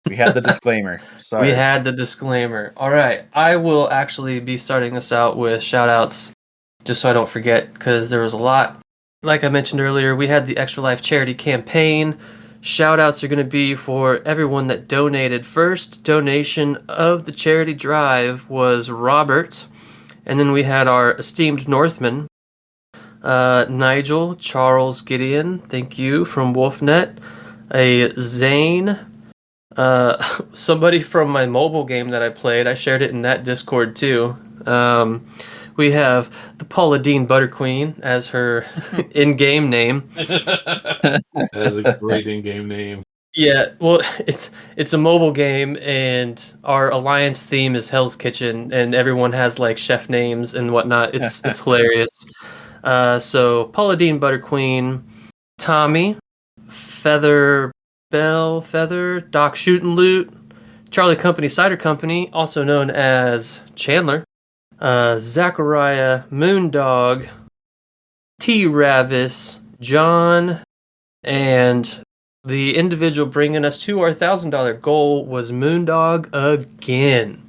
We had the disclaimer. Sorry. We had the disclaimer. All right. I will actually be starting us out with shout outs just so I don't forget because there was a lot. Like I mentioned earlier, we had the Extra Life charity campaign. Shout outs are going to be for everyone that donated. First donation of the charity drive was Robert. And then we had our esteemed Northman, Nigel, Charles, Gideon, thank you, from WolfNet. A Zane, somebody from my mobile game that I played. I shared it in that Discord too. We have the Paula Dean Butterqueen as her in-game name. That is a great in-game name. Yeah, well, it's a mobile game, and our alliance theme is Hell's Kitchen, and everyone has like chef names and whatnot. It's hilarious. So Paula Dean Butterqueen, Tommy, Feather Bell, Feather, Doc Shoot and Loot, Charlie Company Cider Company, also known as Chandler, Zachariah, Moondog, T. Ravis, John, and the individual bringing us to our $1,000 goal was Moondog again.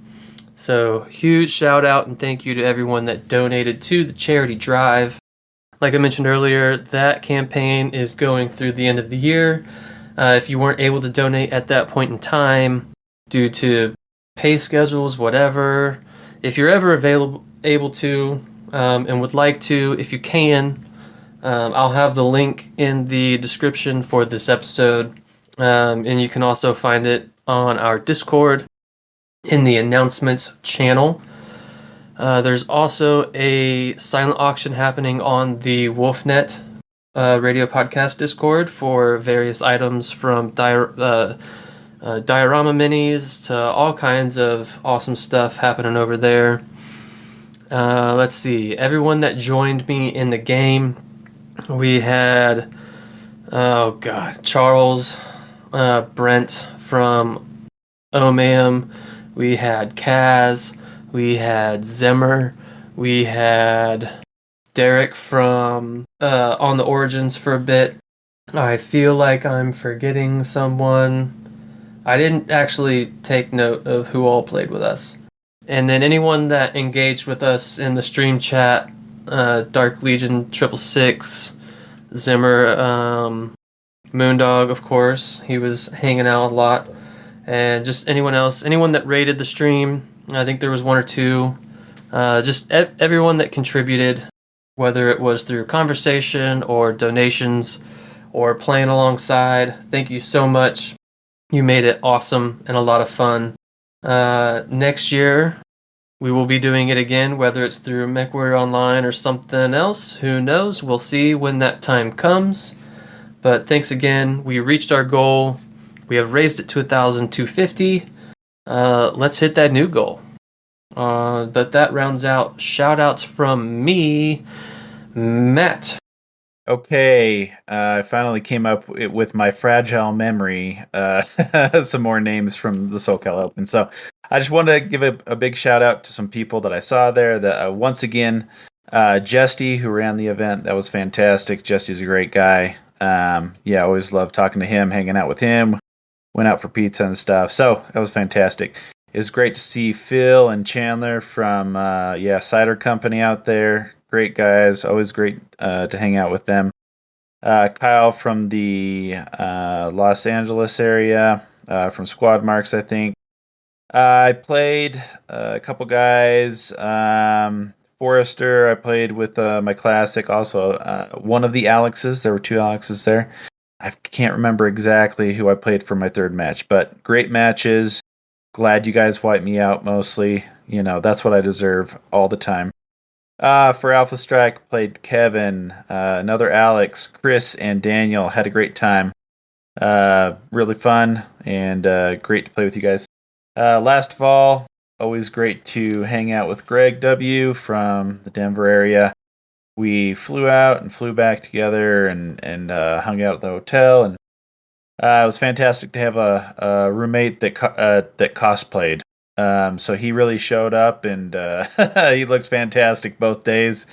So huge shout out and thank you to everyone that donated to the charity drive. Like I mentioned earlier, that campaign is going through the end of the year. If you weren't able to donate at that point in time due to pay schedules, whatever, if you're ever able to and would like to, if you can, I'll have the link in the description for this episode, and you can also find it on our Discord in the announcements channel. There's also a silent auction happening on the WolfNet radio podcast Discord for various items from diorama minis to all kinds of awesome stuff happening over there. Let's see. Everyone that joined me in the game, we had, Charles, Brent from Omam, we had Kaz, we had Zimmer, we had Derek from On the Origins for a bit. I feel like I'm forgetting someone. I didn't actually take note of who all played with us. And then anyone that engaged with us in the stream chat, Dark Legion 666, Zimmer, Moondog, of course. He was hanging out a lot. And just anyone else, anyone that rated the stream. I think there was one or two. Just everyone that contributed, whether it was through conversation or donations or playing alongside. Thank you so much. You made it awesome and a lot of fun. Next year, we will be doing it again, whether it's through MechWarrior Online or something else. Who knows? We'll see when that time comes. But thanks again. We reached our goal. We have raised it to 1,250. Let's hit that new goal. But that rounds out shout-outs from me. Matt. Okay, I finally came up with my fragile memory, some more names from the SoCal Open. So I just wanted to give a big shout out to some people that I saw there. That once again, Jesty, who ran the event, that was fantastic. Jesty's a great guy. Yeah, always loved talking to him, hanging out with him. Went out for pizza and stuff. So that was fantastic. It was great to see Phil and Chandler from Cider Company out there. Great guys, always great to hang out with them. Kyle from the Los Angeles area, from Squad Marks, I think. I played a couple guys. Forrester, I played with my classic. Also, one of the Alexes. There were two Alexes there. I can't remember exactly who I played for my third match, but great matches. Glad you guys wiped me out mostly. You know, that's what I deserve all the time. For Alpha Strike, played Kevin, another Alex, Chris, and Daniel. Had a great time. Really fun and great to play with you guys. Last of all, always great to hang out with Greg W. from the Denver area. We flew out and flew back together and hung out at the hotel. And it was fantastic to have a roommate that cosplayed. So he really showed up and he looked fantastic both days.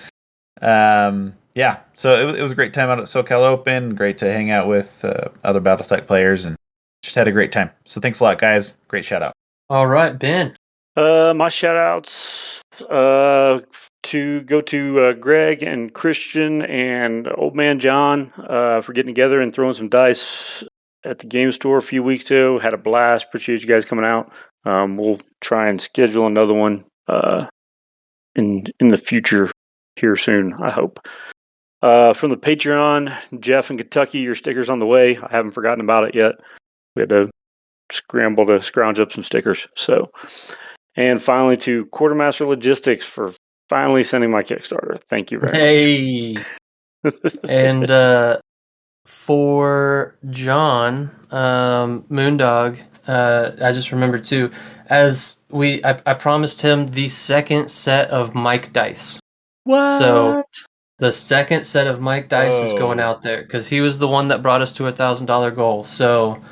Yeah, yeah, so it was a great time out at SoCal Open. Great to hang out with other BattleTech players, and just had a great time. So thanks a lot, guys. Great shout out. All right, Ben. My shout outs to go to Greg and Christian and Old Man John for getting together and throwing some dice at the game store a few weeks ago. Had a blast. Appreciate you guys coming out. We'll try and schedule another one in the future here soon, I hope. From the Patreon, Jeff in Kentucky, your sticker's on the way. I haven't forgotten about it yet. We had to scramble to scrounge up some stickers. So, and finally to Quartermaster Logistics for finally sending my Kickstarter. Thank you very much. And for John Moondog, I just remembered too, I promised him the second set of Mike dice. What? So the second set of Mike dice is going out there because he was the one that brought us to $1,000 goal. So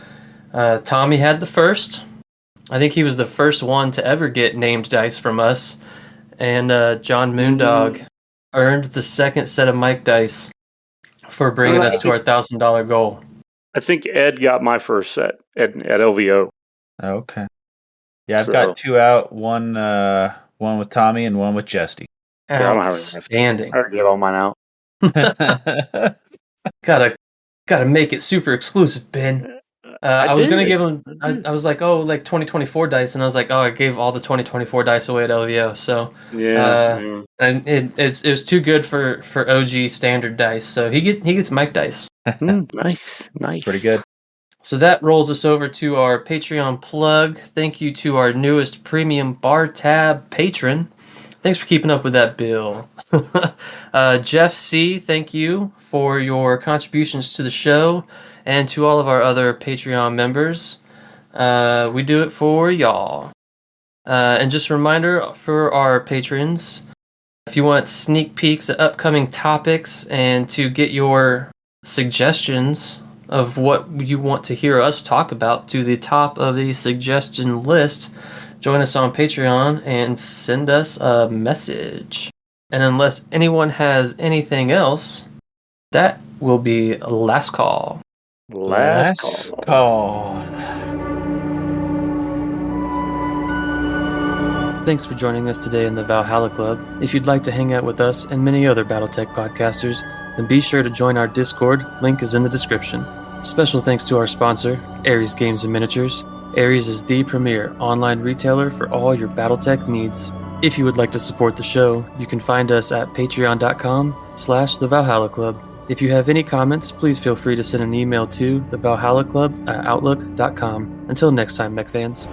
Tommy had the first. I think he was the first one to ever get named dice from us. And John Moondog earned the second set of Mike dice for bringing us to our $1,000 goal. I think Ed got my first set at LVO. Okay. Yeah, I've got two out. One with Tommy and one with Jesty. Outstanding. I get all mine out. Gotta make it super exclusive, Ben. I was gonna give him. I was like, like 2024 dice, and I was like, I gave all the 2024 dice away at LVO. So and it was too good for OG standard dice. So he gets Mike dice. Nice, pretty good. So that rolls us over to our Patreon plug. Thank you to our newest premium bar tab patron. Thanks for keeping up with that, Bill. Jeff C., thank you for your contributions to the show and to all of our other Patreon members. We do it for y'all. And just a reminder for our patrons, if you want sneak peeks at upcoming topics and to get your suggestions of what you want to hear us talk about to the top of the suggestion list, join us on Patreon and send us a message. And unless anyone has anything else, that will be last call. Last call. Thanks for joining us today in the Valhalla Club. If you'd like to hang out with us and many other BattleTech podcasters, then be sure to join our Discord. Link is in the description. Special thanks to our sponsor, Ares Games and Miniatures. Ares is the premier online retailer for all your BattleTech needs. If you would like to support the show, you can find us at patreon.com/The Valhalla Club. If you have any comments, please feel free to send an email to thevalhallaclub@outlook.com. Until next time, mech fans.